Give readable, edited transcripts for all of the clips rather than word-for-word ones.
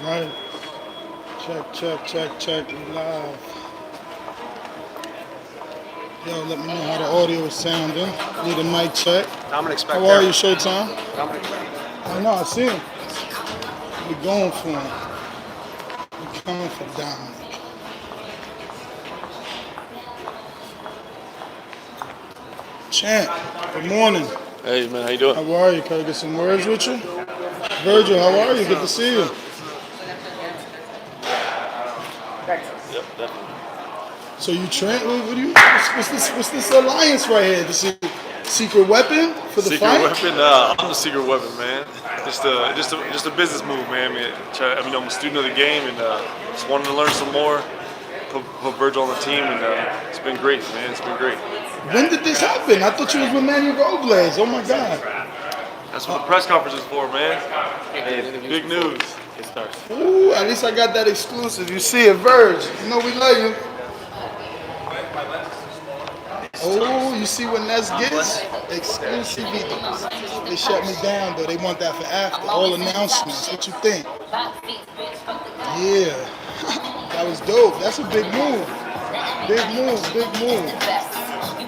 Right. Check. We live. Yo, let me know how the audio is sounding. Need a mic check. Dominic How are you, Showtime? Dominic. I know, I see him. We going for him. We coming for Dominic. Champ, good morning. Hey man, how you doing? How are you? Can I get some words with you? Virgil, how are you? Good to see you. Yep, definitely. So you train? What do you? What's this alliance right here? This is secret weapon for the Secret fight? weapon? I'm the secret weapon, man. Just a business move, man. I'm a student of the game and just wanted to learn some more. Put Virgil on the team, and it's been great, man. It's been great. When did this happen? I thought you was with Manuel Robles. Oh my God. That's what the press conference is for, man. Hey, big news. It starts. Ooh, at least I got that exclusive. You see it, Verge. You know we love you. Oh, you see what Ness gets? Exclusivity. They shut me down though. They want that for after. All announcements. What you think? Yeah. That was dope. That's a big move. Big move.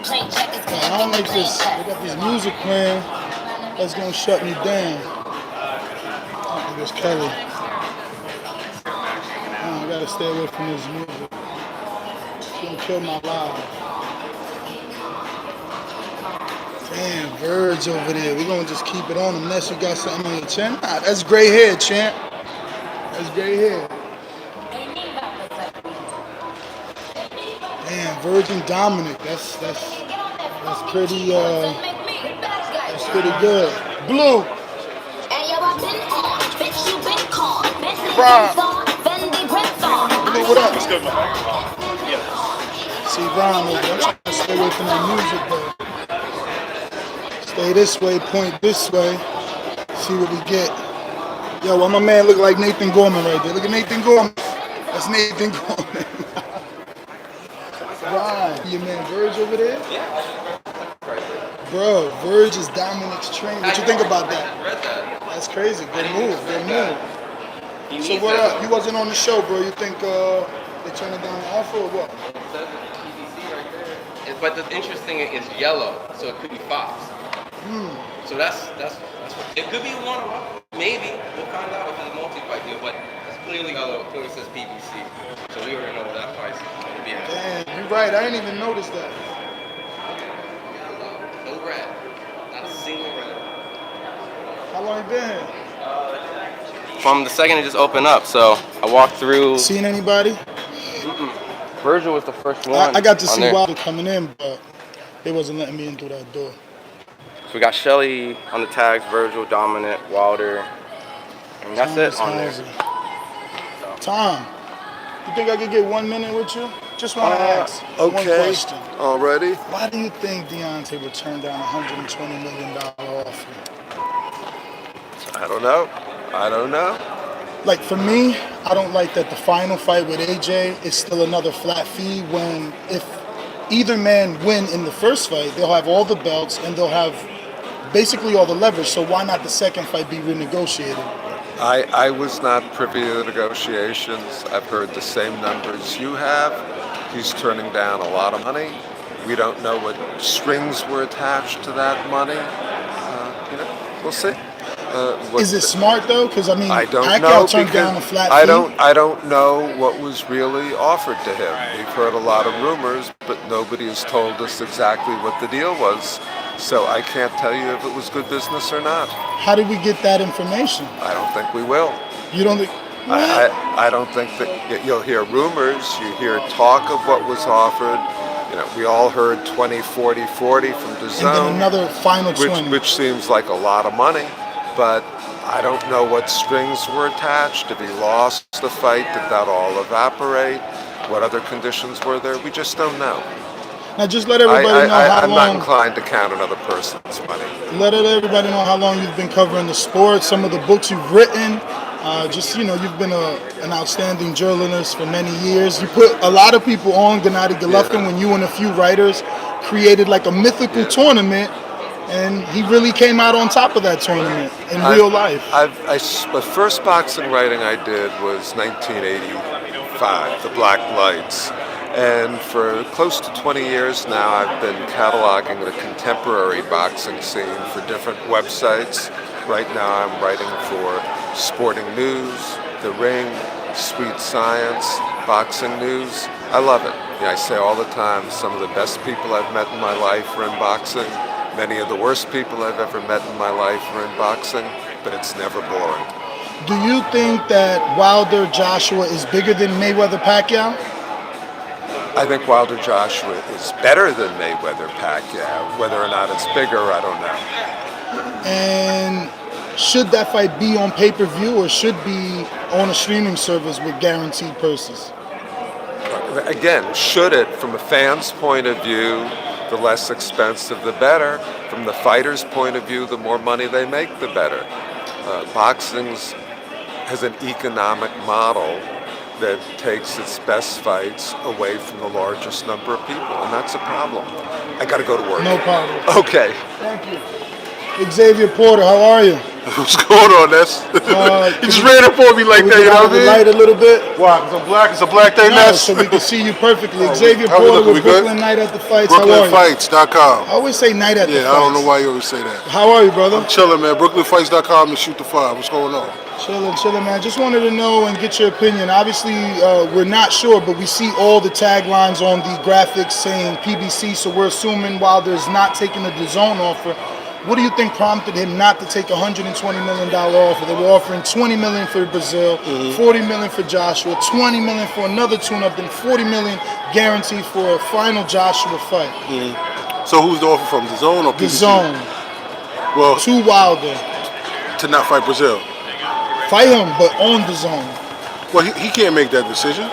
I don't like this. They got this music playing. That's gonna shut me down. Oh, it was Kelly. Oh, I gotta stay away from this music. It's gonna kill my live. Damn, Verge over there. We're gonna just keep it on unless you got something on your chin. Nah, that's gray hair, champ. That's gray hair. Damn, Virgin Dominic. That's pretty good. Blue. Ron. Blue, what up? Let's go, man. Yeah. See Ron over there. I'm trying to stay away from that music though. Stay this way, point this way. See what we get. Yo, why my man look like Nathan Gorman right there? Look at Nathan Gorman. That's Nathan Gorman. Right. Your man Verge over there? Yeah. Bro, Verge is Dominic's trainer. What you think about that? I read that. That's crazy. Good move. He So needs what that. up? You wasn't on the show, bro. You think they turning down the offer or what? It says it's PVC right there. But the interesting is yellow, so it could be Fox. So that's what it could be one of them. Maybe we'll find out if it's a multi-fight deal. But it's clearly yellow. It clearly says PVC. So we already know what that price is going to be at. Damn, you're right. I didn't even notice that. No red. Not a single red. How long you been here? From the second it just opened up, so I walked through. Seen anybody? Virgil was the first one. I got to on see there. Wilder coming in, but they wasn't letting me in through that door. So we got Shelly on the tags, Virgil, Dominant, Wilder, and that's it on there. Tom, you think I could get 1 minute with you? Just want to ask one question. Already? Why do you think Deontay would turn down a $120 million offer? I don't know. Like for me, I don't like that the final fight with AJ is still another flat fee when if either man win in the first fight, they'll have all the belts and they'll have basically all the leverage. So why not the second fight be renegotiated? I was not privy to the negotiations. I've heard the same numbers you have. He's turning down a lot of money. We don't know what strings were attached to that money. We'll see. Is it smart though? Because I mean, I don't Pacquiao know turned down a flat fee. I don't know what was really offered to him. We've heard a lot of rumors, but nobody has told us exactly what the deal was. So I can't tell you if it was good business or not. How did we get that information? I don't think we will. You don't think? I don't think that you'll hear rumors. You hear talk of what was offered. We all heard 20, 40, 40 from Dazn. And then another final 20. Which seems like a lot of money. But I don't know what strings were attached. If he lost the fight, did that all evaporate? What other conditions were there? We just don't know. Now just let everybody know how I'm long. not inclined to count another person's money. Let everybody know how long you've been covering the sport, some of the books you've written. You've been an outstanding journalist for many years. You put a lot of people on, Gennady Golovkin, when you and a few writers created like a mythical tournament and he really came out on top of that tournament in real life. The first boxing writing I did was 1985, The Black Lights. And for close to 20 years now, I've been cataloging the contemporary boxing scene for different websites. Right now, I'm writing for Sporting News, The Ring, Sweet Science, Boxing News. I love it. I say all the time, some of the best people I've met in my life are in boxing. Many of the worst people I've ever met in my life are in boxing, but it's never boring. Do you think that Wilder Joshua is bigger than Mayweather Pacquiao? I think Wilder Joshua is better than Mayweather Pacquiao. Whether or not it's bigger, I don't know. And should that fight be on pay-per-view or should be on a streaming service with guaranteed purses? Again, should it, from a fan's point of view, the less expensive, the better. From the fighter's point of view, the more money they make, the better. Boxing has an economic model that takes its best fights away from the largest number of people, and that's a problem. I got to go to work. No problem. Okay. Thank you. Xavier Porter, how are you? What's going on? He just ran up on me like that, you know what I mean? Light a little bit. Why? Because I'm black? It's a black day, No, so we can see you perfectly. Xavier how we Porter looking? with We good? Brooklyn Night at the Fights. How are you? BrooklynFights.com. I always say Night at the Fights. Yeah, I don't know why you always say that. How are you, brother? I'm chilling, man. BrooklynFights.com and Shoot the Five. What's going on? Chilling, man. Just wanted to know and get your opinion. Obviously, we're not sure, but we see all the taglines on the graphics saying PBC, so we're assuming Wilder's not taking the DAZN offer. What do you think prompted him not to take a $120 million offer? They were offering $20 million for Brazil, $40 million for Joshua, $20 million for another tune-up, then $40 million guaranteed for a final Joshua fight. So who's the offer from? DAZN or PBC? DAZN. Well, To Wilder. to not fight Brazil. Fight him, but on DAZN. Well, he can't make that decision.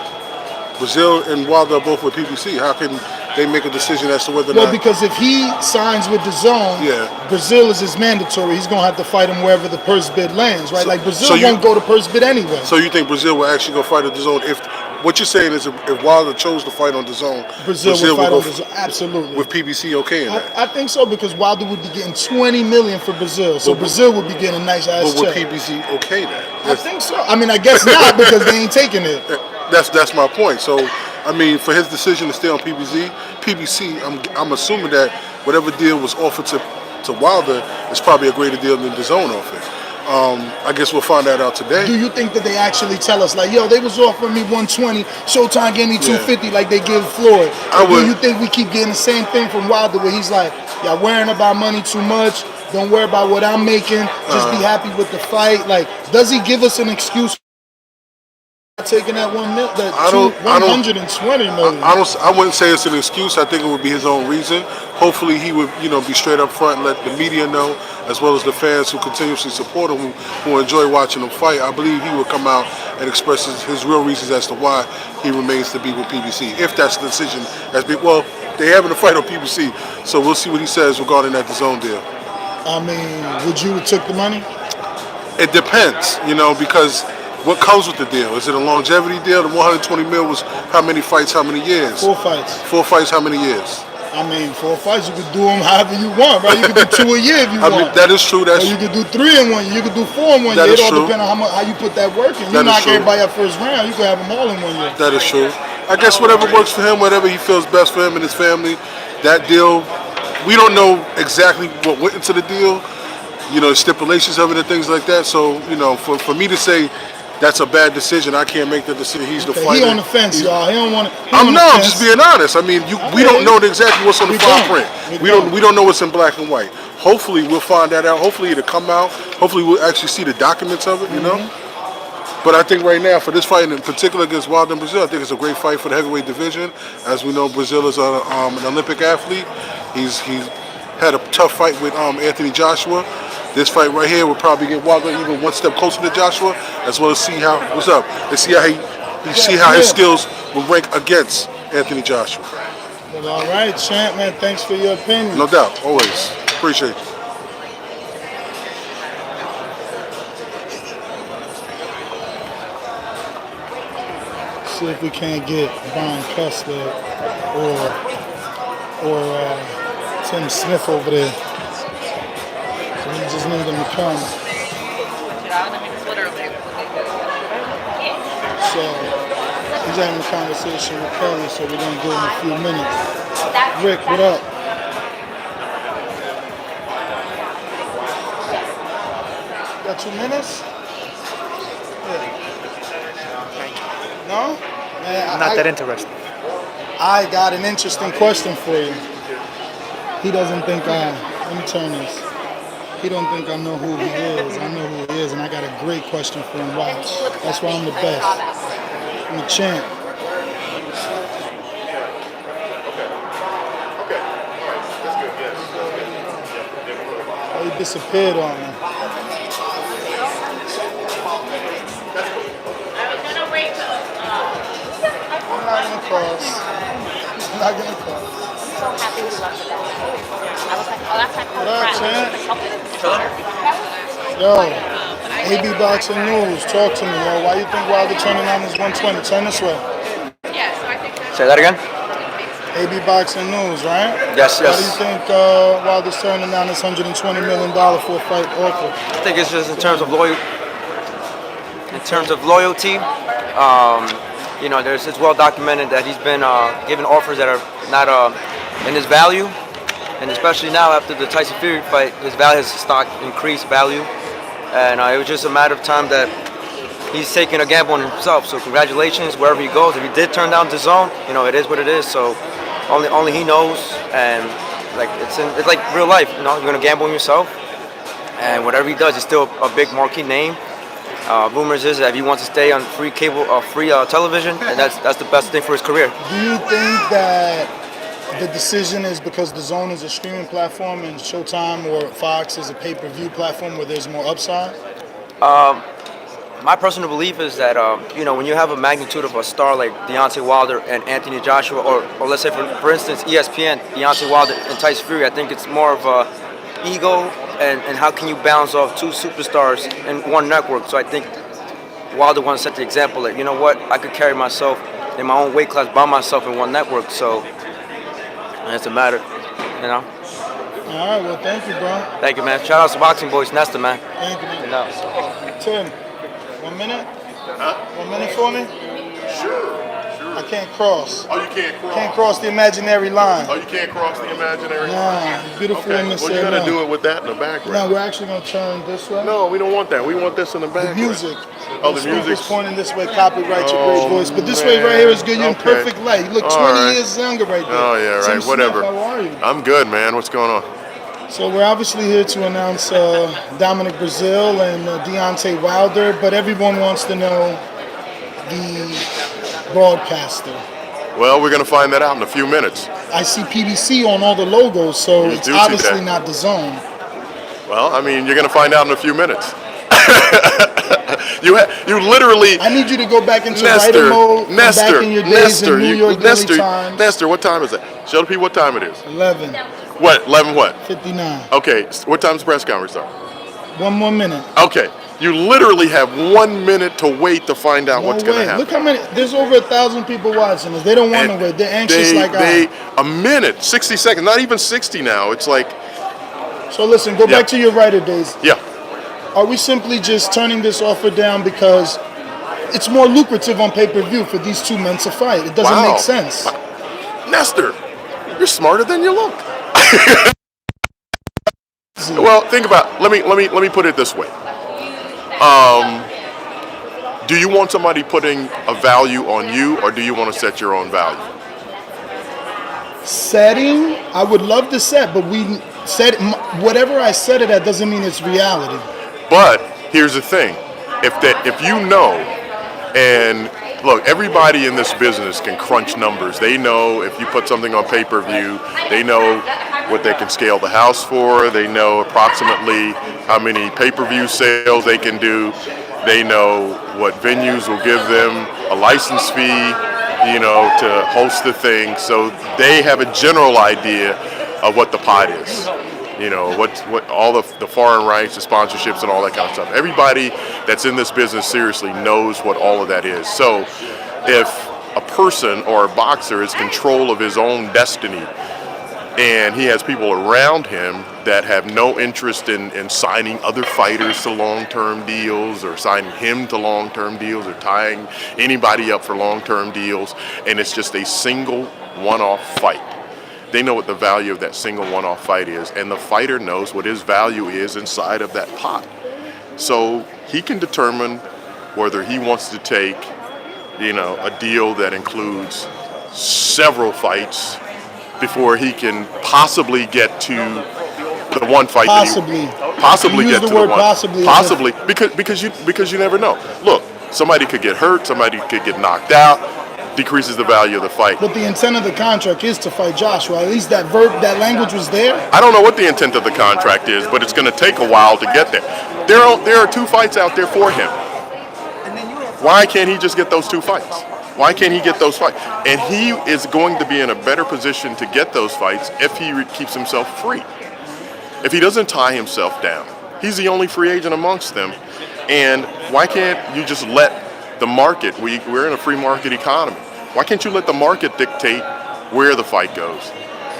Brazil and Wilder are both with PBC. How can they make a decision as to whether or Well, not... because if he signs with DAZN, Brazil is his mandatory. He's going to have to fight him wherever the purse bid lands, right? Like Brazil won't go to purse bid anyway. So you think Brazil will actually go fight at DAZN if... What you're saying is if Wilder chose to fight on DAZN, Brazil would fight on DAZN, absolutely. With PBC okay in that? I think so, because Wilder would be getting $20 million for Brazil, so Brazil would be getting a nice ass But would check. PBC okay that? I think so. I mean, I guess not, because they ain't taking it. That's my point. So, I mean, for his decision to stay on PBC, I'm assuming that whatever deal was offered to Wilder is probably a greater deal than DAZN offered. I guess we'll find that out today. Do you think that they actually tell us, like, yo, they was offering me 120, Showtime gave me 250, like they give Floyd? Do you think we keep getting the same thing from Wilder, where he's like, y'all worrying about money too much, don't worry about what I'm making, just be happy with the fight? Like, does he give us an excuse for taking that 120 million? I wouldn't say it's an excuse. I think it would be his own reason. Hopefully he would, be straight up front and let the media know, as well as the fans who continuously support him, who enjoy watching him fight. I believe he would come out and express his real reasons as to why he remains to be with PBC. If that's the decision, well, they're having a fight on PBC, so we'll see what he says regarding that DAZN deal. I mean, would you have took the money? It depends, because what comes with the deal? Is it a longevity deal? The 120 mil was how many fights, how many years? 4 fights. 4 fights, how many years? I mean, 4 fights, you could do them however you want, right? You could do 2 a year if you want. I mean, that is true. Or you could do 3 in 1 year. You could do 4 in 1 year. It all depends on how you put that work in. You knock everybody out first round, you could have them all in 1 year. That is true. I guess whatever works for him, whatever he feels best for him and his family, that deal, we don't know exactly what went into the deal, stipulations of it and things like that. So, for me to say that's a bad decision, I can't make the decision. He's the fighter. He on the fence, y'all. He don't want to. I'm just being honest. I mean, we don't know exactly what's on the fine print. We don't know what's in black and white. Hopefully, we'll find that out. Hopefully, it'll come out. Hopefully, we'll actually see the documents of it. But I think right now, for this fight in particular against Wilder and Brazil, I think it's a great fight for the heavyweight division. As we know, Brazil is an Olympic athlete. He's had a tough fight with Anthony Joshua. This fight right here will probably get Wilder even one step closer to Joshua, as well as see how his skills will rank against Anthony Joshua. Well, all right, champ, man. Thanks for your opinion. No doubt, always appreciate you. See if we can't get Brian Kessler or Tim Smith over there. his name? The McCollum. So he's having a conversation with Kelly, so we're gonna give him a few minutes. Rick, what up? Got 2 minutes? Yeah. No? Man, Not that interesting. I got an interesting question for you. He doesn't think let me turn this. He don't think I know who he is. I know who he is, and I got a great question for him. Watch. That's why I'm the best. I'm a champ. Oh, he disappeared on me. I'm not gonna cross. I'm not gonna cross. So happy we left the bed. I was like, oh, that's my What up, champ? friend. Yo, AB Boxing News, talk to me, yo. Why you think Wilder turning on his 120? Turn this way. Say that again? AB Boxing News, right? Yes, Why yes. do you think Wilder's turning down this $120 million for a fight offer? I think it's just in terms of loyalty. It's well documented that he's been given offers that are not in his value, and especially now after the Tyson Fury fight, his stock increased value, and it was just a matter of time that he's taking a gamble on himself. So congratulations wherever he goes. If he did turn down Dazn, it is what it is. So only he knows, and like it's like real life. You're gonna gamble on yourself, and whatever he does, he's still a big marquee name. Rumors is that he wants to stay on free television, and that's the best thing for his career. Do you think that the decision is because DAZN is a streaming platform and Showtime or Fox is a pay-per-view platform where there's more upside? My personal belief is that when you have a magnitude of a star like Deontay Wilder and Anthony Joshua, or let's say for instance ESPN, Deontay Wilder and Tyson Fury, I think it's more of a ego and how can you balance off two superstars in one network. So I think Wilder wants to set the example that, you know what, I could carry myself in my own weight class by myself in one network. So it's a matter, All right, well, thank you, bro. Thank you, man. Shout out to Boxing Boys, Nesta, man. Thank you, man. No. Tim, 1 minute? 1 minute for me? Sure. I can't cross. Oh, you can't cross. Can't cross the imaginary line. Oh, you can't cross the imaginary line. Nah, the beautiful woman Well, you said gotta no. do it with that in the background. No, we're actually going to turn this way. No, we don't want that. We want this in the The background. music. Oh, the speaker's music's pointing this way, copyright your Oh, great voice. But this way right here is good. You're in Okay. perfect light. You look 20 All right. years younger right there. Oh, yeah, Tim right. Smith, Whatever. how are you? I'm good, man. What's going on? So we're obviously here to announce Dominic Brazil and Deontay Wilder, but everyone wants to know the broadcaster. Well, we're going to find that out in a few minutes. I see PBC on all the logos, so You it's do see obviously that. not the zone. Well, I mean, you're going to find out in a few minutes. You literally... I need you to go back into writer mode, come back in your days in New York Daily Times. Nestor, what time is it? Show the people what time it is. 11, What? 11 what? 59. Okay, what time's the press conference start? 1 more minute. Okay, you literally have 1 minute to wait to find out what's going to happen. Look how many. There's over 1,000 people watching us. They don't want to wait. They're anxious like I. A minute, 60 seconds, not even 60 now. It's like, So listen, go back to your writer days. yeah. Are we simply just turning this offer down because it's more lucrative on pay-per-view for these two men to fight? It doesn't Wow. make sense. Nestor, you're smarter than you look. Well, think about. Let me put it this way. Do you want somebody putting a value on you, or do you want to set your own value? Setting, I would love to set, but we set whatever I set it at doesn't mean it's reality. But here's the thing: if you know, and look, everybody in this business can crunch numbers. They know if you put something on pay-per-view, they know what they can scale the house for. They know approximately how many pay-per-view sales they can do. They know what venues will give them a license fee, to host the thing. So they have a general idea of what the pot is. What all the foreign rights, the sponsorships, and all that kind of stuff. Everybody that's in this business seriously knows what all of that is. So if a person or a boxer is control of his own destiny, and he has people around him that have no interest in signing other fighters to long-term deals or signing him to long-term deals or tying anybody up for long-term deals, and it's just a single one-off fight. They know what the value of that single one-off fight is, and the fighter knows what his value is inside of that pot. So he can determine whether he wants to take, a deal that includes several fights before he can possibly get to the one fight. Possibly Use get the to word the one. possibly. Because you never know. Look, somebody could get hurt, somebody could get knocked out, decreases the value of the fight. But the intent of the contract is to fight Joshua. At least that language was there. I don't know what the intent of the contract is, but it's going to take a while to get there. There are 2 fights out there for him. Why can't he just get those 2 fights? Why can't he get those fights? And he is going to be in a better position to get those fights if he keeps himself free. If he doesn't tie himself down, he's the only free agent amongst them. And why can't you just let the market, we're in a free market economy, why can't you let the market dictate where the fight goes?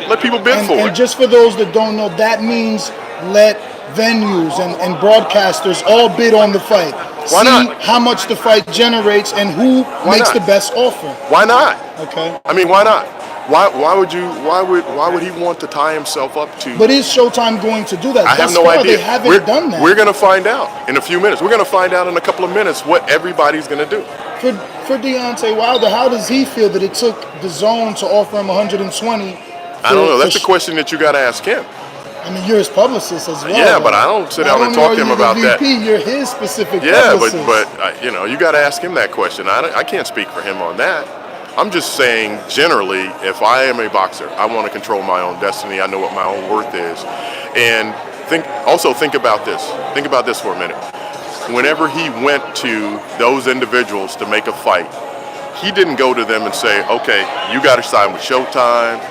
Let people bid for it. And just for those that don't know, that means let venues and broadcasters all bid on the fight. Why not? See how much the fight generates and who makes the best offer. Why not? Okay. I mean, why not? Why would he want to tie himself up to? But is Showtime going to do that? I have no idea. They haven't done that. We're going to find out in a few minutes. We're going to find out in a couple of minutes what everybody's going to do. For Deontay Wilder, how does he feel that it took Dazn to offer him 120? I don't know. That's the question that you got to ask him. I mean, you're his publicist as well. Yeah, but I don't sit down and talk to him about that. You're his specific Yeah, publicist. but you got to ask him that question. I can't speak for him on that. I'm just saying, generally, if I am a boxer, I want to control my own destiny. I know what my own worth is. And think about this. Think about this for a minute. Whenever he went to those individuals to make a fight, he didn't go to them and say, okay, you got to sign with Showtime.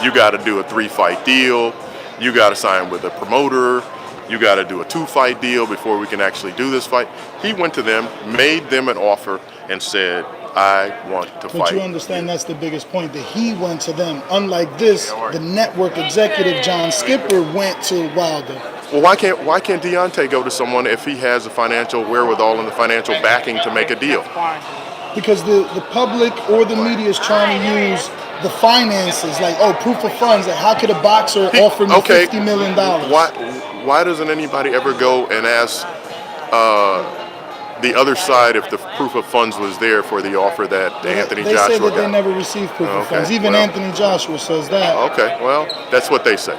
You got to do a 3-fight deal. You got to sign with a promoter. You got to do a 2-fight deal before we can actually do this fight. He went to them, made them an offer, and said, I want to fight. But you understand that's the biggest point, that he went to them. Unlike this, the network executive, John Skipper, went to Wilder. Well, why can't Deontay go to someone if he has the financial wherewithal and the financial backing to make a deal? Because the public or the media is trying to use the finances, like, proof of funds. Like, how could a boxer offer me $50 million? Why doesn't anybody ever go and ask the other side if the proof of funds was there for the offer that Anthony Joshua got? They say that they never received proof of funds. Even Anthony Joshua says that. Okay, well, that's what they say.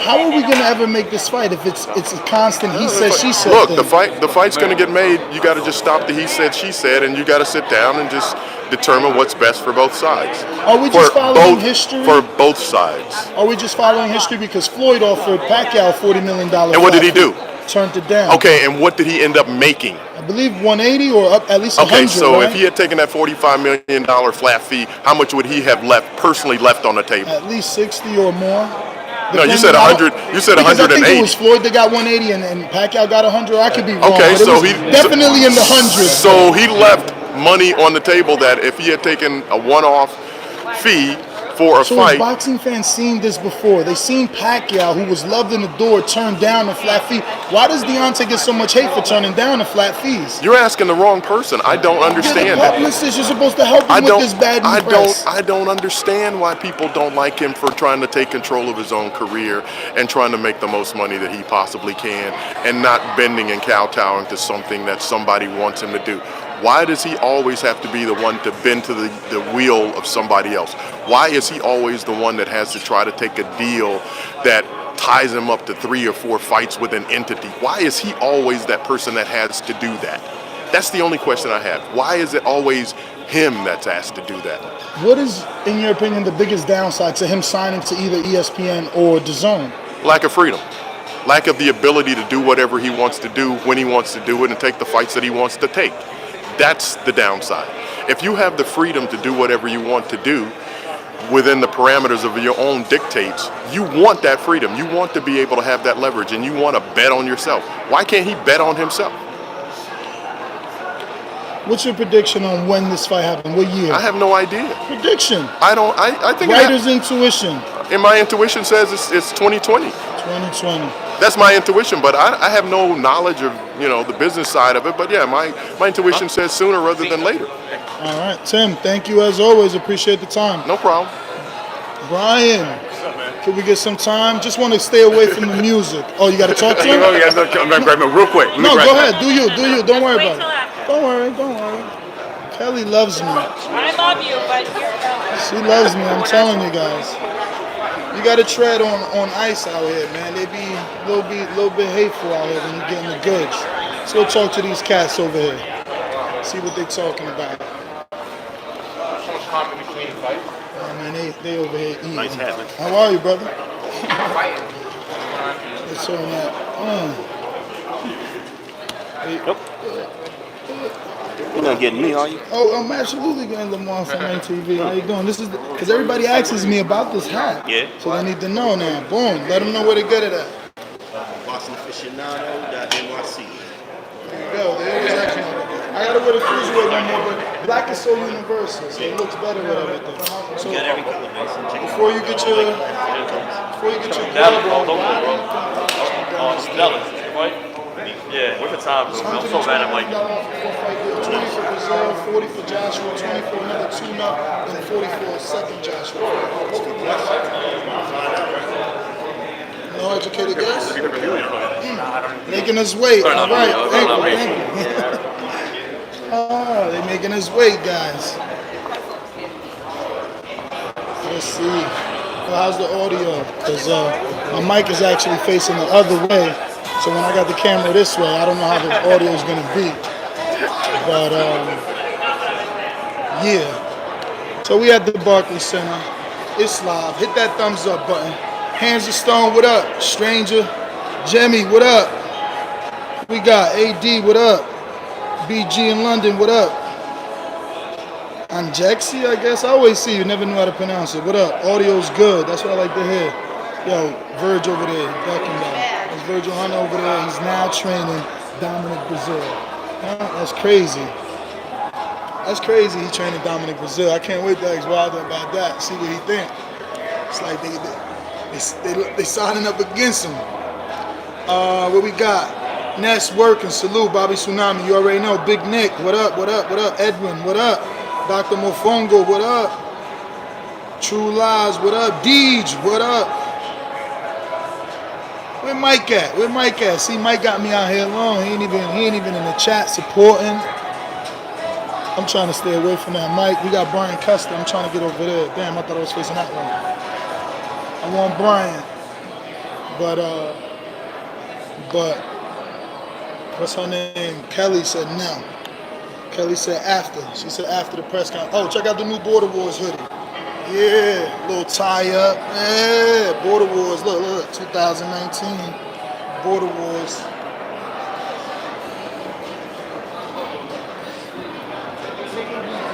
How are we going to ever make this fight if it's a constant he said, she said Look, thing? the fight's going to get made. You got to just stop the he said, she said, and you got to sit down and just determine what's best for both sides. Are we just following history? For both sides. Are we just following history? Because Floyd offered Pacquiao $40 million. And what did he do? Turned it down. Okay, and what did he end up making? I believe 180 or up at least 100. Okay, so right? if he had taken that $45 million flat fee, how much would he have personally left on the table? At least 60 or more. No, you said 100. You said 180. I think it was Floyd that got 180 and Pacquiao got 100. I could be wrong. Okay, but so he definitely in the hundreds. So he left money on the table that if he had taken a one-off fee for a fight. So boxing fans seen this before. They seen Pacquiao, who was loved in the door, turn down a flat fee. Why does Deontay get so much hate for turning down the flat fees? You're asking the wrong person. I don't understand You're the that. publicist. You're supposed to help him with this bad press. I don't understand why people don't like him for trying to take control of his own career and trying to make the most money that he possibly can and not bending and kowtowing to something that somebody wants him to do. Why does he always have to be the one to bend to the wheel of somebody else? Why is he always the one that has to try to take a deal that ties him up to 3 or 4 fights with an entity? Why is he always that person that has to do that? That's the only question I have. Why is it always him that's asked to do that? What is, in your opinion, the biggest downside to him signing to either ESPN or Dazn? Lack of freedom. Lack of the ability to do whatever he wants to do when he wants to do it and take the fights that he wants to take. That's the downside. If you have the freedom to do whatever you want to do within the parameters of your own dictates, you want that freedom. You want to be able to have that leverage, and you want to bet on yourself. Why can't he bet on himself? What's your prediction on when this fight happened? What year? I have no idea. Prediction. I think Writer's intuition. and my intuition says it's 2020. 2020. That's my intuition, but I have no knowledge of the business side of it. But yeah, my intuition says sooner rather than later. All right, Tim. Thank you as always. Appreciate the time. No problem. Brian, can we get some time? Just want to stay away from the music. Oh, you got to talk to him? Real quick. No, go ahead. Do you. Don't worry about it. Don't worry. Kelly loves me. I love you, but She loves me. I'm telling you guys. You got to tread on ice out here, man. They be a little bit hateful out here when you're getting the goods. Let's go talk to these cats over here. See what they talking about. So much time in between fights. Oh, man, they over here eating. Nice hat, man. How are you, brother? It's on that. Nope. You're not getting me, are you? Oh, I'm absolutely getting Lamar from MTV. How you doing? This is because everybody asks me about this hat. Yeah. So they need to know now. Boom. Let them know where to get it at. BostonAficionado.nyc. There you go. They always ask me about that. I gotta wear the cruiserweight one more, but black is so universal, so it looks better with everything. So You got every color, Mason. Check it out. before you get your glove on, Yeah, what's the time? I'm so mad. I'm like, 20 for Brazil, 40 for Joshua, 20 for another tune-up, and 40 for a second Joshua. No educated guess? Making us wait. All right. Thank you. They're making us wait, guys. Let's see. Well, how's the audio? Because my mic is actually facing the other way. So when I got the camera this way, I don't know how the audio is going to be. But, yeah. So we at the Barclays Center. It's live. Hit that thumbs up button. Hands of Stone, what up? Stranger. Jemmy, what up? We got AD, what up? BG in London, what up? Anjexi, I guess. I always see you. Never knew how to pronounce it. What up? Audio's good. That's what I like to hear. Yo, Verge over there. Ducking down. There's Virgil Hunter over there. He's now training Dominic Brazil. That's crazy. That's crazy. He's training Dominic Brazil. I can't wait to ask Wilder about that. See what he think. It's like they signing up against him. What we got? Ness working. Salute, Bobby Tsunami. You already know. Big Nick. What up? What up? What up? Edwin. What up? Dr. Mofongo. What up? True Lies. What up? Deej. What up? Where Mike at? Where Mike at? See, Mike got me out here alone. He ain't even in the chat supporting. I'm trying to stay away from that Mike. We got Brian Custer. I'm trying to get over there. Damn, I thought I was facing that one. I want Brian. But what's her name? Kelly said no. Kelly said after. She said after the press conference. Oh, check out the new Border Wars hoodie. Yeah, little tie up. Yeah, Border Wars. Look, 2019 Border Wars.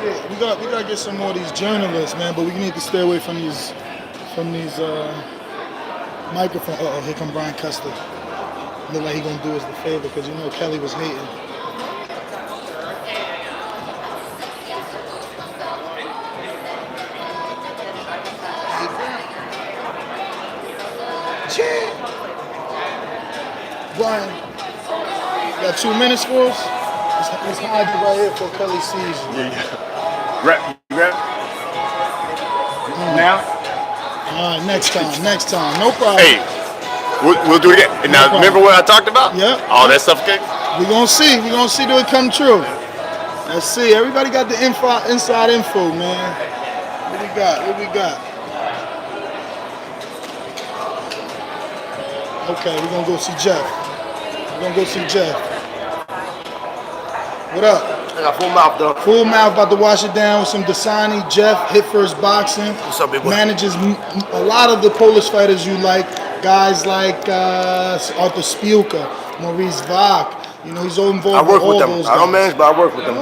Yeah, we gotta get some more of these journalists, man. But we need to stay away from these microphones. Uh-oh, here come Brian Custer. Look like he gonna do us the favor because you know Kelly was hating. Brian, you got 2 minutes for us? Let's hide you right here before Kelly sees you. Yeah. Rep. Now? All right, next time. No problem. Hey, we'll do it again. And now, remember what I talked about? Yeah. All that stuff, okay? We're gonna see. Do it come true. Let's see. Everybody got the inside info, man. What we got? Okay, we're gonna go see Jeff. What up? I got full mouth, though. Full mouth, about to wash it down with some Dasani. Jeff, Hit First Boxing. What's up, big boy? Manages a lot of the Polish fighters you like. Guys like Arthur Spielka, Maurice Vach. You know, he's involved I work with all with them. those I don't guys. manage, but I work with them.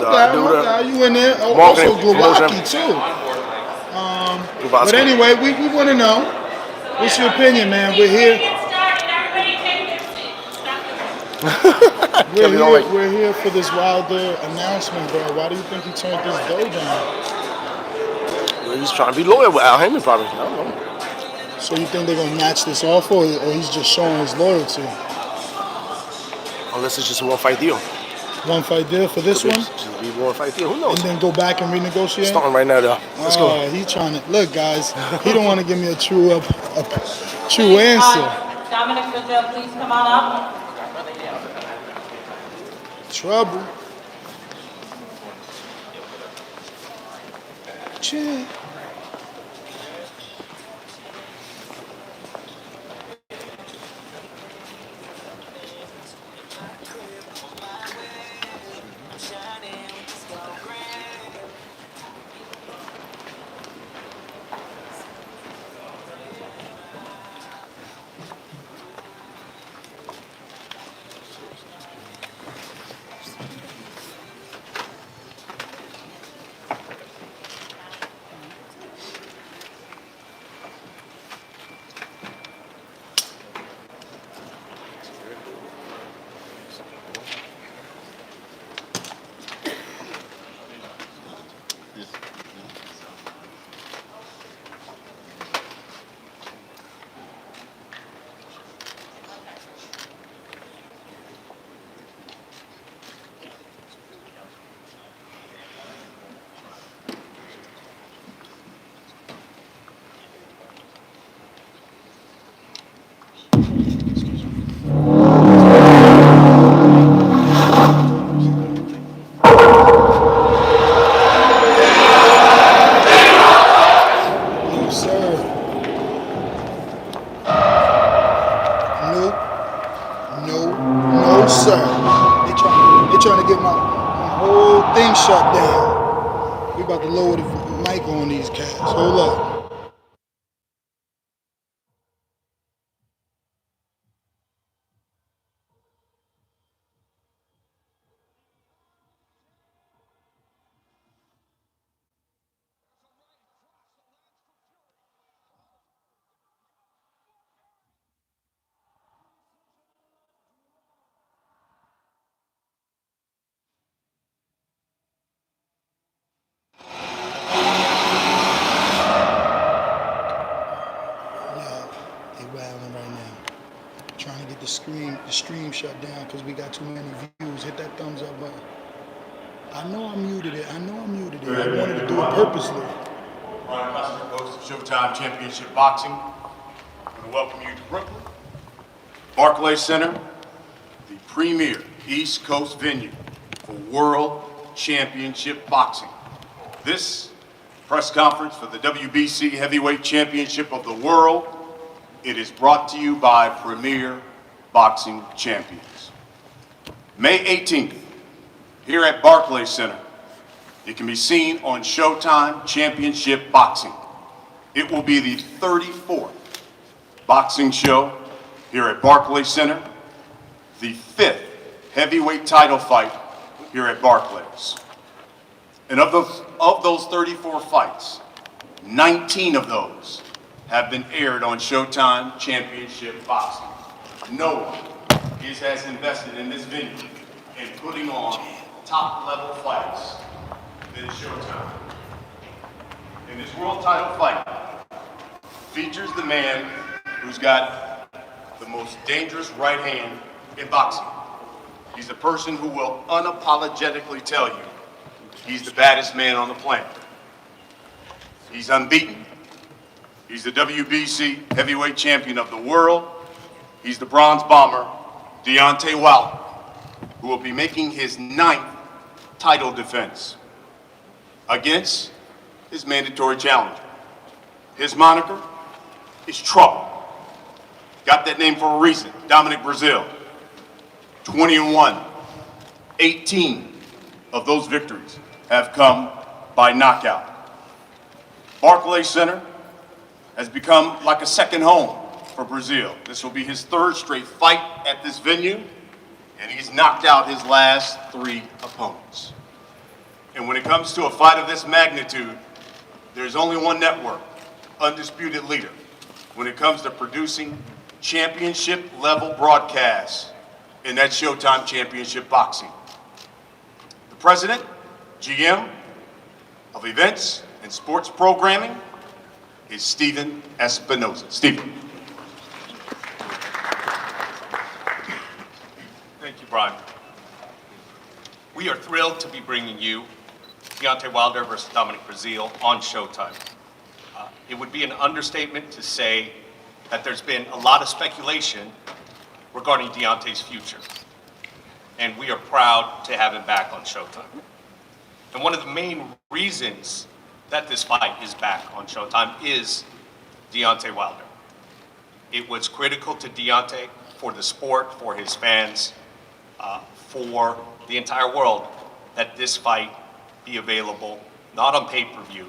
You in there. Also marketing, Glowacki, too. But anyway, we want to know. What's your opinion, man? We're here. We're here for this Wilder announcement, bro. Why do you think he turned this dough down? Well, he's trying to be loyal with Al Heyman, probably. I don't know. So you think they're gonna match this offer, or he's just showing his loyalty? Unless it's just a one-fight deal. One fight deal for this one, Just be one fight deal. Who knows? and then go back and renegotiate. Starting right now, though. Let's go. He trying to look, guys. He don't want to give me a true true answer. Dominic Brazil, please come on up. Trouble. Chill. Shut down. We about to lower the mic on these cats. Hold up. The stream shut down because we got too many views. Hit that thumbs up button. I know I muted it. I wanted to do it purposely. Brian Custer, host of Showtime Championship Boxing. I want to welcome you to Brooklyn. Barclays Center, the premier East Coast venue for World Championship Boxing. This press conference for the WBC Heavyweight Championship of the World, it is brought to you by Premier Boxing Champions. May 18th, here at Barclays Center, it can be seen on Showtime Championship Boxing. It will be the 34th boxing show here at Barclays Center, the 5th heavyweight title fight here at Barclays. And of those 34 fights, 19 of those have been aired on Showtime Championship Boxing. No one is as invested in this venue in putting on top-level fights than Showtime. And this world title fight features the man who's got the most dangerous right hand in boxing. He's the person who will unapologetically tell you he's the baddest man on the planet. He's unbeaten. He's the WBC heavyweight champion of the world. He's the bronze bomber, Deontay Wilder, who will be making his 9th title defense against his mandatory challenger. His moniker is Trouble. Got that name for a reason. Dominic Brazil, 20-1, 18 of those victories have come by knockout. Barclays Center has become like a second home for Brazil. This will be his 3rd straight fight at this venue, and he's knocked out his last 3 opponents. And when it comes to a fight of this magnitude, there's only one network, undisputed leader, when it comes to producing championship-level broadcasts, and that's Showtime Championship Boxing. The president, GM of events and sports programming, is Stephen Espinoza. Stephen. Thank you, Brian. We are thrilled to be bringing you Deontay Wilder versus Dominic Breazeale on Showtime. It would be an understatement to say that there's been a lot of speculation regarding Deontay's future, and we are proud to have him back on Showtime. And one of the main reasons that this fight is back on Showtime is Deontay Wilder. It was critical to Deontay, for the sport, for his fans, for the entire world, that this fight be available, not on pay-per-view,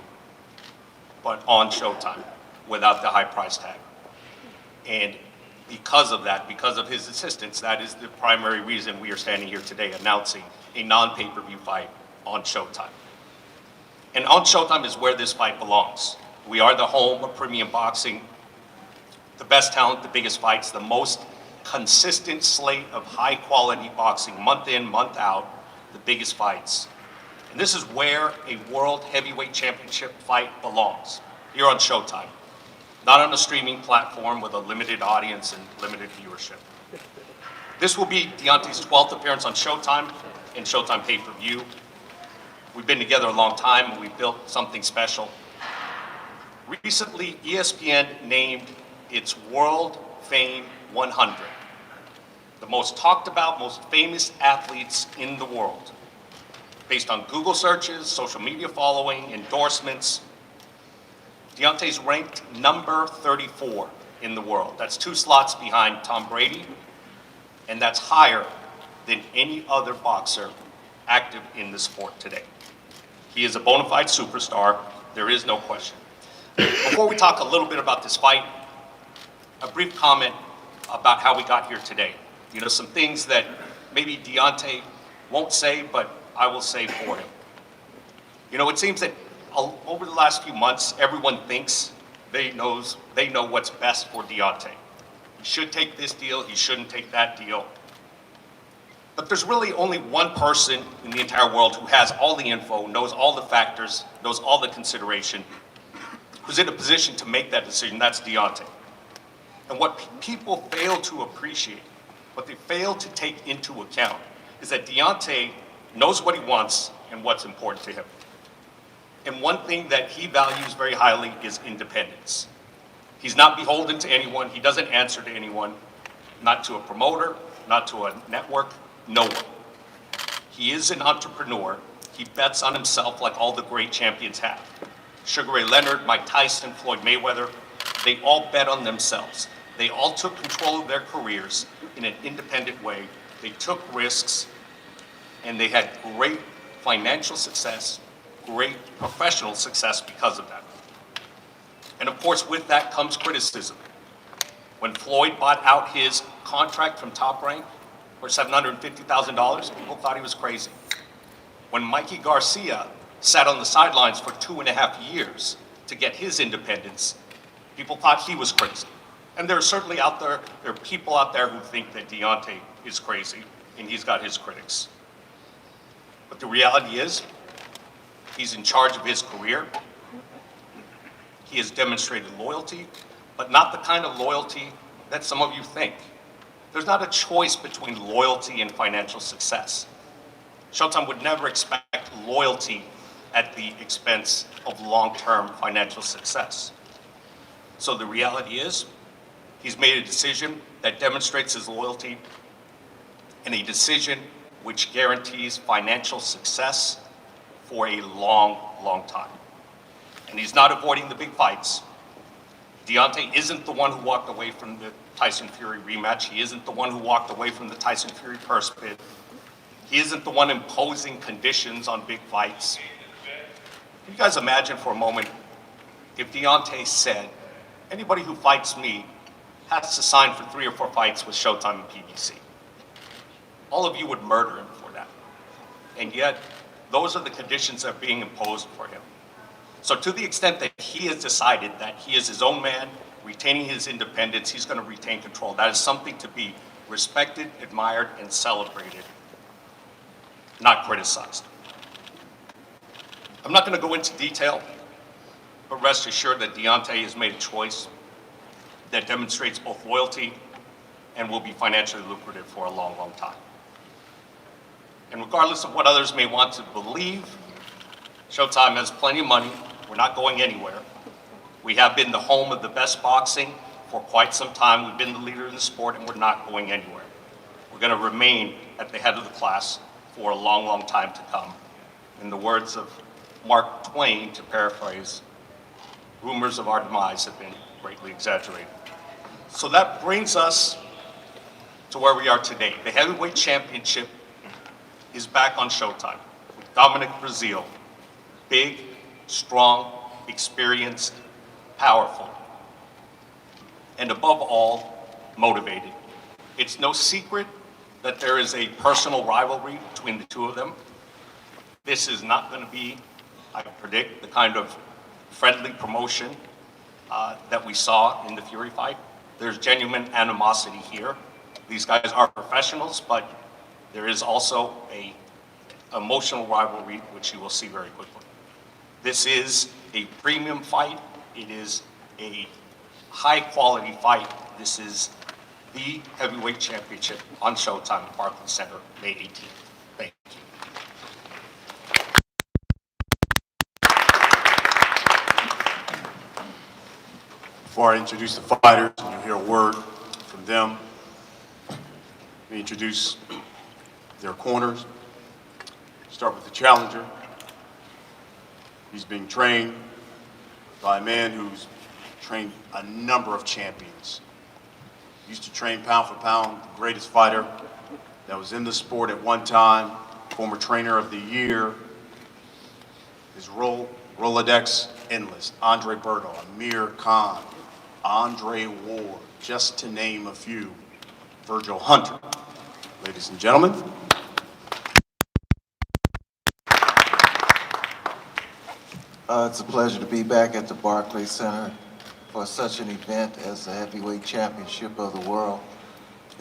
but on Showtime, without the high price tag. And because of that, because of his assistance, that is the primary reason we are standing here today announcing a non-pay-per-view fight on Showtime. And on Showtime is where this fight belongs. We are the home of premium boxing, the best talent, the biggest fights, the most consistent slate of high-quality boxing, month in, month out, the biggest fights. And this is where a World Heavyweight Championship fight belongs, here on Showtime, not on a streaming platform with a limited audience and limited viewership. This will be Deontay's 12th appearance on Showtime and Showtime pay-per-view. We've been together a long time, and we've built something special. Recently, ESPN named its World Fame 100, the most talked about, most famous athletes in the world, based on Google searches, social media following, endorsements. Deontay's ranked number 34 in the world. That's 2 slots behind Tom Brady, and that's higher than any other boxer active in the sport today. He is a bona fide superstar, there is no question. Before we talk a little bit about this fight, a brief comment about how we got here today. You know, some things that maybe Deontay won't say, but I will say for him. You know, it seems that over the last few months, everyone thinks they know what's best for Deontay. He should take this deal, he shouldn't take that deal. But there's really only one person in the entire world who has all the info, knows all the factors, knows all the consideration, who's in a position to make that decision. That's Deontay. And what people fail to appreciate, what they fail to take into account, is that Deontay knows what he wants and what's important to him. And one thing that he values very highly is independence. He's not beholden to anyone. He doesn't answer to anyone, not to a promoter, not to a network, no one. He is an entrepreneur. He bets on himself like all the great champions have. Sugar Ray Leonard, Mike Tyson, Floyd Mayweather, they all bet on themselves. They all took control of their careers in an independent way. They took risks, and they had great financial success, great professional success because of that. And of course, with that comes criticism. When Floyd bought out his contract from Top Rank for $750,000, people thought he was crazy. When Mikey Garcia sat on the sidelines for 2.5 years to get his independence, people thought he was crazy. And there are people out there who think that Deontay is crazy, and he's got his critics. But the reality is, he's in charge of his career. He has demonstrated loyalty, but not the kind of loyalty that some of you think. There's not a choice between loyalty and financial success. Showtime would never expect loyalty at the expense of long-term financial success. So the reality is, he's made a decision that demonstrates his loyalty, and a decision which guarantees financial success for a long, long time. And he's not avoiding the big fights. Deontay isn't the one who walked away from the Tyson Fury rematch. He isn't the one who walked away from the Tyson Fury purse bid. He isn't the one imposing conditions on big fights. Can you guys imagine for a moment if Deontay said, anybody who fights me has to sign for 3 or 4 fights with Showtime and PBC? All of you would murder him for that. And yet, those are the conditions that are being imposed for him. So to the extent that he has decided that he is his own man, retaining his independence, he's going to retain control. That is something to be respected, admired, and celebrated, not criticized. I'm not going to go into detail But rest assured that Deontay has made a choice that demonstrates both loyalty and will be financially lucrative for a long, long time. And regardless of what others may want to believe, Showtime has plenty of money. We're not going anywhere. We have been the home of the best boxing for quite some time. We've been the leader in the sport, and we're not going anywhere. We're going to remain at the head of the class for a long, long time to come. In the words of Mark Twain, to paraphrase, rumors of our demise have been greatly exaggerated. So that brings us to where we are today. The heavyweight championship is back on Showtime with Dominic Breazeale, big, strong, experienced, powerful, and above all, motivated. It's no secret that there is a personal rivalry between the two of them. This is not going to be, I predict, the kind of friendly promotion that we saw in the Fury fight. There's genuine animosity here. These guys are professionals, but there is also a emotional rivalry, which you will see very quickly. This is a premium fight. It is a high-quality fight. This is the heavyweight championship on Showtime at Barclays Center, May 18th. Thank you. Before I introduce the fighters, and you'll hear a word from them, let me introduce their corners. Start with the challenger. He's being trained by a man who's trained a number of champions. Used to train pound for pound, the greatest fighter that was in the sport at one time, former trainer of the year. His Rolodex endless. Andre Berto, Amir Khan, Andre Ward, just to name a few. Virgil Hunter. Ladies and gentlemen. It's a pleasure to be back at the Barclays Center for such an event as the Heavyweight Championship of the World.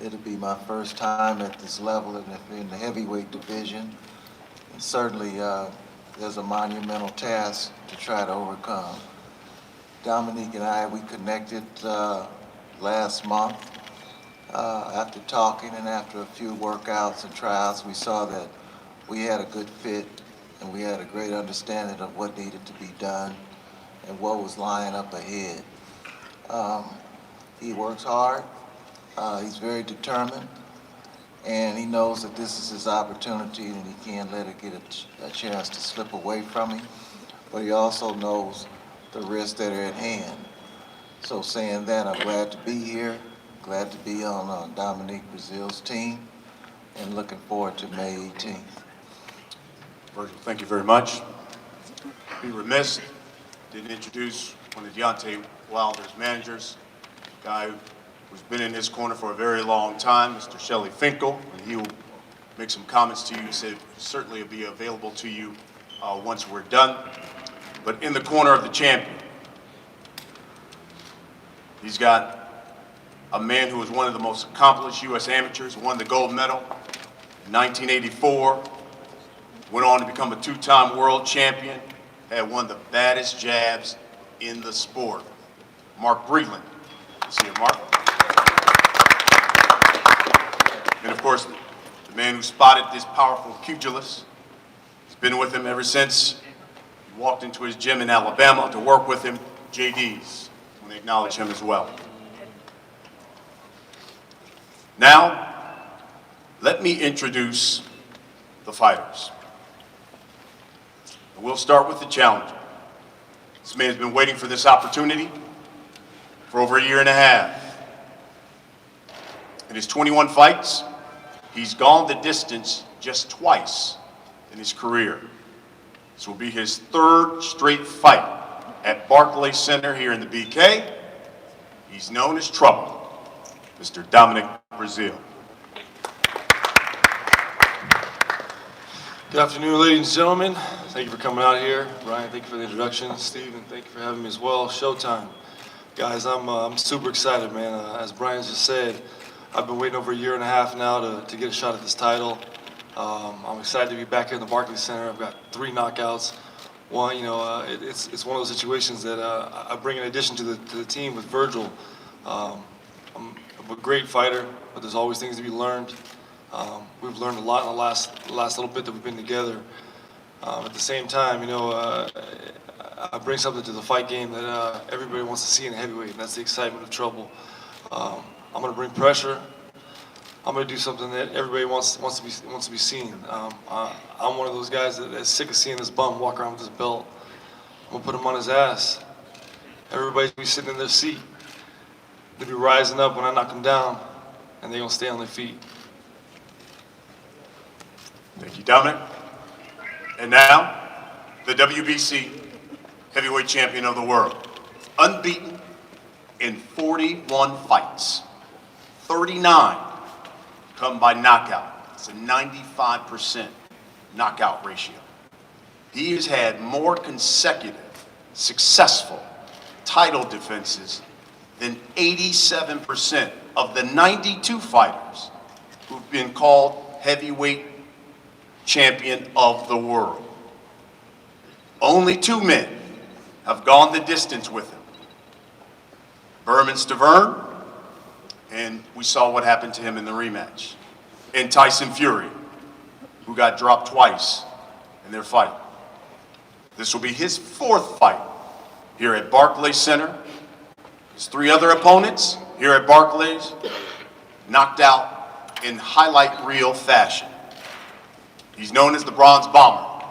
It'll be my first time at this level in the heavyweight division. And certainly there's a monumental task to try to overcome. Dominique and I, we connected last month. After talking and after a few workouts and tryouts, we saw that we had a good fit and we had a great understanding of what needed to be done and what was lying up ahead. He works hard, he's very determined, and he knows that this is his opportunity and he can't let it get a chance to slip away from him, but he also knows the risks that are at hand. So saying that, I'm glad to be here, glad to be on Dominic Breazeale's team, and looking forward to May 18th. Virgil, thank you very much. Be remiss, didn't introduce one of Deontay Wilder's managers, a guy who's been in his corner for a very long time, Mr. Shelley Finkel, and he will make some comments to you. He said certainly will be available to you once we're done. But in the corner of the champion, he's got a man who was one of the most accomplished U.S. amateurs, won the gold medal in 1984, went on to become a two-time world champion, had one of the baddest jabs in the sport. Mark Breland. See you, Mark. And of course, the man who spotted this powerful pugilist, he's been with him ever since he walked into his gym in Alabama to work with him, JD's. I want to acknowledge him as well. Now, let me introduce the fighters. We'll start with the challenger. This man has been waiting for this opportunity for over a year and a half. In his 21 fights, he's gone the distance just twice in his career. This will be his third straight fight at Barclays Center here in the BK. He's known as Trouble, Mr. Dominic Breazeale. Good afternoon, ladies and gentlemen. Thank you for coming out here. Ryan, thank you for the introduction. Steven, thank you for having me as well. Showtime. Guys, I'm super excited, man. As Brian just said, I've been waiting over a year and a half now to get a shot at this title. I'm excited to be back here in the Barclays Center. I've got 3 knockouts, One, it's one of those situations that I bring in addition to the team with Virgil. I'm a great fighter, but there's always things to be learned. We've learned a lot in the last little bit that we've been together. At the same time, I bring something to the fight game that everybody wants to see in a heavyweight, and that's the excitement of trouble. I'm going to bring pressure. I'm going to do something that everybody wants to be seen. I'm one of those guys that's sick of seeing this bum walk around with his belt. I'm going to put him on his ass. Everybody's going to be sitting in their seat. They'll be rising up when I knock them down, and they're going to stay on their feet. Thank you, Dominic. And now, the WBC heavyweight champion of the world, unbeaten in 41 fights, 39 come by knockout. It's a 95% knockout ratio. He has had more consecutive, successful title defenses than 87% of the 92 fighters who've been called heavyweight champion of the world. Only 2 men have gone the distance with him. Berman Stavern, and we saw what happened to him in the rematch. And Tyson Fury, who got dropped twice in their fight. This will be his 4th fight here at Barclays Center. His 3 other opponents here at Barclays knocked out in highlight reel fashion. He's known as the Bronze Bomber.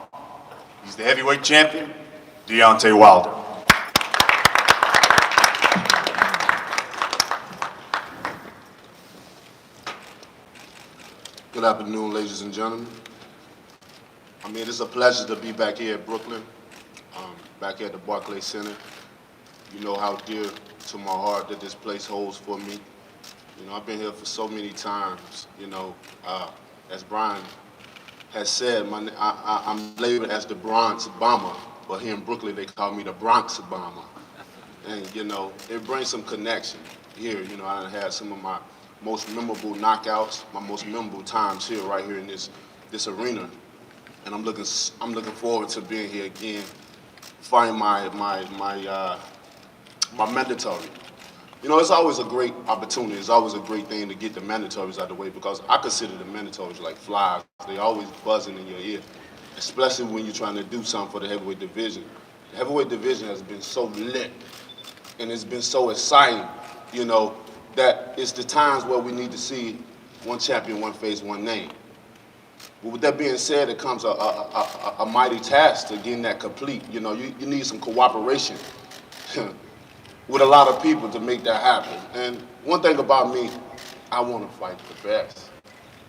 He's the heavyweight champion, Deontay Wilder. Good afternoon, ladies and gentlemen. I mean, it's a pleasure to be back here at Brooklyn, back at the Barclays Center. You know how dear to my heart that this place holds for me. You know, I've been here for so many times. You know, as Brian has said, I'm labeled as the Bronze Bomber, but here in Brooklyn they call me the Bronx Bomber. And you know, it brings some connection here. You know, I had some of my most memorable knockouts, my most memorable times here, right here in this arena. And I'm looking forward to being here again, fighting my mandatory. You know, it's always a great opportunity. It's always a great thing to get the mandatories out of the way because I consider the mandatories like flies. They always buzzing in your ear, especially when you're trying to do something for the heavyweight division. The heavyweight division has been so lit and it's been so exciting, you know, that it's the times where we need to see one champion, one face, one name. But with that being said, it comes a mighty task to getting that complete. You know, you need some cooperation with a lot of people to make that happen. And one thing about me, I want to fight the best.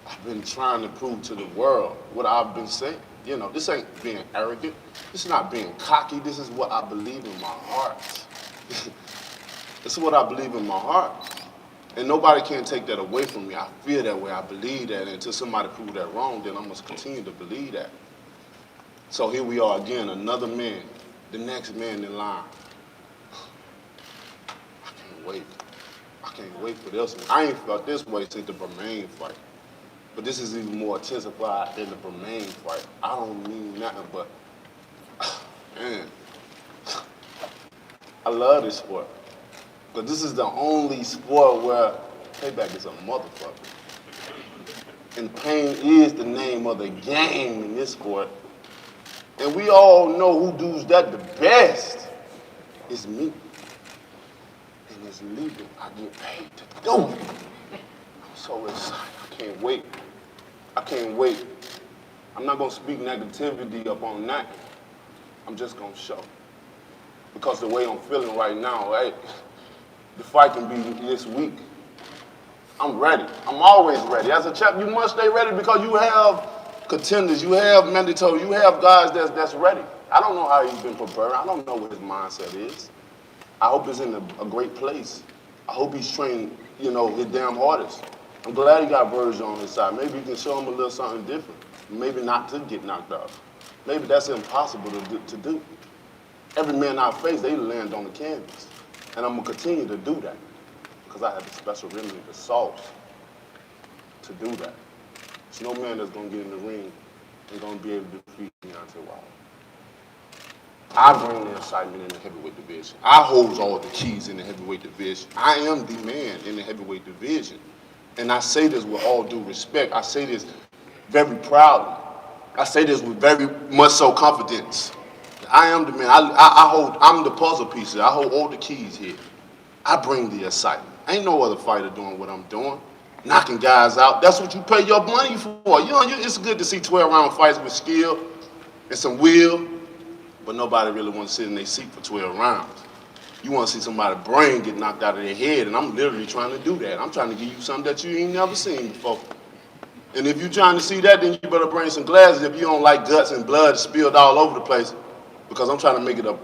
I've been trying to prove to the world what I've been saying. You know, this ain't being arrogant. This is not being cocky. This is what I believe in my heart. This is what I believe in my heart. And nobody can take that away from me. I feel that way. I believe that. And until somebody proves that wrong, then I must continue to believe that. So here we are again, another man, the next man in line. I can't wait for this one. I ain't felt this way since the Bermain fight. But this is even more intensified than the Bermain fight. I don't mean nothing but, man, I love this sport. But this is the only sport where payback is a motherfucker. And pain is the name of the game in this sport. And we all know who does that the best. It's me. And it's legal. I get paid to do it. I'm so excited. I can't wait. I can't wait. I'm not going to speak negativity up on that. I'm just going to show. Because the way I'm feeling right now, right? The fight can be this week. I'm ready. I'm always ready. As a champ, you must stay ready because you have contenders, you have mandatory, you have guys that's ready. I don't know how he's been preparing. I don't know what his mindset is. I hope he's in a great place. I hope he's trained, you know, his damn hardest. I'm glad he got Virgil on his side. Maybe you can show him a little something different. Maybe not to get knocked out. Maybe that's impossible to do. Every man I face, they land on the canvas. And I'm going to continue to do that because I have the special remedy, the sauce, to do that. There's no man that's going to get in the ring and going to be able to defeat Deontay Wilder. I bring the excitement in the heavyweight division. I hold all the keys in the heavyweight division. I am the man in the heavyweight division. And I say this with all due respect. I say this very proudly. I say this with very much so confidence. I am the man. I'm the puzzle pieces. I hold all the keys here. I bring the excitement. Ain't no other fighter doing what I'm doing. Knocking guys out. That's what you pay your money for. It's good to see 12-round fights with skill and some will, but nobody really wants to sit in their seat for 12 rounds. You want to see somebody's brain get knocked out of their head, and I'm literally trying to do that. I'm trying to give you something that you ain't never seen before. And if you're trying to see that, then you better bring some glasses if you don't like guts and blood spilled all over the place, because I'm trying to make it a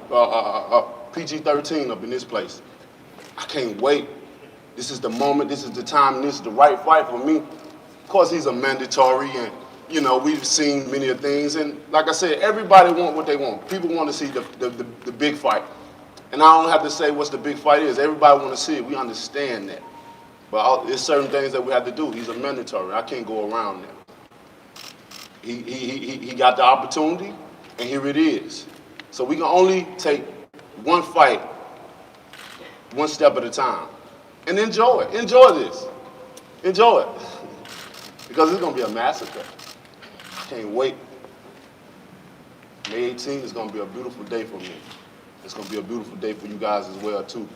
PG-13 up in this place. I can't wait. This is the moment, this is the time, and this is the right fight for me. Of course, he's a mandatory, and we've seen many things, and like I said, everybody want what they want. People want to see the big fight. And I don't have to say what's the big fight is. Everybody want to see it. We understand that. But there's certain things that we have to do. He's a mandatory. I can't go around that. He got the opportunity, and here it is. So we can only take one fight, one step at a time, and enjoy it. Enjoy this. Enjoy it. Because it's going to be a massacre. Can't wait. May 18th is going to be a beautiful day for me. It's going to be a beautiful day for you guys as well, too,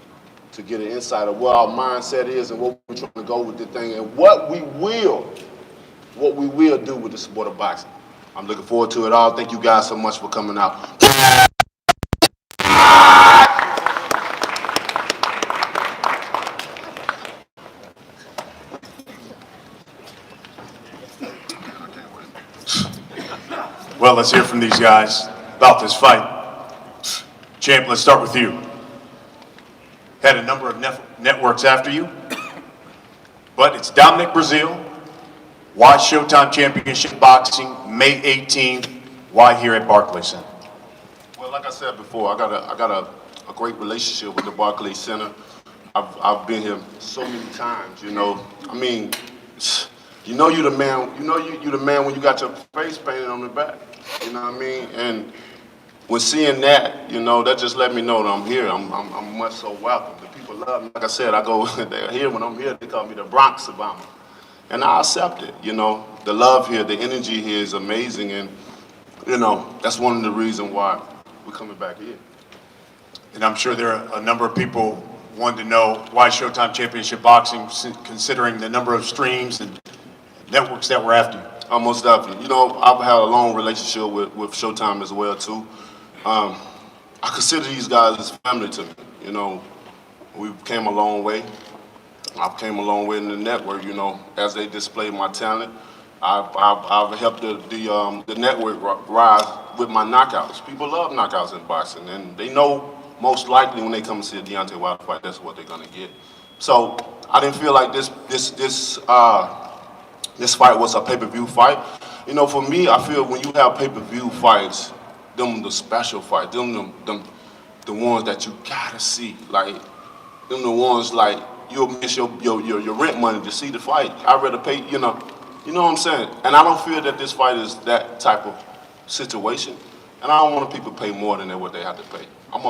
to get an insight of where our mindset is and what we're trying to go with the thing and what we will do with the sport of boxing. I'm looking forward to it all. Thank you guys so much for coming out. Well, let's hear from these guys about this fight. Champ, let's start with you. Had a number of networks after you, but it's Dominic Brazil. Why Showtime Championship Boxing, May 18th? Why here at Barclays Center? Well, like I said before, I got a great relationship with the Barclays Center. I've been here so many times. I mean, you're the man. You're the man when you got your face painted on the back. You know what I mean? And when seeing that, that just let me know that I'm here. I'm much so welcome. The people love me. Like I said, they're here when I'm here. They call me the Bronx Obama, and I accept it. The love here, the energy here is amazing, and that's one of the reasons why we're coming back here. And I'm sure there are a number of people wanting to know why Showtime Championship Boxing, considering the number of streams and networks that were after you. Most definitely. I've had a long relationship with Showtime as well, too. I consider these guys as family to me. We came a long way. I've came a long way in the network, as they display my talent. I've helped the network rise with my knockouts. People love knockouts in boxing, and they know most likely when they come to see a Deontay Wilder fight, that's what they're gonna get. So I didn't feel like this fight was a pay-per-view fight. For me, I feel when you have pay-per-view fights, the special fights, the ones that you gotta see, like the ones like you'll miss your rent money to see the fight. I'd rather pay, you know what I'm saying? And I don't feel that this fight is that type of situation. And I don't want people to pay more than what they have to pay. I'm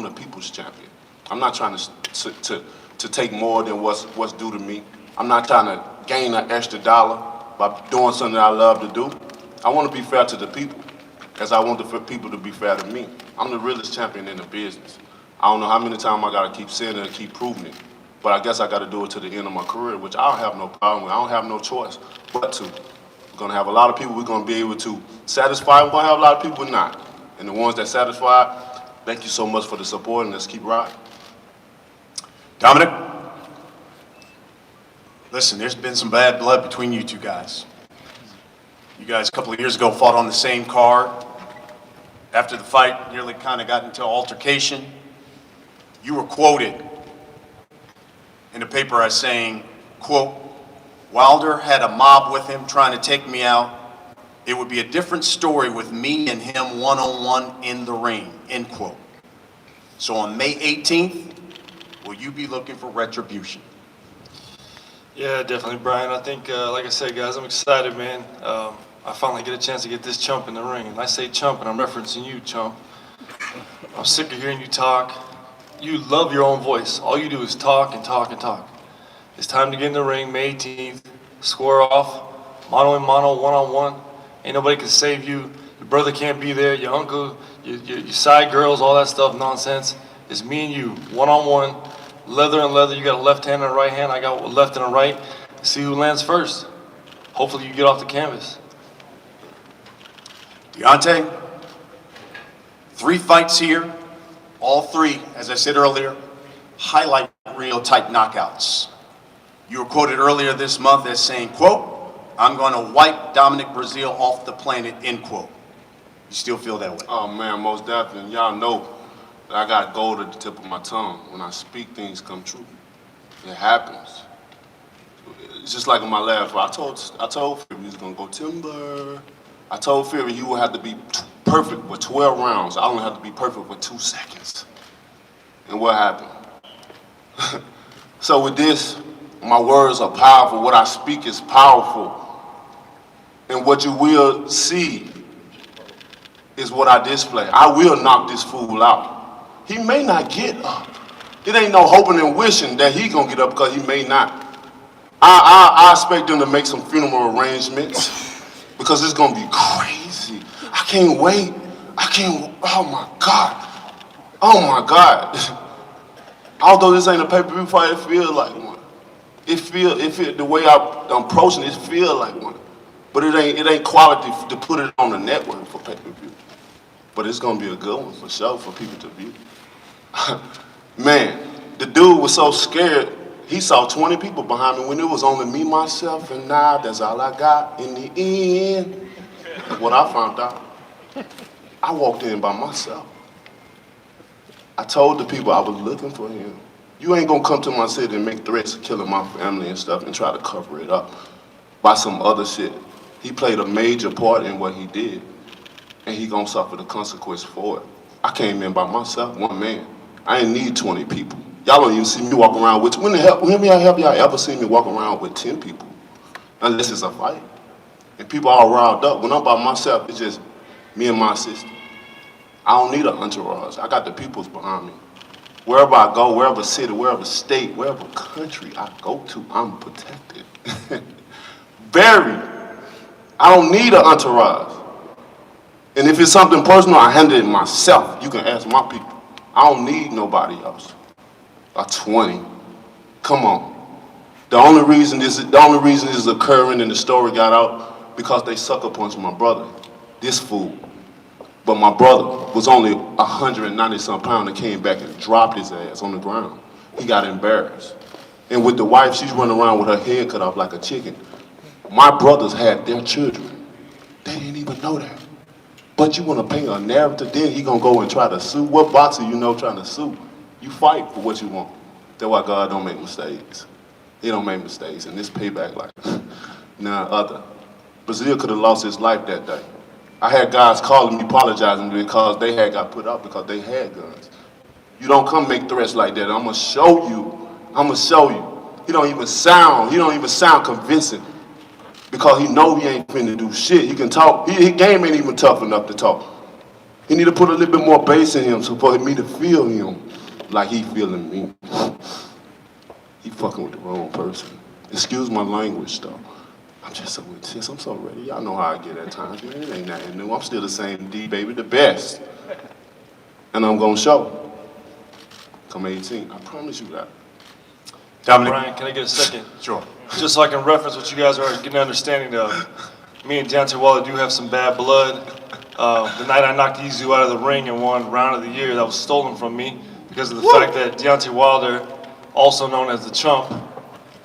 the people's champion. I'm not trying to take more than what's due to me. I'm not trying to gain an extra dollar by doing something that I love to do. I want to be fair to the people, as I want the people to be fair to me. I'm the realest champion in the business. I don't know how many times I got to keep saying it and keep proving it, but I guess I got to do it to the end of my career, which I don't have no problem with. I don't have no choice but to. We're going to have a lot of people we're going to be able to satisfy. We're going to have a lot of people not. And the ones that satisfy, thank you so much for the support, and let's keep riding. Dominic, listen, there's been some bad blood between you two guys. You guys a couple of years ago fought on the same card. After the fight, nearly kind of got into an altercation. You were quoted in the paper as saying, quote, Wilder had a mob with him trying to take me out. It would be a different story with me and him one-on-one in the ring, end quote. So on May 18th, will you be looking for retribution? Yeah, definitely, Brian. I think, like I said, guys, I'm excited, man. I finally get a chance to get this chump in the ring. And I say chump, and I'm referencing you, chump. I'm sick of hearing you talk. You love your own voice. All you do is talk and talk and talk. It's time to get in the ring, May 18th, square off, mano a mano, one-on-one. Ain't nobody can save you. Your brother can't be there, your uncle, your side girls, all that stuff, nonsense. It's me and you, one-on-one, leather and leather. You got a left hand and a right hand. I got a left and a right. See who lands first. Hopefully you get off the canvas. Deontay, 3 fights here, all 3, as I said earlier, highlight reel type knockouts. You were quoted earlier this month as saying, quote, "I'm going to wipe Dominic Breazeale off the planet," end quote. You still feel that way? Oh man, most definitely. Y'all know that I got gold at the tip of my tongue. When I speak, things come true. It happens. It's just like in my last fight. I told Fury he was gonna go timber. I told Fury he would have to be perfect with 12 rounds. I only have to be perfect with 2 seconds. And what happened? So with this, my words are powerful. What I speak is powerful. And what you will see is what I display. I will knock this fool out. He may not get up. It ain't no hoping and wishing that he gonna get up because he may not. I expect them to make some funeral arrangements because it's gonna be crazy. I can't wait. Oh my God. Oh my God. Although this ain't a pay-per-view fight, it feels like one. The way I'm approaching it, feel like one. But it ain't quality to put it on the network for pay-per-view. But it's gonna be a good one for sure for people to view. Man, the dude was so scared, he saw 20 people behind me when it was only me, myself, and now that's all I got in the end. That's what I found out. I walked in by myself. I told the people I was looking for him. You ain't gonna come to my city and make threats of killing my family and stuff and try to cover it up by some other shit. He played a major part in what he did, and he gonna suffer the consequence for it. I came in by myself, one man. I ain't need 20 people. Y'all don't even see me walk around with, when have y'all ever seen me walk around with 10 people? Unless it's a fight. And people all riled up. When I'm by myself, it's just me and my sister. I don't need an entourage. I got the peoples behind me. Wherever I go, wherever city, wherever state, wherever country I go to, I'm protected. Very. I don't need an entourage. And if it's something personal, I handle it myself. You can ask my people. I don't need nobody else. About 20. Come on. The only reason this is occurring and the story got out because they sucker punched my brother. This fool. But my brother was only 190-some pounds and came back and dropped his ass on the ground. He got embarrassed. And with the wife, she's running around with her head cut off like a chicken. My brothers had their children. They didn't even know that. But you want to paint a narrative, then he gonna go and try to sue. What boxer you know trying to sue? You fight for what you want. That's why God don't make mistakes. He don't make mistakes, and this payback like none other. Breazeale could have lost his life that day. I had guys calling me apologizing because they had got put out because they had guns. You don't come make threats like that. I'm gonna show you. I'm gonna show you. He don't even sound convincing because he know he ain't finna do shit. He can talk. His game ain't even tough enough to talk. He need to put a little bit more bass in him so for me to feel him like he feeling me. He fucking with the wrong person. Excuse my language though. I'm just so intense. I'm so ready. Y'all know how I get at times, man. It ain't nothing new. I'm still the same D, baby, the best. And I'm gonna show. Come 18. I promise you that. Dominic. Brian, can I get a second? Sure. Just so I can reference what you guys are getting an understanding of. Me and Deontay Wilder do have some bad blood. The night I knocked Izu out of the ring and won round of the year, that was stolen from me because of the fact that Deontay Wilder, also known as the Chump,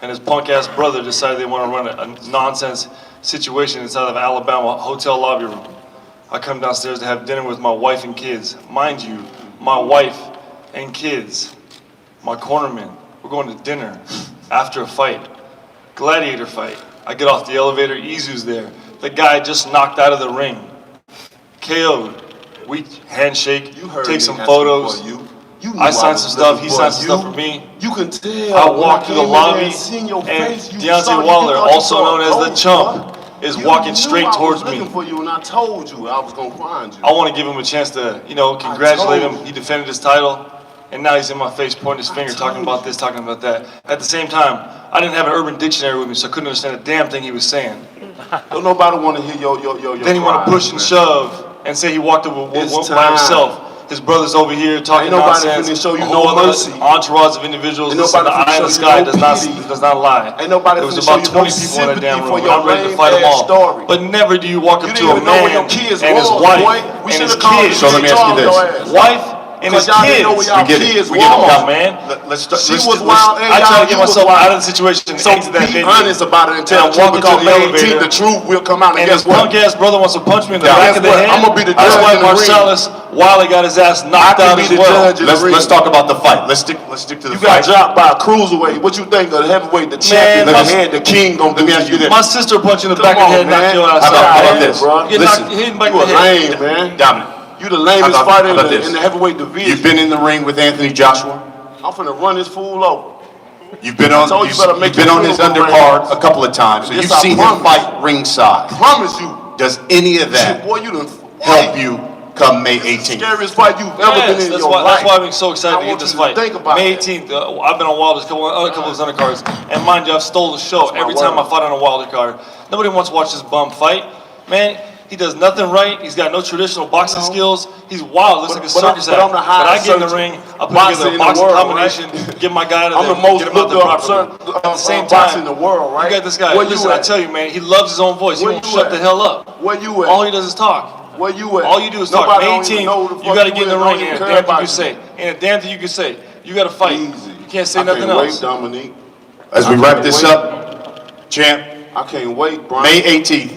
and his punk-ass brother decided they want to run a nonsense situation inside of Alabama hotel lobby room. I come downstairs to have dinner with my wife and kids. Mind you, my wife and kids, my cornerman, we're going to dinner after a fight, gladiator fight. I get off the elevator, Izu's there. The guy just knocked out of the ring, KO'd. We handshake, take some photos. I signed some stuff, he signed some stuff for me. You can tell. I walked through the lobby, and Deontay Wilder, also known as the Chump, is walking straight towards me. I was looking for you, and I told you I was gonna find you. I want to give him a chance to, congratulate him. He defended his title, and now he's in my face pointing his finger, talking about this, talking about that. At the same time, I didn't have an Urban Dictionary with me, so I couldn't understand a damn thing he was saying. Don't nobody want to hear your Then he want to push and shove and say he walked up by himself. His brother's over here talking nonsense. Ain't nobody finna show you a whole no mercy. Entourage of individuals. Ain't Listen, the nobody eye in finna the show sky you no does not lie. Ain't nobody There was finna about show you 20 no people in that damn sympathy room. for your I'm ready to lame fight them ass all. story. But never do you walk up to didn't a even know where man your kids and his was, wife boy. We and his should've called kids. the So let me ask you this. Wife and his Y'all didn't know kids. where y'all kids We get it, was. man. She was wild and I try to y'all get was myself wild. out of the situation and So exit that be venue. honest about it and tell the And truth, walk into because the May elevator. 18th, the truth will come out. And And guess his what? punk ass brother wants to punch me in the Yeah, back guess of the what? head. I'm gonna be the That's judge why in the ring. Marcellus Wiley got his ass knocked I out can as be the well. judge in the ring. Let's talk about the fight. Let's stick to the You fight. got dropped by a cruiserweight. What you think of the heavyweight, the champion, Man, the head, the king gonna do let me to ask you this. My sister punched you in the Come back of the on, head, knocked man. your ass How out. about this? Bro. You get Listen, knocked, hit in the back You of a the head. lame, man. Dominic. You the lamest How fighter about in this? the heavyweight division. You've been in the ring with Anthony Joshua. I'm finna run this fool over. You've been I on. told you better make You've been your on his funeral undercard arrangements. a couple of times, so Yes, you've I seen him promise. fight ringside. Promise you. Does any of that Boy, you done help you come May It's the 18th? scariest fight you've ever been in That's your why, life. that's why I'm so excited I to get want this you to fight. think about May that. 18th, I've been on Wilder's couple of his undercards, and mind you, I've stole the show every time I fight on a Wilder card. Nobody wants to watch this bum fight. Man, he does nothing right. He's got no traditional boxing skills. He's wild. Looks like a circus act. I'm the But I highest get in the searching ring, I put boxer together a in the boxing world, combination, get my guy out of I'm there, the most get him out looked there up properly. At the same boxer time, in the world, right? you got this guy. Where you Listen, I at? tell you, man, he loves his own voice. He Where won't you shut at? the hell up. Where you at? All he does is talk. Where you at? All you do is talk. Nobody May don't even know who the 18th, fuck you got to get in is. the Don't ring. even Ain't a care damn thing about you say. Ain't a damn thing you can say. You got to fight. Easy. You can't say I nothing can't wait, else. Dominique. As we I wrap can't this wait. up, champ, I can't wait, Brian. May 18th.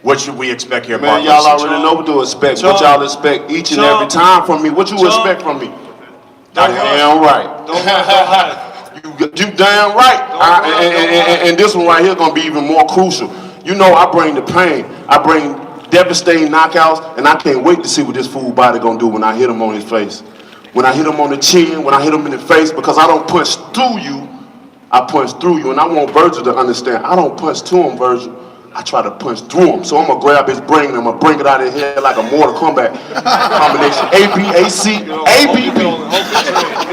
What should we expect here, Man, Barclays? y'all already know what to expect. What y'all expect each and every time from me. What you expect from me? Damn right. Don't hide. You damn right. And this one right here gonna be even more crucial. You know I bring the pain. I bring devastating knockouts, and I can't wait to see what this fool body gonna do when I hit him on his face. When I hit him on the chin, when I hit him in the face, because I don't punch through you, I punch through you. And I want Virgil to understand, I don't punch to him, Virgil. I try to punch through him. So I'm gonna grab his brain and I'm gonna bring it out of his head like a Mortal Kombat combination. A-B-A-C, A-B-B.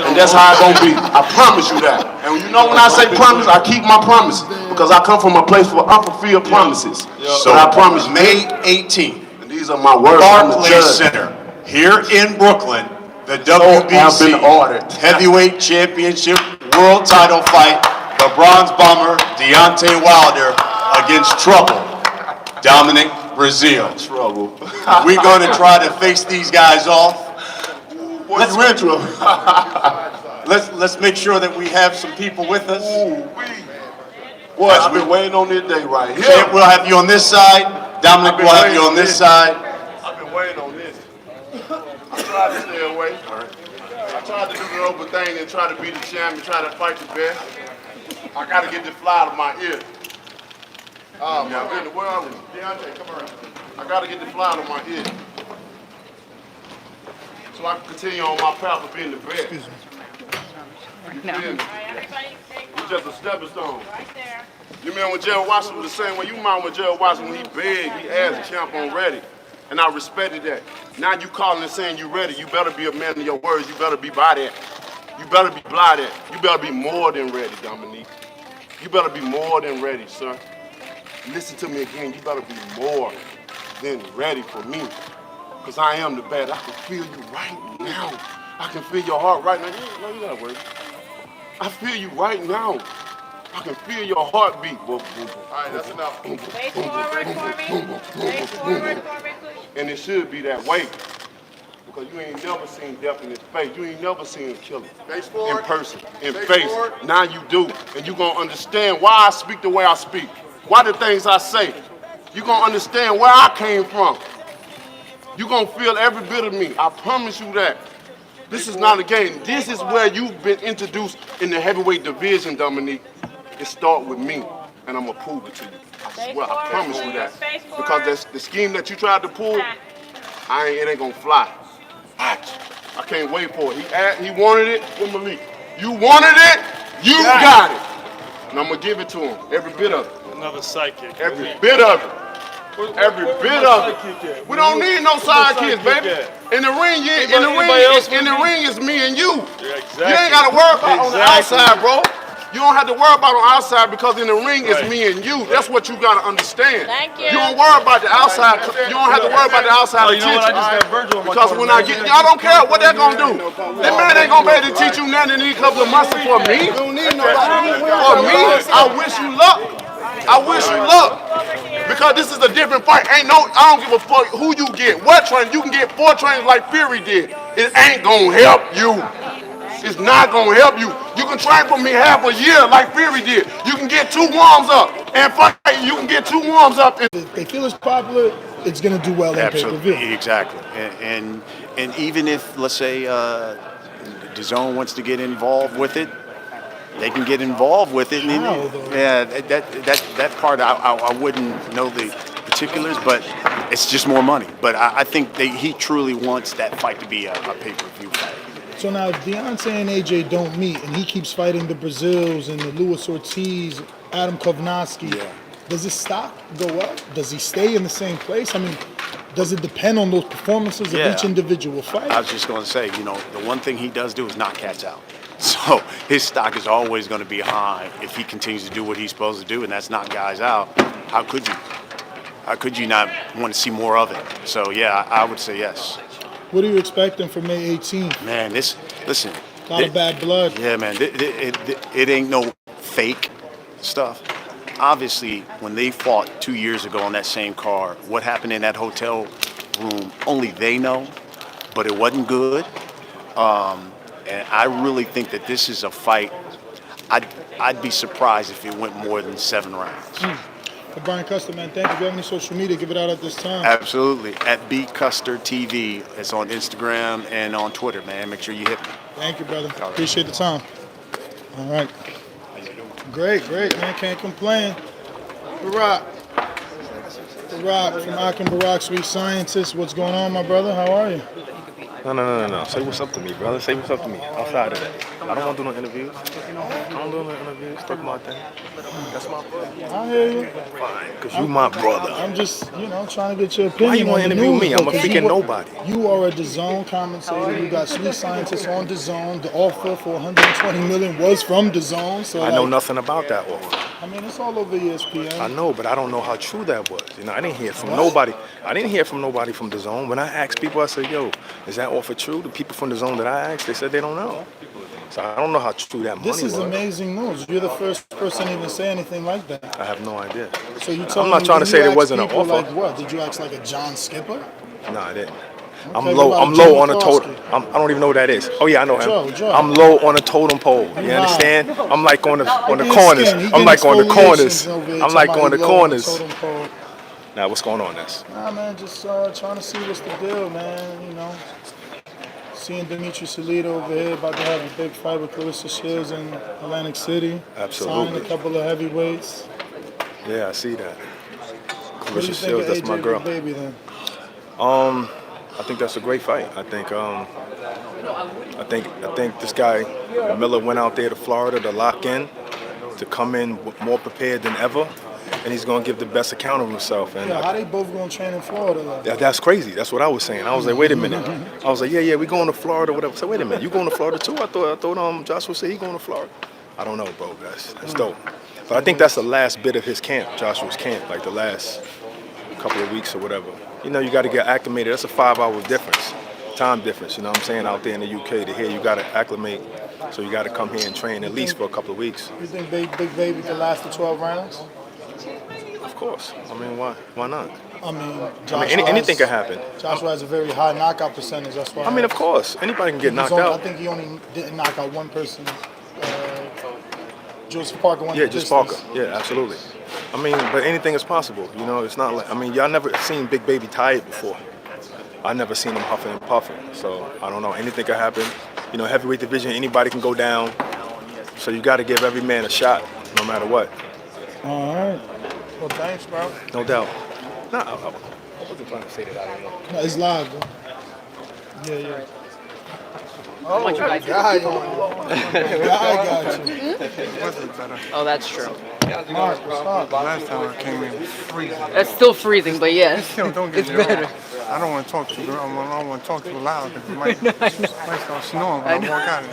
And that's how it's gonna be. I promise you that. And you know when I say promise, I keep my promises. Because I come from a place for unfulfilled promises. So But I promise you, May 18th, and these are my words. I'm the Barclays judge. Center, here in Brooklyn, the have WBC been ordered. Heavyweight Championship World Title fight, the Bronze Bomber Deontay Wilder against Trouble, Dominic Brazil. Trouble. We're going to try to face these guys off. What's you in trouble? Let's make sure that we have some people with us. Boy, I've been waiting on this day right here. Champ, we'll have you on this side. Dominic will have you on this side. I've been waiting on this. I tried to stay away. I tried to do the noble thing and try to be the champion, try to fight the best. I got to get this fly out of my ear. Oh my goodness, where are we? Deontay, come around. I got to get the fly out of my ear. So I can continue on my path of being the best. You feel me? It's just a stepping stone. You remember when Gerald Washington was the same way? You mind when Gerald Washington, when he begged, he asked the champ on ready. And I respected that. Now you calling and saying you ready, you better be a man of your words, you better be by that. You better be by that. You better be more than ready, Dominique. You better be more than ready, sir. Listen to me again, you better be more than ready for me. Because I am the best. I can feel you right now. I can feel your heart right now. No, you gotta worry. I feel you right now. I can feel your heartbeat. All right, that's enough. Face forward for me. Face forward for me, please. And it should be that way. Because you ain't never seen death in his face. You ain't never seen him kill him. Face forward. In person, in Face face. forward. Now you do. And you're going to understand why I speak the way I speak. Why the things I say. You're going to understand where I came from. You're going to feel every bit of me. I promise you that. This is not a game. This is where you've been introduced in the heavyweight division, Dominique. It starts with me, and I'm going to prove it to you. I swear, I promise you that. Because that's the scheme that you tried to pull, it ain't going to fly. Watch. I can't wait for it. He wanted it with Malik. You wanted it, you got it. And I'm going to give it to him, every bit of it. Another sidekick. Every bit of it. Every bit of it. We don't need no sidekicks, baby. In the ring, it's me and you. Yeah, exactly. You ain't got to worry about on the outside, bro. You don't have to worry about on the outside because in the ring it's me and you. That's what you got to understand. Thank you. You don't worry about the outside. You don't have to worry about the outside attention. Because when I get, y'all don't care what they're gonna do. That man ain't gonna be able to teach you nothing in a couple of months for me. For me, I wish you luck. I wish you luck. Because this is a different fight. I don't give a fuck who you get. What train? You can get 4 trains like Fury did. It ain't gonna help you. It's not gonna help you. You can train for me half a year like Fury did. You can get 2 warms up and fight. You can get 2 warms up. If they feel it's popular, it's gonna do well in pay-per-view. Exactly. And even if, let's say, DAZN wants to get involved with it, they can get involved with it. That part I wouldn't know the particulars, but it's just more money. But I think he truly wants that fight to be a pay-per-view fight. So now, if Deontay and AJ don't meet, and he keeps fighting the Brazils and the Luis Ortiz, Adam Kovnowski, does his stock go up? Does he stay in the same place? I mean, does it depend on those performances of each individual fight? I was just going to say, the one thing he does do is knock cats out. So his stock is always going to be high if he continues to do what he's supposed to do, and that's knock guys out. How could you? How could you not want to see more of it? So, yeah, I would say yes. What are you expecting for May 18th? Man, listen. A lot of bad blood. Yeah, man. It ain't no fake stuff. Obviously, when they fought 2 years ago on that same card, what happened in that hotel room, only they know, but it wasn't good. And I really think that this is a fight. I'd be surprised if it went more than 7 rounds. Brian Custer, man, thank you. If you have any social media, give it out at this time. Absolutely. At BCuster TV. It's on Instagram and on Twitter, man. Make sure you hit me. Thank you, brother. Appreciate the time. All right. Great, man. Can't complain. Barack from Akin Barack, Sweet Scientist. What's going on, my brother? How are you? No. Say what's up to me, brother. Say what's up to me outside of that. I don't want to do no interviews. I don't do no interviews. Talk my thing. That's my brother. I hear you. Fine, because you my brother. I'm just, trying to get your opinion. Why you want to interview me? I'm a freaking nobody. You are a DAZN commentator. You got Sweet Scientist on DAZN. The offer for $120 million was from DAZN. So I know nothing about that offer. I mean, it's all over ESPN. I know, but I don't know how true that was. I didn't hear from nobody. I didn't hear from nobody from DAZN. When I asked people, I said, yo, is that offer true? The people from DAZN that I asked, they said they don't know. So I don't know how true that money was. This is amazing news. You're the first person to even say anything like that. I have no idea. So I'm not trying to say there wasn't an offer. Like what? Did you ask like a John Skipper? No, I didn't. Okay, I'm low on a totem. I don't even know what that is. Oh yeah, I know him. Joe. I'm low on a totem pole. You understand? I'm like on the corners. I'm like on the corners. I'm like on the corners. Now what's going on, Ness? Nah, man, just trying to see what's the deal, man. Seeing Demetrius Elite over here about to have a big fight with Clarissa Shields in Atlantic City. Absolutely. Signing a couple of heavyweights. Yeah, I see that. What do you Clarissa think Shields, of that's AJ my girl. Baby then? I think that's a great fight. I think this guy Miller went out there to Florida to lock in, to come in more prepared than ever, and he's going to give the best account of himself. And how they both going to train in Florida? That's crazy. That's what I was saying. I was like, wait a minute. I was like, yeah, we going to Florida, whatever. So wait a minute, you going to Florida too? I thought Joshua said he going to Florida. I don't know, bro. That's dope. But I think that's the last bit of his camp, Joshua's camp, like the last couple of weeks or whatever. You got to get acclimated. That's a 5-hour difference, time difference. You know what I'm saying? Out there in the UK to here, you got to acclimate. So you got to come here and train at least for a couple of weeks. You think Big Baby can last the 12 rounds? Of course. I mean, why not? I mean, anything can happen. Joshua has a very high knockout percentage. That's why. I mean, of course, anybody can get knocked out. I think he only didn't knock out one person. Joseph Parker went. Yeah, just Parker. Yeah, absolutely. I mean, but anything is possible. It's not like, y'all never seen Big Baby tired before. I never seen him huffing and puffing. So I don't know. Anything can happen. Heavyweight division, anybody can go down. So you got to give every man a shot, no matter what. All right. Well, thanks, bro. No doubt. Nah, I wasn't trying to say that I didn't know. No, it's live, bro. Yeah. I want you guys to Guy got you. Oh, that's true. Mark, stop. Last time I came in, it was freezing. It's still freezing, but yeah, Still, don't get it's me wrong. better. I don't want to talk too good. I don't want to talk too loud because it might start snoring when I walk out of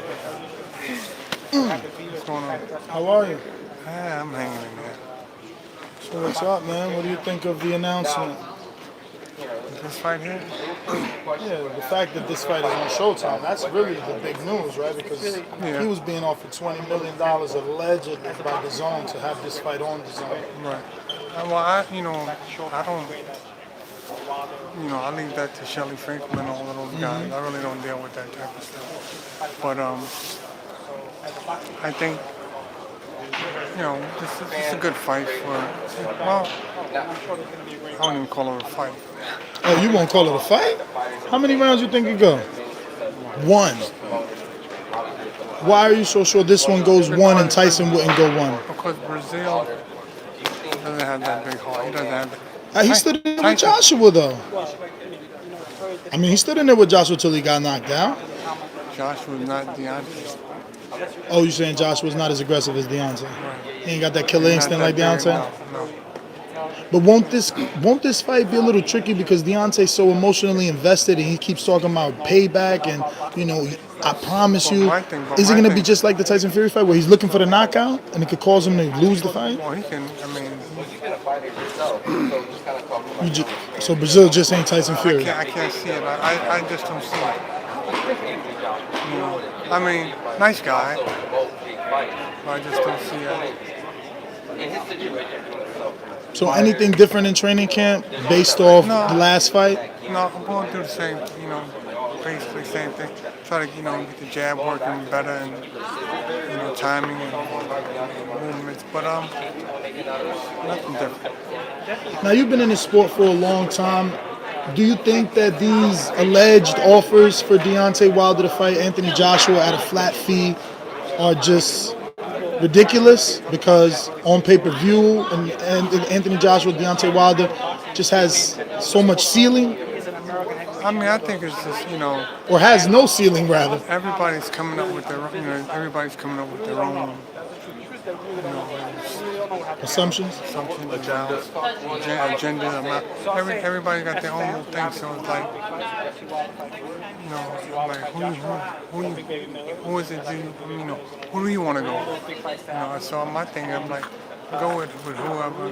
here. What's going on? How are you? Yeah, I'm hanging in there. So what's up, man? What do you think of the announcement? This fight here? Yeah, the fact that this fight is on Showtime, that's really the big news, right? Because he was being offered $20 million allegedly by Dazn to have this fight on Dazn. Right. Well, I don't, I leave that to Shelly Franklin and all of those guys. I really don't deal with that type of stuff. But I think, this is a good fight for, well, I wouldn't even call it a fight. Oh, you won't call it a fight? How many rounds you think it go? One. Why are you so sure this one goes one and Tyson wouldn't go one? Because Brazil doesn't have that big heart. He doesn't have that. He stood in there with Joshua, though. I mean, he stood in there with Joshua till he got knocked out. Joshua's not Deontay. Oh, you saying Joshua's not as aggressive as Deontay? He ain't got that killer instinct like Deontay? No. But won't this fight be a little tricky because Deontay's so emotionally invested and he keeps talking about payback and, I promise you. Is it going to be just like the Tyson Fury fight where he's looking for the knockout and it could cause him to lose the fight? Well, he can, So Brazil just ain't Tyson Fury? I can't see it. I just don't see it. Nice guy, but I just don't see it. So anything different in training camp based off the last fight? No, I'm going through the same, basically same thing. Try to, get the jab working better and, timing and movements, but nothing different. Now you've been in the sport for a long time. Do you think that these alleged offers for Deontay Wilder to fight Anthony Joshua at a flat fee are just ridiculous? Because on pay-per-view and Anthony Joshua, Deontay Wilder just has so much ceiling? I think it's just, or has no ceiling rather. Everybody's coming up with their own, assumptions, agenda. Everybody got their own little thing, so it's like, who is it? Who do you want to go with? So my thing, I'm like, go with whoever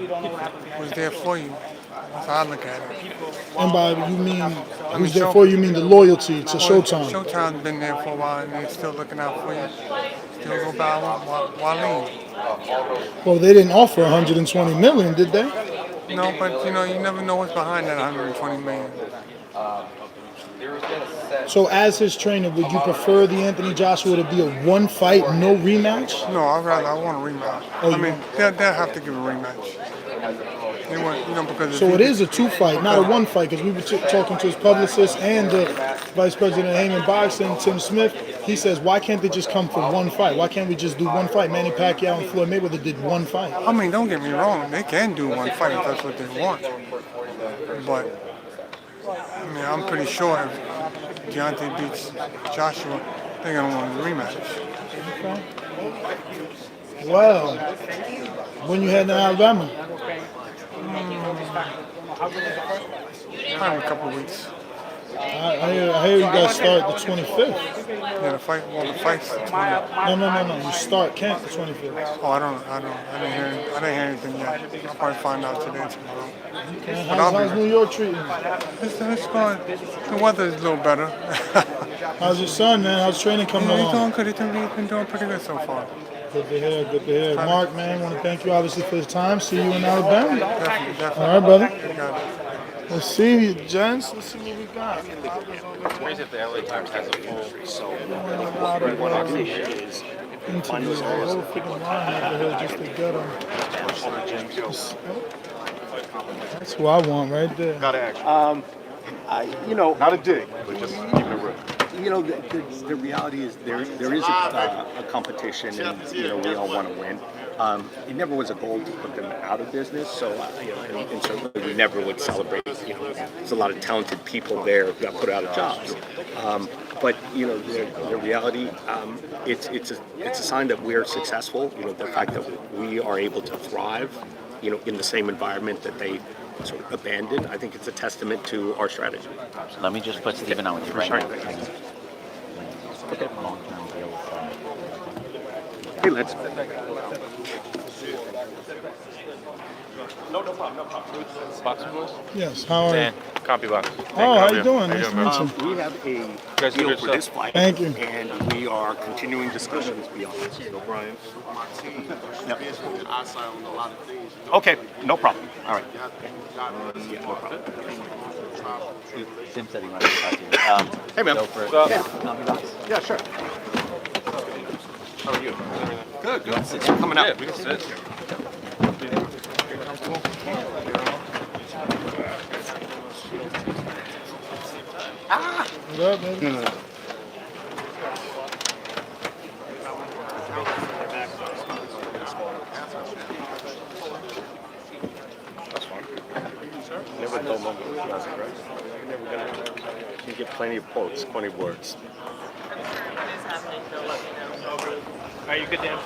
was there for you. That's how I look at it. And by you mean who's there for you? Mean the loyalty to Showtime? Showtime's been there for a while, and they're still looking out for you. Still go by Waleed. Well, they didn't offer 120 million, did they? No, but you never know what's behind that 120 million. So as his trainer, would you prefer the Anthony Joshua to be a one fight, no rematch? No, I want a rematch. They'll have to give a rematch. They want, because so it is a two fight, not a one fight, because we were talking to his publicist and the vice president of Heyman Boxing, Tim Smith. He says, why can't they just come for one fight? Why can't we just do one fight? Manny Pacquiao and Floyd Mayweather did one fight. Don't get me wrong. They can do one fight if that's what they want. But, I'm pretty sure if Deontay beats Joshua, they're going to want a rematch. Okay. Well, when you head to Alabama? Probably a couple of weeks. I hear you guys start the 25th. Yeah, the fight's the 20th. No. You start camp the 25th. Oh, I didn't hear anything yet. I'll probably find out today, tomorrow. Okay, how's New York treating you? It's going. The weather's a little better. How's your son, man? How's training coming along? He's doing good. He's been doing pretty good so far. Good to hear, good to hear. Mark, man, I want to thank you obviously for his time. See you in Alabama. Definitely. All right, brother. Let's see, gents. Let's see what we got. It's crazy if the LA Times has a full so One is interview the whole freaking line over here just to get him. That's who I want right there. Got to ask. Not a dig, but just keeping it real. The reality is there is a competition, and we all want to win. It never was a goal to put them out of business, so and certainly we never would celebrate. There's a lot of talented people there that got put out of jobs. But you know, the reality, it's a sign that we're successful. You know, the fact that we are able to thrive, you know, in the same environment that they sort of abandoned. I think it's a testament to our strategy. Let me just put Steven on with you right now. Okay. Hey, let's. No problem. Boxing boys? Yes, how are you? Dan, copy box. Oh, how you doing? Nice to meet you. We have a guys do deal good for stuff. this fight. Thank you. And we are continuing discussions beyond. So, Brian. Okay, no problem. All right. Yeah, no problem. Tim said he wanted to talk to you. Hey, man. Go for it. Copy box. Yeah, sure. How are you? Good. You want to sit? Coming up. Yeah, we can sit. What up, baby? That's fine. Never dull moment with music, right? Never gonna. You get plenty of quotes, plenty of words. Are you good, Dan?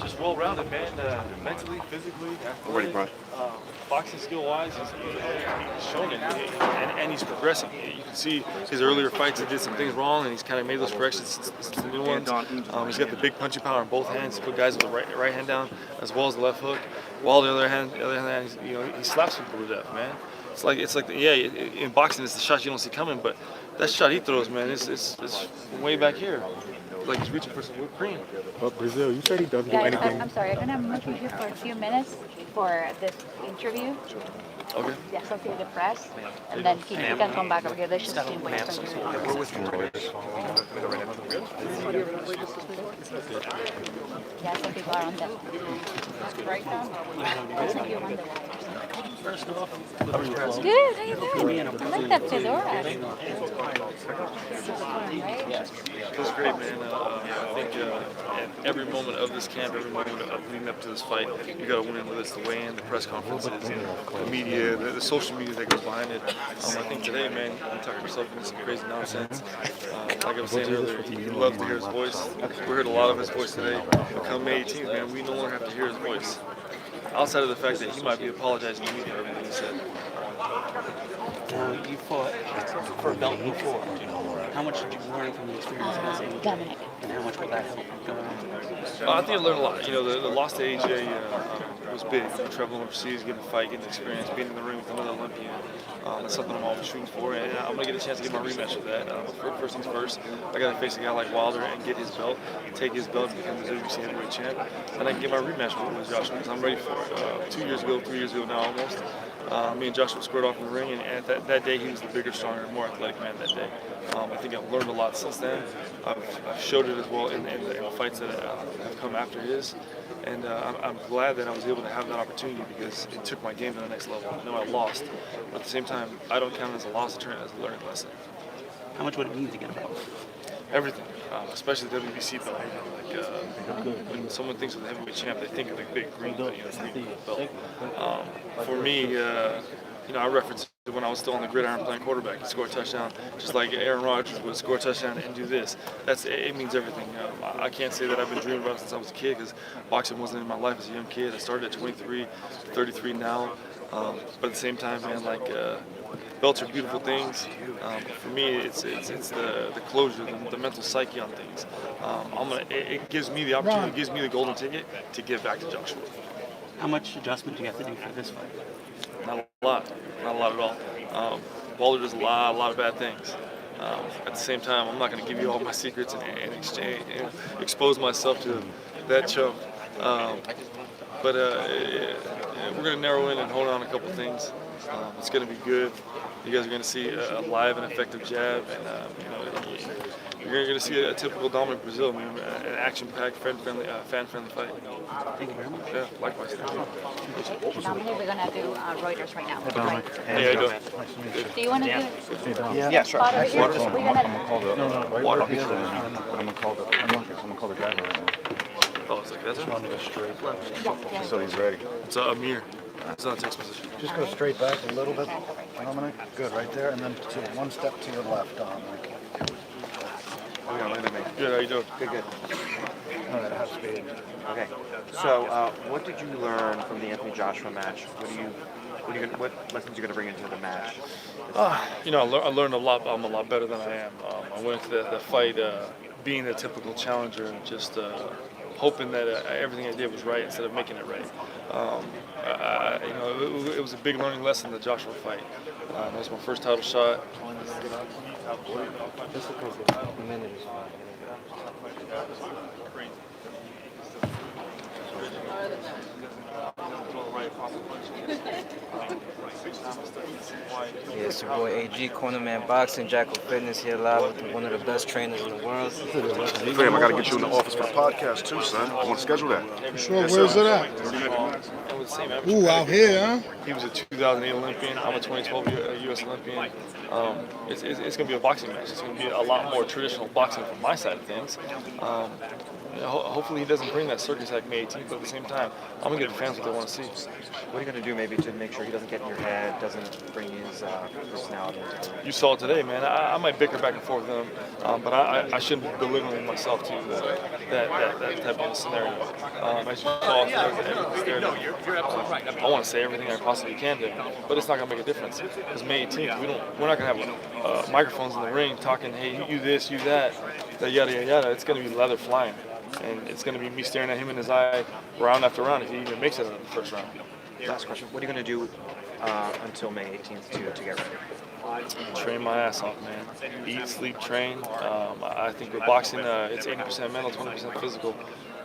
Just well-rounded, man. Mentally, physically, Ready, Brian? boxing skill-wise, he's shown it, and he's progressing. You can see his earlier fights, he did some things wrong, and he's kind of made those corrections since the new ones. He's got the big punching power in both hands. He put guys with the right hand down as well as the left hook. While the other hand, he slaps people to death, man. It's like in boxing, it's the shots you don't see coming, but that shot he throws, man, it's way back here. Like he's reaching for some whipped cream. Well, Brazil, you said he doesn't do Guys, anything. I'm sorry. I'm gonna move you here for a few minutes for this interview. Okay. Yeah, something with the press, and then he can come back over here. There's just team waiting for you. Yeah, some people are on that. Right now? Looks like you're on the Good, how you doing? I like that fedora. Feels great, man. I think at every moment of this camp, every moment of leading up to this fight, you got to win, whether it's the weigh-in, the press conferences, the media, the social media that goes behind it. I think today, man, he talked himself into some crazy nonsense. Like I was saying earlier, he loved to hear his voice. We heard a lot of his voice today. Come May 18th, man, we no longer have to hear his voice. Outside of the fact that he might be apologizing to me for everything he said. You fought for a belt before. How much did you learn from the experience as a Dominic? And how much will that help going on? I think I learned a lot. You know, the loss to AJ was big. Traveling overseas, getting a fight, getting experience, being in the ring with another Olympian. That's something I'm always shooting for, and I'm going to get a chance to get my rematch with that. First things first, I got to face a guy like Wilder and get his belt, take his belt, and become the WBC heavyweight champ, and I can get my rematch with Joshua because I'm ready for it. 2 years ago, 3 years ago now almost, me and Joshua squared off in the ring, and at that day he was the bigger, stronger, more athletic man that day. I think I've learned a lot since then. I've showed it as well in the fights that have come after his. And I'm glad that I was able to have that opportunity because it took my game to the next level. I know I lost, but at the same time, I don't count it as a loss, I turn it as a learning lesson. How much would it mean to get a belt? Everything, especially the WBC belt. When someone thinks of the heavyweight champ, they think of the big green belt. For me, I reference it when I was still on the gridiron playing quarterback. He scored a touchdown, just like Aaron Rodgers would score a touchdown and do this. It means everything. I can't say that I've been dreaming about it since I was a kid because boxing wasn't in my life as a young kid. I started at 23, 33 now. But at the same time, man, belts are beautiful things. For me, it's the closure, the mental psyche on things. It gives me the opportunity, it gives me the golden ticket to give back to Joshua. How much adjustment do you have to do for this fight? Not a lot at all. Wilder does a lot of bad things. At the same time, I'm not going to give you all my secrets and exchange and expose myself to that chump. But we're going to narrow in and hold on a couple things. It's going to be good. You guys are going to see a live and effective jab, and you're going to see a typical Dominic Brazil, man, an action-packed, fan-friendly fight. Thank you very much. Yeah, likewise. Dominic, we're gonna do Reuters right now. Hey, how you doing? Do you want to do? Yeah, sure. Spot over here? Water. We're gonna. Call the, Water. I'm gonna call the guy right now. Oh, it's like that? Just want to go straight. Yeah. So he's ready. It's Amir. It's not a text position. Just go straight back a little bit, Dominic. Good, right there, and then one step to your left, Dominic. Good, how you doing? Good, good. All right, how's speed? Okay. So, what did you learn from the Anthony Joshua match? What lessons are you going to bring into the match? You know, I learned a lot. I'm a lot better than I am. I went into the fight being a typical challenger and just hoping that everything I did was right instead of making it right. You know, it was a big learning lesson, the Joshua fight. That was my first title shot. Yes, your boy AG, Cornerman Boxing, Jackal Fitness here live with one of the best trainers in the world. Fam, I gotta get you in the office for the podcast too, son. I want to schedule that. Sure, Yes, where's sir. it at? Ooh, out here, huh? He was a 2008 Olympian. I'm a 2012 U.S. Olympian. It's going to be a boxing match. It's going to be a lot more traditional boxing from my side of things. You know, hopefully he doesn't bring that circus act May 18th, but at the same time, I'm going to give the fans what they want to see. What are you going to do maybe to make sure he doesn't get in your head, doesn't bring his personality into the ring? You saw it today, man. I might bicker back and forth with him, but I shouldn't be belittling myself to that type of a scenario. As you saw, you're absolutely right. I want to say everything I possibly can to him, but it's not going to make a difference. Because May 18th, we're not going to have microphones in the ring talking, hey, you this, you that, yada, yada, yada. It's going to be leather flying. And it's going to be me staring at him in his eye round after round if he even makes it in the first round. Last question. What are you going to do until May 18th to get ready? Train my ass off, man. Eat, sleep, train. I think with boxing, it's 80% mental, 20% physical.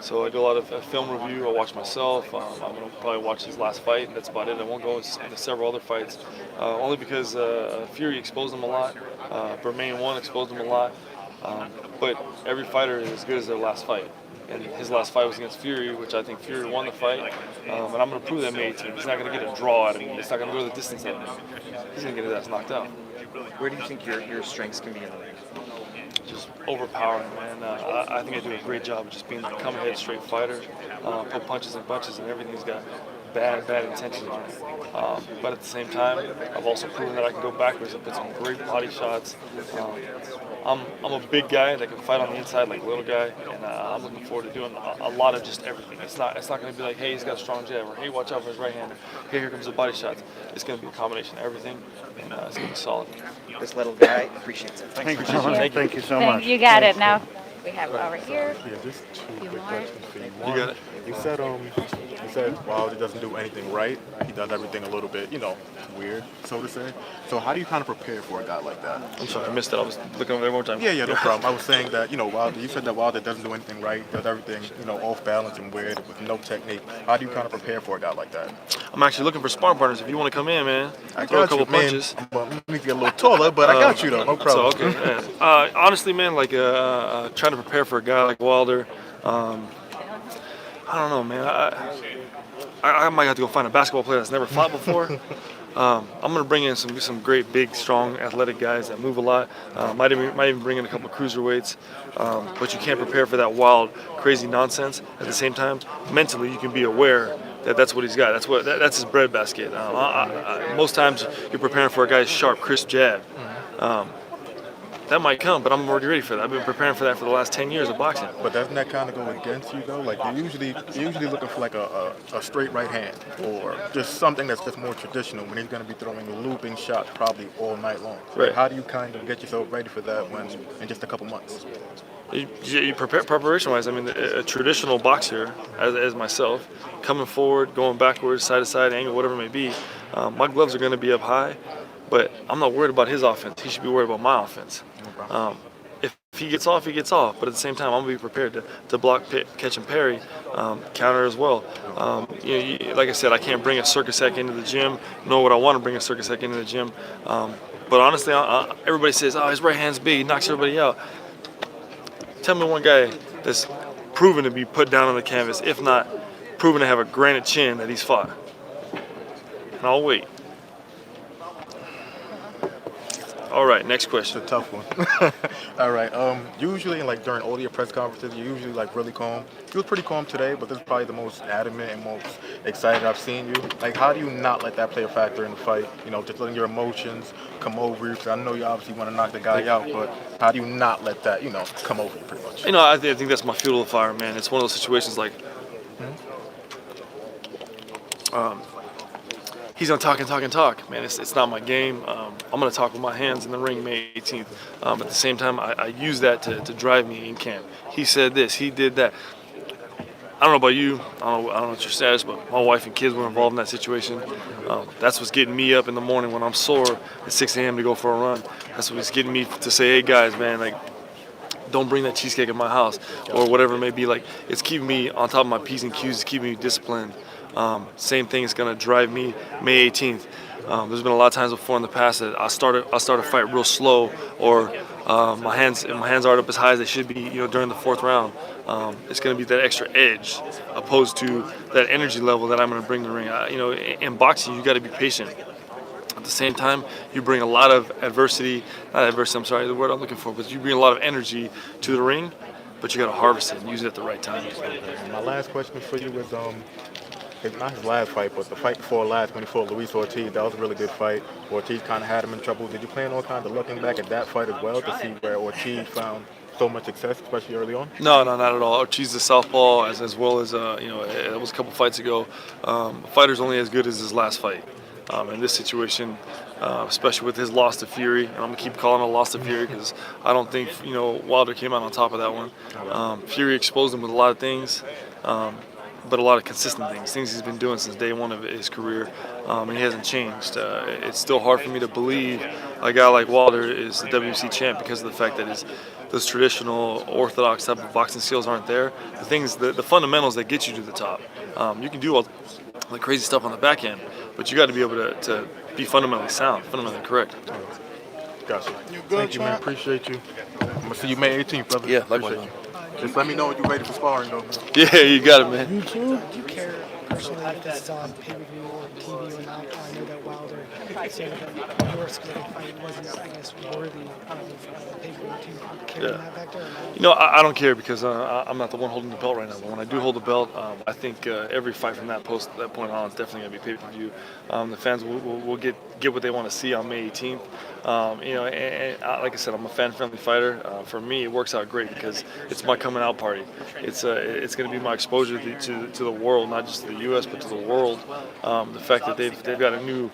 So I do a lot of film review. I watch myself. I'm going to probably watch his last fight, and that's about it. I won't go into several other fights, only because Fury exposed him a lot. Bermain 1 exposed him a lot. But every fighter is as good as their last fight. And his last fight was against Fury, which I think Fury won the fight. And I'm going to prove that May 18th. He's not going to get a draw out of me. He's not going to go the distance out of me. He's going to get his ass knocked out. Where do you think your strengths can be in the ring? Just overpowering, man. I think I do a great job of just being a come-ahead straight fighter. Put punches and bunches, and everything's got bad intentions on it. But at the same time, I've also proven that I can go backwards and put some great body shots. I'm a big guy that can fight on the inside like a little guy, and I'm looking forward to doing a lot of just everything. It's not going to be like, hey, he's got a strong jab, or hey, watch out for his right hand, hey, here comes the body shots. It's going to be a combination of everything, and it's going to be solid. This little guy appreciates it. Thank you so much. Thank you so much. You got it. Now we have over here. Yeah, just two quick more. questions for you. You got it. You said Wilder doesn't do anything right. He does everything a little bit, weird, so to say. So how do you kind of prepare for a guy like that? I'm sorry, I missed it. I was looking over there one more time. Yeah, no problem. I was saying that, Wilder, you said that Wilder doesn't do anything right, does everything, off balance and weird with no technique. How do you kind of prepare for a guy like that? I'm actually looking for sparring partners. If you want to come in, man, I throw a got couple you, man. punches. Well, we need to get a little taller, but I got you, though. No problem. So, okay. Honestly, man, like trying to prepare for a guy like Wilder, I don't know, man. I might have to go find a basketball player that's never fought before. I'm going to bring in some great, big, strong, athletic guys that move a lot. Might even bring in a couple of cruiserweights. But you can't prepare for that wild, crazy nonsense. At the same time, mentally, you can be aware that that's what he's got. That's his breadbasket. Most times, you're preparing for a guy's sharp, crisp jab. That might come, but I'm already ready for that. I've been preparing for that for the last 10 years of boxing. But doesn't that kind of go against you, though? Like, you're usually looking for, like, a straight right hand or just something that's just more traditional when he's going to be throwing looping shots probably all night long. Right. Like, how do you kind of get yourself ready for that in just a couple months? You prepare preparation-wise. I mean, a traditional boxer, as myself, coming forward, going backwards, side to side, angle, whatever it may be, my gloves are going to be up high, but I'm not worried about his offense. He should be worried about my offense. If he gets off, he gets off. But at the same time, I'm going to be prepared to block, catch, and parry, counter as well. Like I said, I can't bring a circus act into the gym, nor would I want to bring a circus act into the gym. But honestly, everybody says, oh, his right hand's big, he knocks everybody out. Tell me one guy that's proven to be put down on the canvas, if not proven to have a granite chin that he's fought. And I'll wait. All right, next question. It's a tough one. All right. Usually, like during all your press conferences, you're usually like really calm. You was pretty calm today, but this is probably the most adamant and most excited I've seen you. Like, how do you not let that play a factor in the fight? You know, just letting your emotions come over you. 'Cause I know you obviously want to knock the guy out, but how do you not let that, come over you pretty much? You know, I think that's my fuel to the fire, man. It's one of those situations like, he's gonna talk and talk and talk, man. It's not my game. I'm gonna talk with my hands in the ring May 18th. At the same time, I use that to drive me in camp. He said this, he did that. I don't know about you. I don't know what your status, but my wife and kids were involved in that situation. That's what's getting me up in the morning when I'm sore at 6 a.m. to go for a run. That's what's getting me to say, hey guys, man, like, don't bring that cheesecake in my house, or whatever it may be. Like, it's keeping me on top of my P's and Q's, it's keeping me disciplined. Same thing is gonna drive me May 18th. There's been a lot of times before in the past that I start a fight real slow, or my hands aren't up as high as they should be, during the 4th round. It's gonna be that extra edge, opposed to that energy level that I'm gonna bring to the ring. In boxing, you got to be patient. At the same time, you bring a lot of I'm sorry, the word I'm looking for, but you bring a lot of energy to the ring, but you got to harvest it and use it at the right time. My last question for you is, not his last fight, but the fight before last when he fought Luis Ortiz. That was a really good fight. Ortiz kind of had him in trouble. Did you plan on kind of looking back at that fight as well to see where Ortiz found so much success, especially early on? No, not at all. Ortiz is southpaw, as well as it was a couple fights ago. A fighter's only as good as his last fight. In this situation, especially with his loss to Fury, and I'm gonna keep calling it a loss to Fury because I don't think Wilder came out on top of that one. Fury exposed him with a lot of things, but a lot of consistent things he's been doing since day one of his career, and he hasn't changed. It's still hard for me to believe a guy like Wilder is the WBC champ because of the fact that those traditional orthodox type of boxing skills aren't there. The fundamentals that get you to the top. You can do all the crazy stuff on the back end, but you got to be able to be fundamentally sound, fundamentally correct. Gotcha. Thank you, man. Appreciate you. I'm gonna see you May 18th, brother. Yeah, appreciate you. Just let me know when you're ready for sparring, though. Yeah, you got it, man. You too? Do you care personally if this is on pay-per-view or TV or not? I know that Wilder said that your specific fight wasn't, I guess, worthy of pay-per-view. Do you care in that factor or not? I don't care because I'm not the one holding the belt right now. But when I do hold the belt, I think every fight from that point on is definitely going to be pay-per-view. The fans will get what they want to see on May 18th. And like I said, I'm a fan-friendly fighter. For me, it works out great because it's my coming out party. It's going to be my exposure to the world, not just to the U.S. but to the world. The fact that they've got a new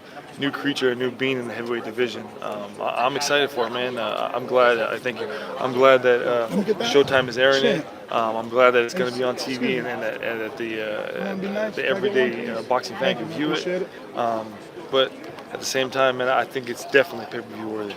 creature, a new being in the heavyweight division. I'm excited for it, man. I'm glad. I'm glad that Showtime is airing it. I'm glad that it's going to be on TV and that the everyday boxing fan can view it. But at the same time, man, I think it's definitely pay-per-view worthy.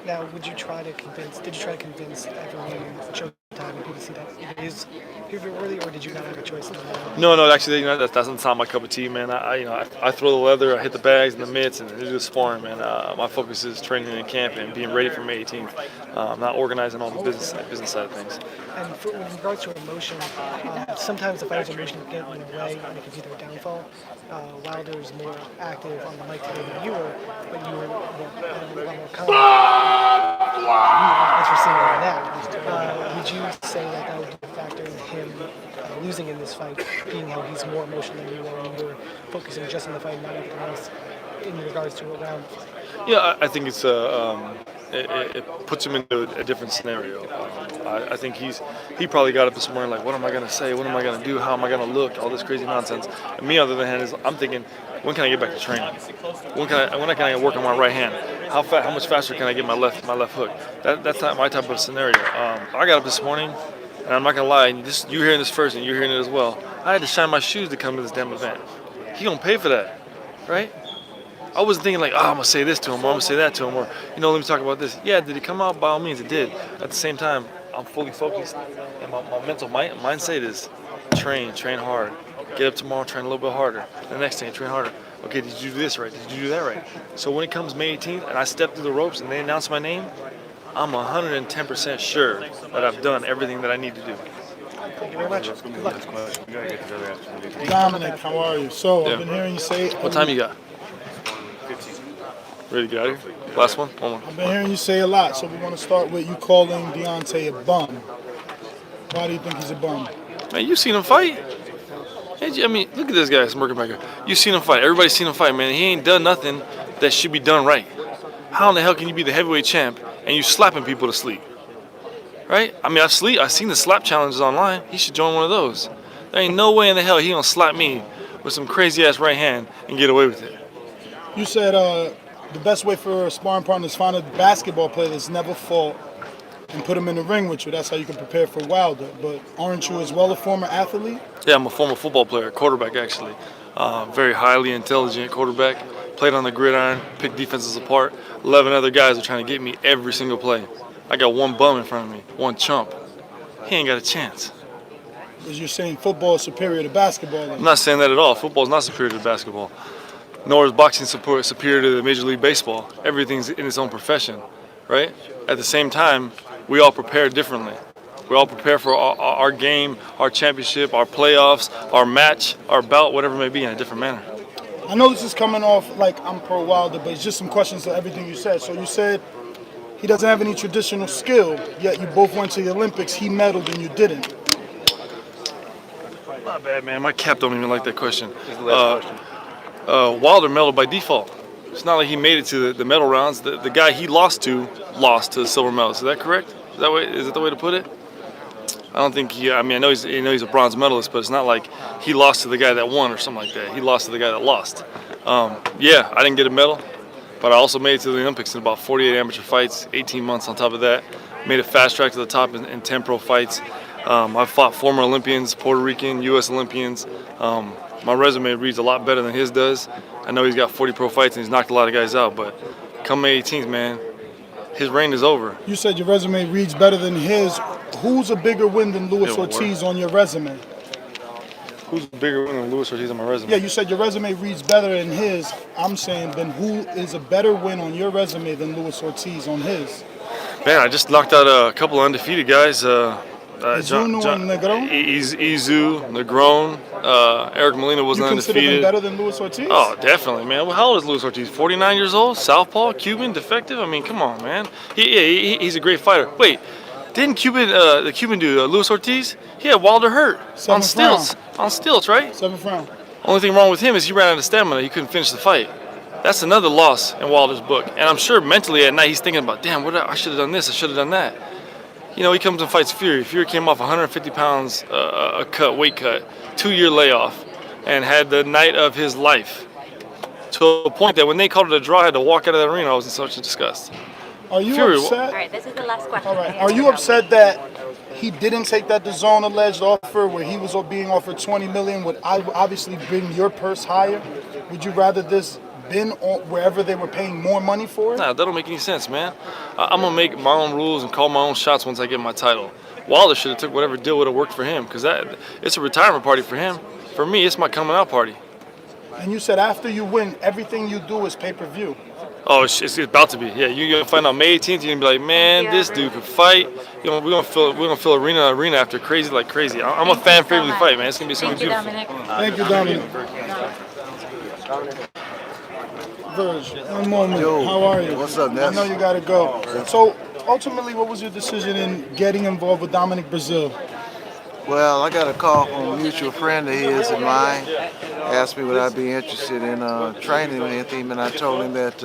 Now, did you try to convince everyone in Showtime and PBC that it is pay-per-view worthy, or did you not have a choice? No, actually, that's not my cup of tea, man. I throw the leather, I hit the bags and the mitts, and do the sparring, man. My focus is training in camp and being ready for May 18th. Not organizing all the business side of things. And with regards to emotion, sometimes the fighter's emotion can get in the way, and it can be their downfall. Wilder's more active on the mic today than you were, but you were a lot more calm. As we're seeing right now, would you say that would be a factor in him losing in this fight, being how he's more emotional than you are, and you're focusing just on the fight and not anything else in regards to a round? Yeah, I think it's it puts him into a different scenario. I think he probably got up this morning like, what am I going to say? What am I going to do? How am I going to look? All this crazy nonsense. And me, on the other hand, I'm thinking, when can I get back to training? When can I work on my right hand? How much faster can I get my left hook? That's not my type of scenario. I got up this morning, and I'm not gonna lie, you're hearing this first, and you're hearing it as well. I had to shine my shoes to come to this damn event. He gonna pay for that, right? I wasn't thinking like, I'm gonna say this to him, or I'm gonna say that to him, or let me talk about this. Yeah, did it come out? By all means, it did. At the same time, I'm fully focused, and my mental mindset is train hard. Get up tomorrow, train a little bit harder. The next day, train harder. Okay, did you do this right? Did you do that right? So when it comes May 18th and I step through the ropes and they announce my name, I'm 110% sure that I've done everything that I need to do. Thank you very much. Good luck. Dominic, how are you? So, I've been hearing you say... What time you got? Ready to get out of here? Last one? One more. I've been hearing you say a lot, so we want to start with you calling Deontay a bum. Why do you think he's a bum? Man, you seen him fight? I mean, look at this guy smirking back here. You seen him fight. Everybody's seen him fight, man. He ain't done nothing that should be done right. How in the hell can you be the heavyweight champ and you slapping people to sleep? Right? I mean, I've seen the slap challenges online. He should join one of those. There ain't no way in the hell he gonna slap me with some crazy ass right hand and get away with it. You said the best way for a sparring partner is find a basketball player that's never fought and put him in the ring with you. That's how you can prepare for Wilder. But aren't you as well a former athlete? Yeah, I'm a former football player, quarterback actually. Very highly intelligent quarterback. Played on the gridiron, picked defenses apart. 11 other guys are trying to get me every single play. I got one bum in front of me, one chump. He ain't got a chance. Because you're saying football is superior to basketball. I'm not saying that at all. Football is not superior to basketball. Nor is boxing superior to the Major League Baseball. Everything's in its own profession, right? At the same time, we all prepare differently. We all prepare for our game, our championship, our playoffs, our match, our bout, whatever it may be, in a different manner. I know this is coming off like I'm pro Wilder, but it's just some questions to everything you said. So you said he doesn't have any traditional skill, yet you both went to the Olympics. He medaled and you didn't. Not bad, man. My cap don't even like that question. Wilder medaled by default. It's not like he made it to the medal rounds. The guy he lost to the silver medal. Is that correct? Is that the way to put it? I don't think he. I mean, I know he's a bronze medalist, but it's not like he lost to the guy that won or something like that. He lost to the guy that lost. Yeah, I didn't get a medal, but I also made it to the Olympics in about 48 amateur fights, 18 months on top of that. Made a fast track to the top in 10 pro fights. I've fought former Olympians, Puerto Rican, U.S. Olympians. My resume reads a lot better than his does. I know he's got 40 pro fights and he's knocked a lot of guys out, but come May 18th, man, his reign is over. You said your resume reads better than his. Who's a bigger win than Luis Ortiz on your resume? Who's a bigger win than Luis Ortiz on my resume? Yeah, you said your resume reads better than his. I'm saying, then who is a better win on your resume than Luis Ortiz on his? Man, I just knocked out a couple of undefeated guys. Izu, Negron, Eric Molina wasn't you consider undefeated. him better than Luis Ortiz? Oh, definitely, man. Well, how old is Luis Ortiz? 49 years old? Southpaw? Cuban? Defective? I mean, come on, man. He's a great fighter. Wait, didn't the Cuban dude, Luis Ortiz? He had Wilder hurt on stilts. On stilts, right? 7th round. Only thing wrong with him is he ran out of stamina. He couldn't finish the fight. That's another loss in Wilder's book. And I'm sure mentally at night he's thinking about, damn, I should have done this, I should have done that. You know, he comes and fights Fury. Fury came off 150 pounds, weight cut, 2-year layoff, and had the night of his life. To a point that when they called it a draw, I had to walk out of that arena. I was in such disgust. Are you Fury, upset? All right, this is the last question. All right. Are you upset that he didn't take that Dazn alleged offer where he was being offered $20 million? Would obviously bring your purse higher? Would you rather this been on wherever they were paying more money for it? Nah, that don't make any sense, man. I'm gonna make my own rules and call my own shots once I get my title. Wilder should have took whatever deal would have worked for him, because it's a retirement party for him. For me, it's my coming out party. And you said after you win, everything you do is pay-per-view. Oh, it's about to be. Yeah, you're gonna find out May 18th. You're gonna be like, man, this dude could fight. You know, we're gonna fill arena after crazy like crazy. I'm a fan favorite fight, man. It's gonna be something beautiful. Thank you, Dominic. Verge, one moment. Yo, how are you? what's up, Ness? I know you gotta go. So ultimately, what was your decision in getting involved with Dominic Brazil? Well, I got a call from a mutual friend of his and mine. Asked me would I be interested in training with him, and I told him that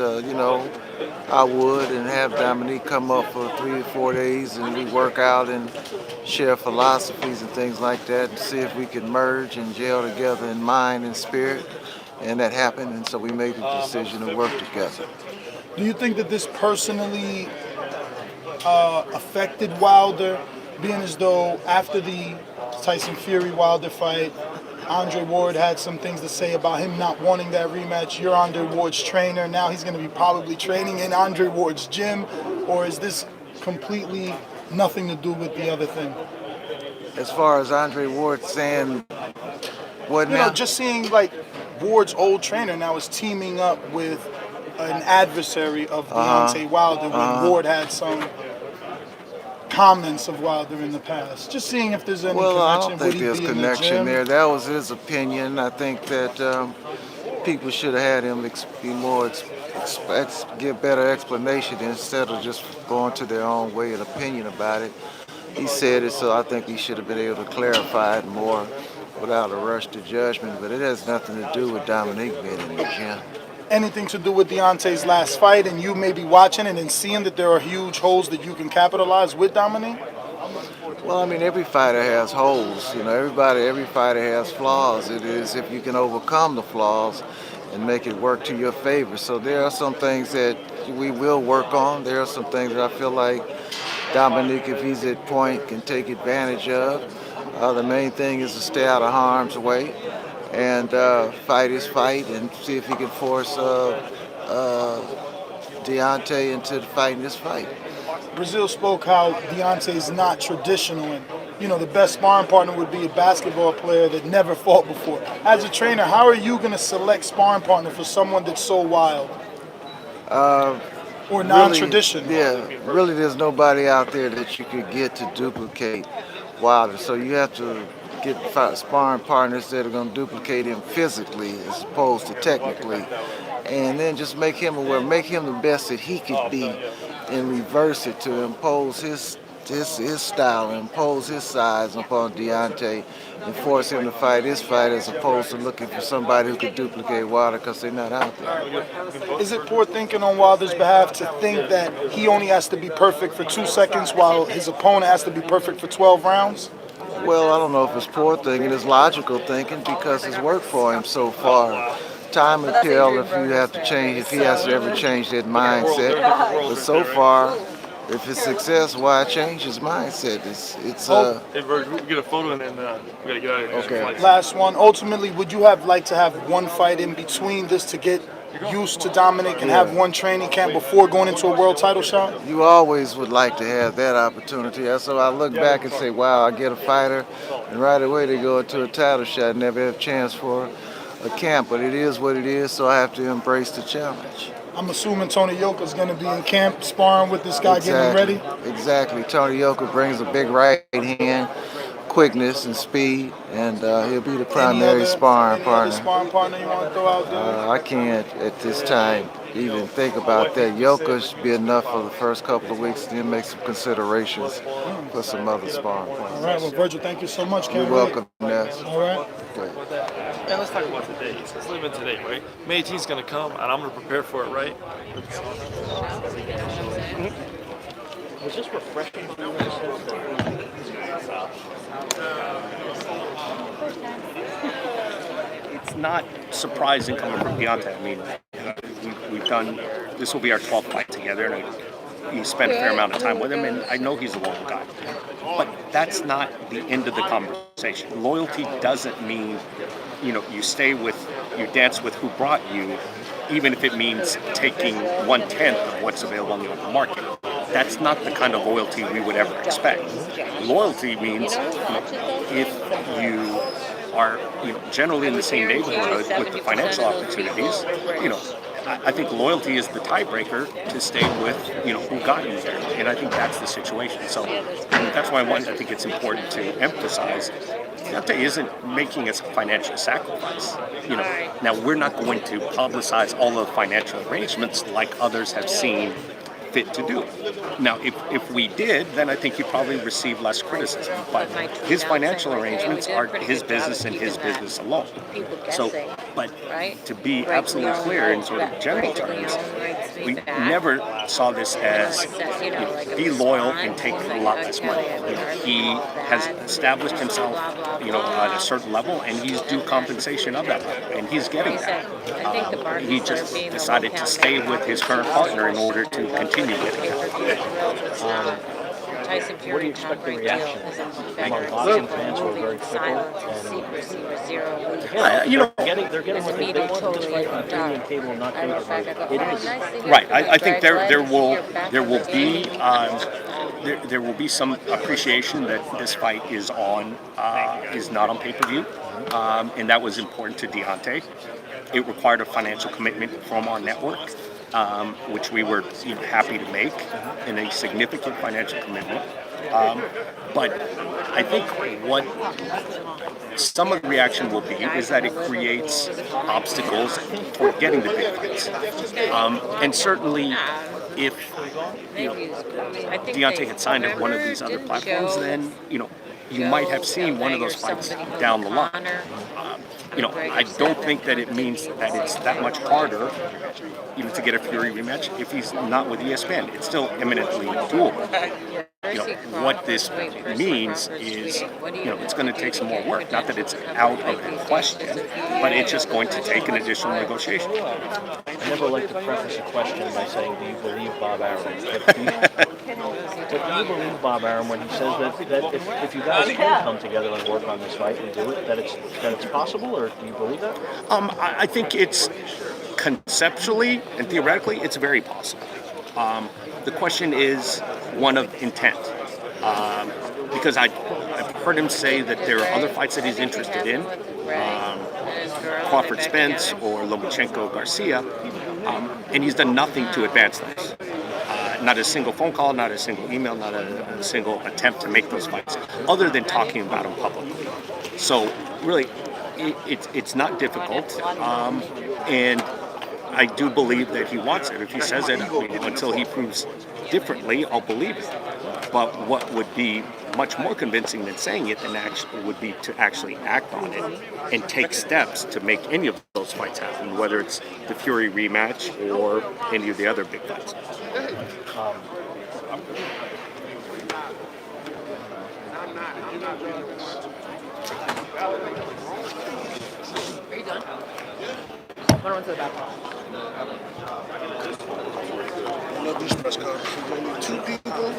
I would, and have Dominique come up for 3 to 4 days, and we work out and share philosophies and things like that, and see if we could merge and gel together in mind and spirit. And that happened, and so we made the decision to work together. Do you think that this personally affected Wilder, being as though after the Tyson Fury Wilder fight, Andre Ward had some things to say about him not wanting that rematch? You're Andre Ward's trainer. Now he's going to be probably training in Andre Ward's gym. Or is this completely nothing to do with the other thing? As far as Andre Ward saying what now? Just seeing like Ward's old trainer now is teaming up with an adversary of Deontay Wilder when Ward had some comments of Wilder in the past. Just seeing if there's any connection. I don't think there's connection there. That was his opinion. I think that people should have had him be more give better explanation instead of just going to their own way and opinion about it. He said it, so I think he should have been able to clarify it more without a rush to judgment. But it has nothing to do with Dominique being in the gym. Anything to do with Deontay's last fight, and you may be watching it and seeing that there are huge holes that you can capitalize with Dominique? Well, I mean, every fighter has holes. You know, every fighter has flaws. It is if you can overcome the flaws and make it work to your favor. So there are some things that we will work on. There are some things that I feel like Dominique, if he's at point, can take advantage of. The main thing is to stay out of harm's way and fight his fight and see if he can force Deontay into fighting this fight. Brazil spoke how Deontay is not traditional, and the best sparring partner would be a basketball player that never fought before. As a trainer, how are you going to select sparring partner for someone that's so wild or non-traditional? Really, there's nobody out there that you could get to duplicate Wilder. So you have to get sparring partners that are going to duplicate him physically as opposed to technically, and then just make him aware, make him the best that he could be, and reverse it to impose his style, impose his size upon Deontay, and force him to fight his fight as opposed to looking for somebody who could duplicate Wilder because they're not out there. Is it poor thinking on Wilder's behalf to think that he only has to be perfect for 2 seconds while his opponent has to be perfect for 12 rounds? Well, I don't know if it's poor thinking, it's logical thinking because it's worked for him so far. Time will tell if he has to ever change that mindset. But so far, if it's success, why change his mindset? Hey, Virg, we get a photo and then we gotta get out of here. Okay. Last one. Ultimately, would you like to have one fight in between this to get used to Dominic and have one training camp before going into a world title shot? You always would like to have that opportunity. So I look back and say, wow, I get a fighter, and right away they go into a title shot, never have a chance for a camp. But it is what it is, so I have to embrace the challenge. I'm assuming Tony Yoka's going to be in camp sparring with this guy, getting ready? Exactly. Tony Yoka brings a big right hand, quickness and speed, and he'll be the primary sparring partner. Sparring partner you want to throw out there? I can't at this time even think about that. Yoka should be enough for the first couple of weeks, then make some considerations for some other sparring partners. All right, well, Virgil, thank you so much. You're welcome, Ness. All right. And let's talk about today. Let's live in today, right? May 18th is going to come, and I'm going to prepare for it, right? Was this refreshing? It's not surprising coming from Deontay. I mean, we've done, this will be our 12th fight together, and he spent a fair amount of time with him, and I know he's a loyal guy. But that's not the end of the conversation. Loyalty doesn't mean, you stay with, you dance with who brought you, even if it means taking 1/10 of what's available on the open market. That's not the kind of loyalty we would ever expect. Loyalty means if you are generally in the same neighborhood with the financial opportunities, I think loyalty is the tiebreaker to stay with, who got you there. And I think that's the situation. So that's why I think it's important to emphasize Deontay isn't making a financial sacrifice. Now we're not going to publicize all of the financial arrangements like others have seen fit to do. Now, if we did, then I think he'd probably receive less criticism. But his financial arrangements are his business and his business alone. So, but to be absolutely clear in sort of general terms, we never saw this as be loyal and take a lot less money. He has established himself, at a certain level, and he's due compensation of that level, and he's getting that. He just decided to stay with his current partner in order to continue getting that. What do you expect the reaction among boxing fans who are very fickle? They're getting what they want this fight on premium cable and not pay-per-view. It is right. I think there will be some appreciation that this fight is not on pay-per-view, and that was important to Deontay. It required a financial commitment from our network. which we were happy to make, and a significant financial commitment. But I think what some of the reaction will be is that it creates obstacles for getting the big fights. And certainly, if Deontay had signed at one of these other platforms, then you might have seen one of those fights down the line. I don't think that it means that it's that much harder, to get a Fury rematch if he's not with ESPN. It's still eminently doable. What this means is, it's going to take some more work. Not that it's out of the question, but it's just going to take an additional negotiation. I never like to preface a question by saying, do you believe Bob Arum? But do you believe Bob Arum when he says that if you guys can come together and work on this fight and do it, that it's possible, or do you believe that? I think it's conceptually and theoretically, it's very possible. The question is one of intent. Because I've heard him say that there are other fights that he's interested in, Crawford Spence or Lomachenko Garcia, and he's done nothing to advance those. Not a single phone call, not a single email, not a single attempt to make those fights, other than talking about them publicly. So really, it's not difficult, and I do believe that he wants it. If he says it, until he proves differently, I'll believe it. But what would be much more convincing than saying it would be to actually act on it and take steps to make any of those fights happen, whether it's the Fury rematch or any of the other big fights. Are you done? I'm gonna run to the bathroom. I love these press conferences. Only two people.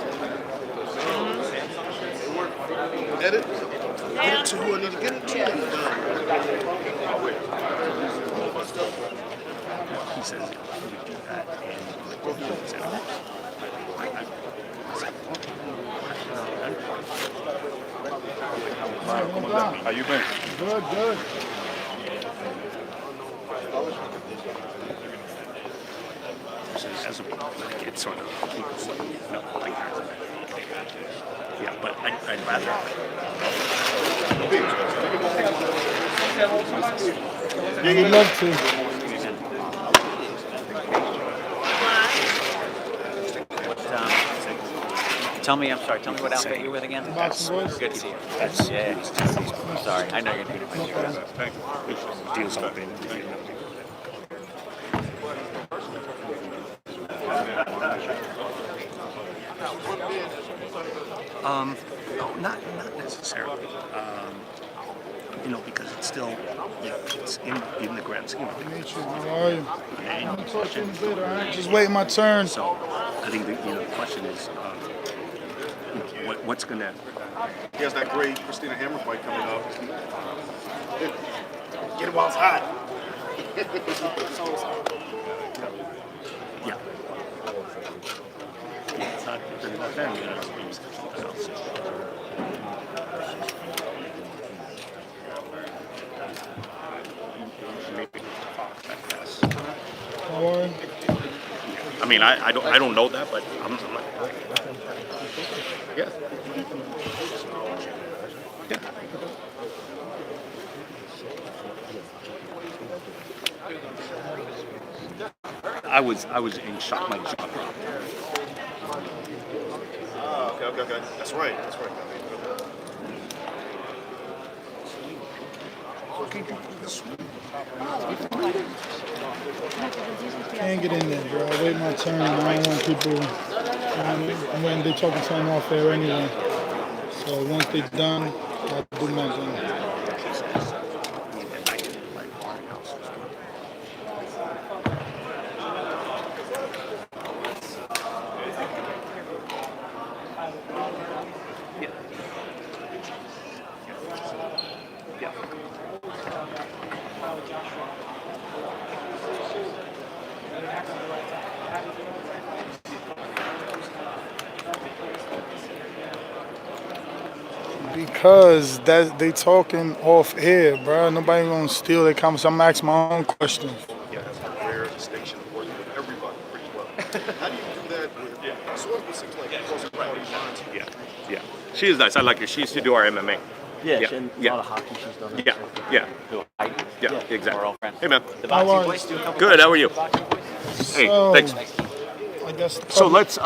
Edit to who I need to get it to. He says we do that, How you been? Good, good. As a like it's sort of yeah, but I'd rather. I'd love to. Tell me what outfit you're with again? Boxing Boys. Good to see you. Yeah. Sorry, I know you're going to do it. Thank you. Deals open. No, not necessarily. Because it's still, it's in the grand scheme of things. How are you? I'm gonna talk to you in a bit, all right? Just waiting my turn. So, I think the question is, what's going to... He has that great Christina Hammer fight coming up. Get it while it's hot. Yeah. It's not them, I mean, I don't know that, but I'm like, yeah. Yeah. I was in shock, my jaw dropped. Okay. That's right. Can't get in there, bro. I wait my turn. I don't want people. I'm waiting. They're talking something off air anyway. So once they're done, I'll do my thing. Because they talking off air, bro. Nobody gonna steal their comments. I'm asking my own questions. Yeah, that's a rare distinction of working with everybody. Yeah, yeah. She is nice. I like her. She used to do our MMA. Yeah, Yeah, and yeah. a lot of hockey she's done. Yeah, yeah. Yeah, exactly. Hey, man. How are you? Good, how are you? Hey, So, thanks. I guess. So let's,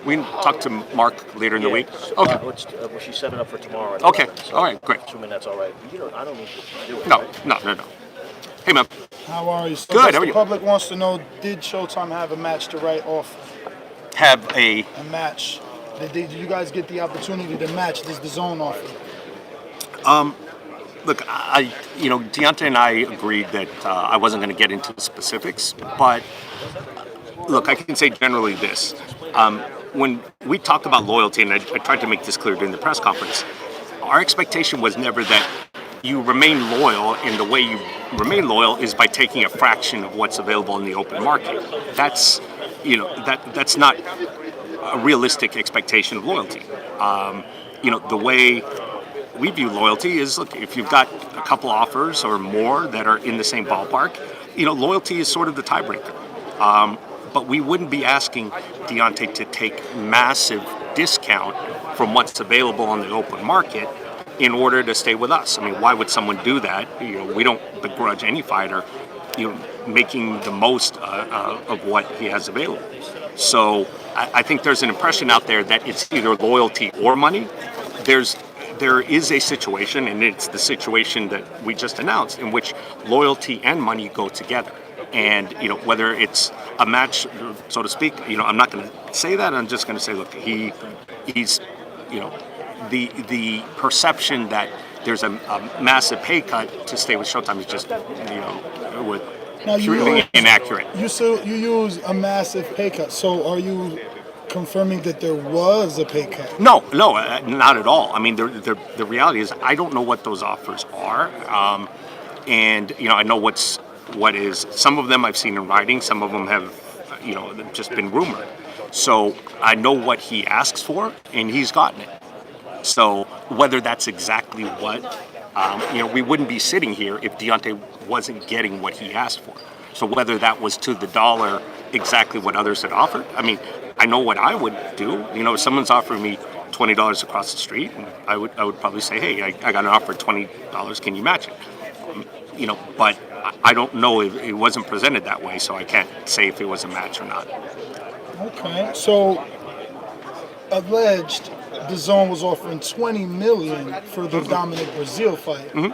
we can talk to Mark later in the week. Okay. Well, she set it up for tomorrow. At Okay. 11, so All right, great. Assuming that's all right. I don't need to do it. No, right? no. Hey, man. How are you? So Good, I guess how are the you? public wants to know: did Showtime have a match to write off? Have a match. Did you guys get the opportunity to match this DAZN offer? Look, Deontay and I agreed that I wasn't going to get into the specifics, but look, I can say generally this. When we talked about loyalty, and I tried to make this clear during the press conference, our expectation was never that you remain loyal, and the way you remain loyal is by taking a fraction of what's available in the open market. That's, that's not a realistic expectation of loyalty. The way we view loyalty is, look, if you've got a couple offers or more that are in the same ballpark, loyalty is sort of the tiebreaker. But we wouldn't be asking Deontay to take massive discount from what's available on the open market in order to stay with us. I mean, why would someone do that? We don't begrudge any fighter, making the most of what he has available. So I think there's an impression out there that it's either loyalty or money. There is a situation, and it's the situation that we just announced, in which loyalty and money go together. And whether it's a match, so to speak, I'm not going to say that. I'm just going to say, look, he's the perception that there's a massive pay cut to stay with Showtime is just purely inaccurate. You use a massive pay cut. So are you confirming that there was a pay cut? No, not at all. I mean, the reality is I don't know what those offers are, and I know what is. Some of them I've seen in writing. Some of them have, just been rumored. So I know what he asks for, and he's gotten it. So whether that's exactly what, we wouldn't be sitting here if Deontay wasn't getting what he asked for. So whether that was to the dollar exactly what others had offered, I mean, I know what I would do. If someone's offering me $20 across the street, and I would probably say, hey, I got an offer at $20. Can you match it? But I don't know if it wasn't presented that way, so I can't say if it was a match or not. Okay, so alleged DAZN was offering $20 million for the Dominic Brazil fight, and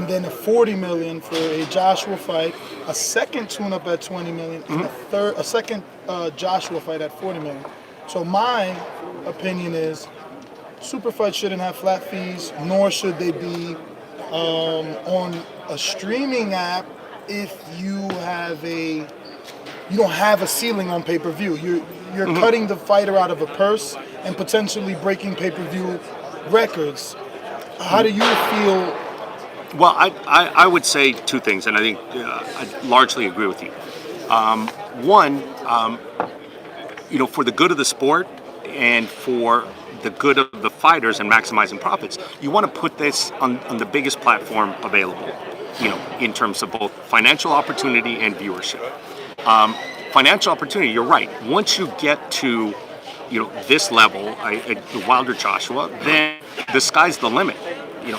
then a $40 million for a Joshua fight, a second tune-up at $20 million, and a second Joshua fight at $40 million. So my opinion is, super fights shouldn't have flat fees, nor should they be on a streaming app if you don't have a ceiling on pay-per-view. You're cutting the fighter out of a purse and potentially breaking pay-per-view records. How do you feel? Well, I would say two things, and I think I largely agree with you. One, for the good of the sport and for the good of the fighters and maximizing profits, you want to put this on the biggest platform available, in terms of both financial opportunity and viewership. Financial opportunity, you're right. Once you get to, this level, Wilder Joshua, then the sky's the limit.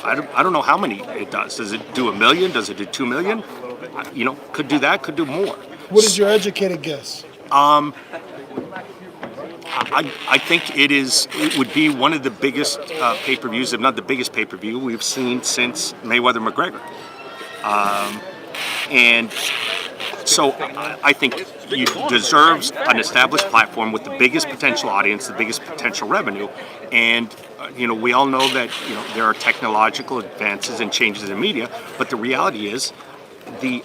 I don't know how many it does. Does it do $1 million? Does it do $2 million? Could do that, could do more. What is your educated guess? I think it would be one of the biggest pay-per-views, if not the biggest pay-per-view we've seen since Mayweather-McGregor. And so I think it deserves an established platform with the biggest potential audience, the biggest potential revenue. And, we all know that, there are technological advances and changes in media, but the reality is the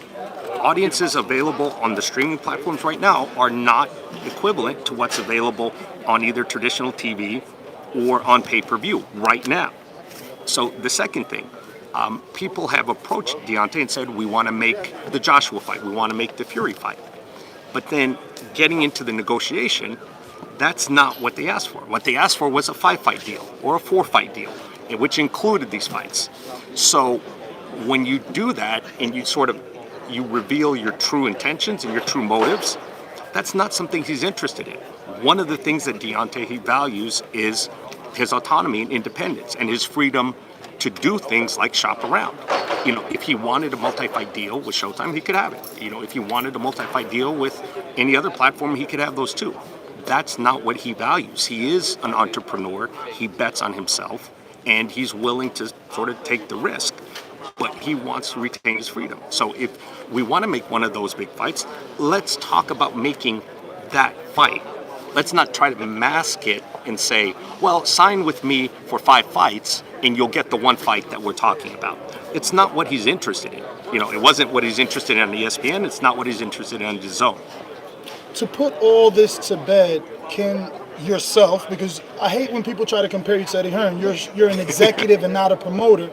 audiences available on the streaming platforms right now are not equivalent to what's available on either traditional TV or on pay-per-view right now. So the second thing, people have approached Deontay and said, we want to make the Joshua fight, we want to make the Fury fight. But then getting into the negotiation, that's not what they asked for. What they asked for was a 5-fight deal or a 4-fight deal, which included these fights. So when you do that and you reveal your true intentions and your true motives, That's not something he's interested in. One of the things that Deontay he values is his autonomy and independence and his freedom to do things like shop around. If he wanted a multi-fight deal with Showtime, he could have it. If he wanted a multi-fight deal with any other platform, he could have those too. That's not what he values. He is an entrepreneur. He bets on himself, and he's willing to sort of take the risk. But he wants to retain his freedom. So if we want to make one of those big fights, let's talk about making that fight. Let's not try to mask it and say, well, sign with me for 5 fights and you'll get the one fight that we're talking about. It's not what he's interested in. It wasn't what he's interested in on ESPN. It's not what he's interested in on Dazn. To put all this to bed, can yourself, because I hate when people try to compare you to Eddie Hearn. You're an executive and not a promoter.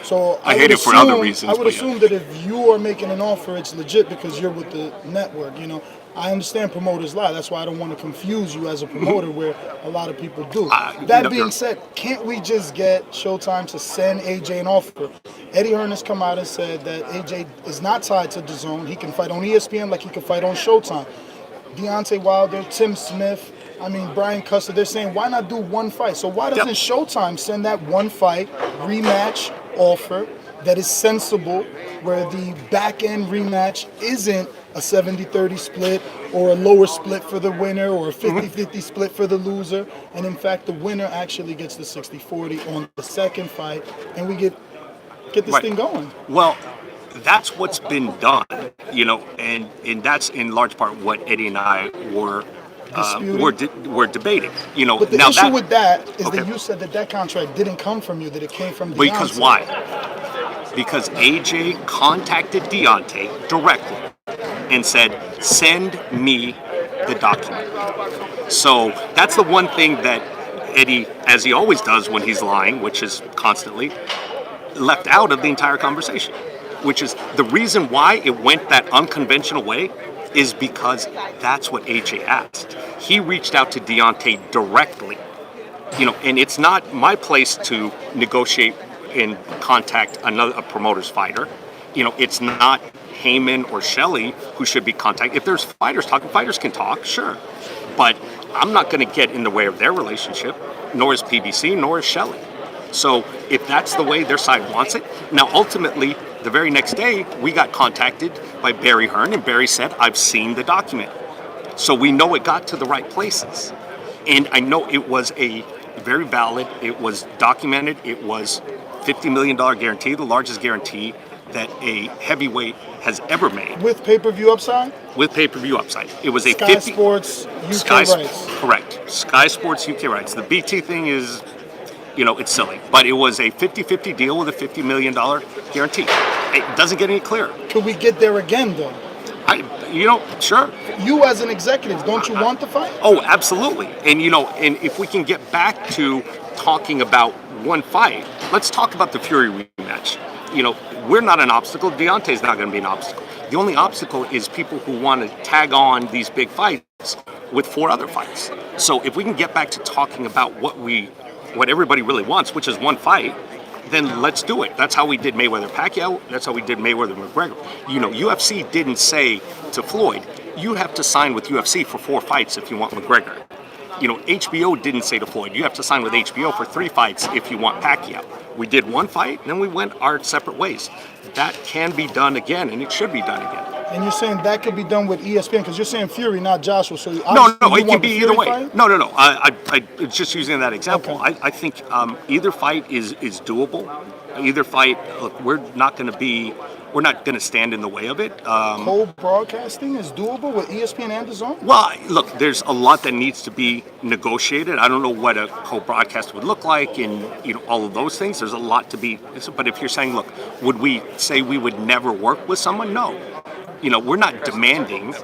So I hate it for other reasons. I would assume that if you are making an offer, it's legit because you're with the network. I understand promoters lie. That's why I don't want to confuse you as a promoter, where a lot of people do. That being said, can't we just get Showtime to send AJ an offer? Eddie Hearn has come out and said that AJ is not tied to DAZN. He can fight on ESPN like he can fight on Showtime. Deontay Wilder, Tim Smith, Brian Custer, they're saying, why not do one fight? So why doesn't Showtime send that one fight, rematch offer that is sensible, where the back-end rematch isn't a 70-30 split or a lower split for the winner or a 50-50 split for the loser, and in fact the winner actually gets the 60-40 on the second fight, and we get this thing going? Well, that's what's been done, and that's in large part what Eddie and I were debating. But the issue with that is that you said that contract didn't come from you, that it came from Deontay. Because why? Because AJ contacted Deontay directly and said, send me the document. So that's the one thing that Eddie, as he always does when he's lying, which is constantly, left out of the entire conversation. Which is the reason why it went that unconventional way, is because that's what AJ asked. He reached out to Deontay directly, and it's not my place to negotiate and contact a promoter's fighter. It's not Heyman or Shelley who should be contacted. If there's fighters talking, fighters can talk, sure. But I'm not going to get in the way of their relationship, nor is PBC, nor is Shelley. So if that's the way their side wants it, now ultimately, the very next day, we got contacted by Barry Hearn, and Barry said, I've seen the document. So we know it got to the right places. And I know it was a very valid, it was documented, it was $50 million guarantee, the largest guarantee that a heavyweight has ever made. With pay-per-view upside? With pay-per-view upside. It was a Sky Sports UK rights. Correct. Sky Sports UK rights. The BT thing is, it's silly. But it was a 50-50 deal with a $50 million guarantee. It doesn't get any clearer. Could we get there again, though? Sure. You as an executive, don't you want the fight? Oh, absolutely. And, and if we can get back to talking about one fight, let's talk about the Fury rematch. We're not an obstacle. Deontay's not going to be an obstacle. The only obstacle is people who want to tag on these big fights with 4 other fights. So if we can get back to talking about what everybody really wants, which is one fight, then let's do it. That's how we did Mayweather-Pacquiao. That's how we did Mayweather-McGregor. UFC didn't say to Floyd, you have to sign with UFC for 4 fights if you want McGregor. HBO didn't say to Floyd, you have to sign with HBO for 3 fights if you want Pacquiao. We did one fight, and then we went our separate ways. That can be done again, and it should be done again. And you're saying that could be done with ESPN, because you're saying Fury, not Joshua. So no, it can be either way. Fight? No. I just using that example. Okay. I think either fight is doable. Either fight, look, we're not going to stand in the way of it. Co-broadcasting is doable with ESPN and DAZN? Well, look, there's a lot that needs to be negotiated. I don't know what a co-broadcast would look like, and all of those things. There's a lot to be. But if you're saying, look, would we say we would never work with someone? No. We're not demanding.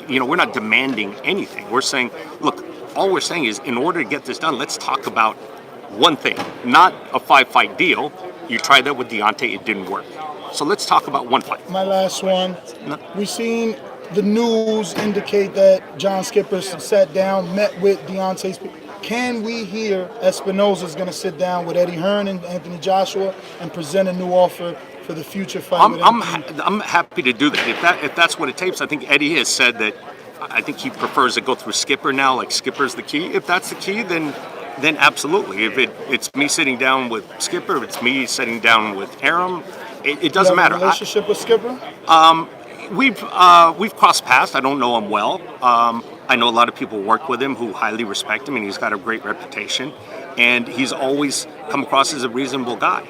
We're not demanding anything. We're saying, look, all we're saying is, in order to get this done, let's talk about one thing, not a 5-fight deal. You tried that with Deontay, it didn't work. So let's talk about one fight. My last one. We've seen the news indicate that John Skipper sat down, met with Deontay's people. Can we hear Espinoza's going to sit down with Eddie Hearn and Anthony Joshua and present a new offer for the future fight? I'm happy to do that. If that's what it takes. I think Eddie has said that I think he prefers to go through Skipper now, like Skipper's the key. If that's the key, then absolutely. If it's me sitting down with Skipper, if it's me sitting down with Aram, it doesn't matter. You have a relationship with Skipper? We've crossed paths. I don't know him well. I know a lot of people work with him who highly respect him, and he's got a great reputation. And he's always come across as a reasonable guy.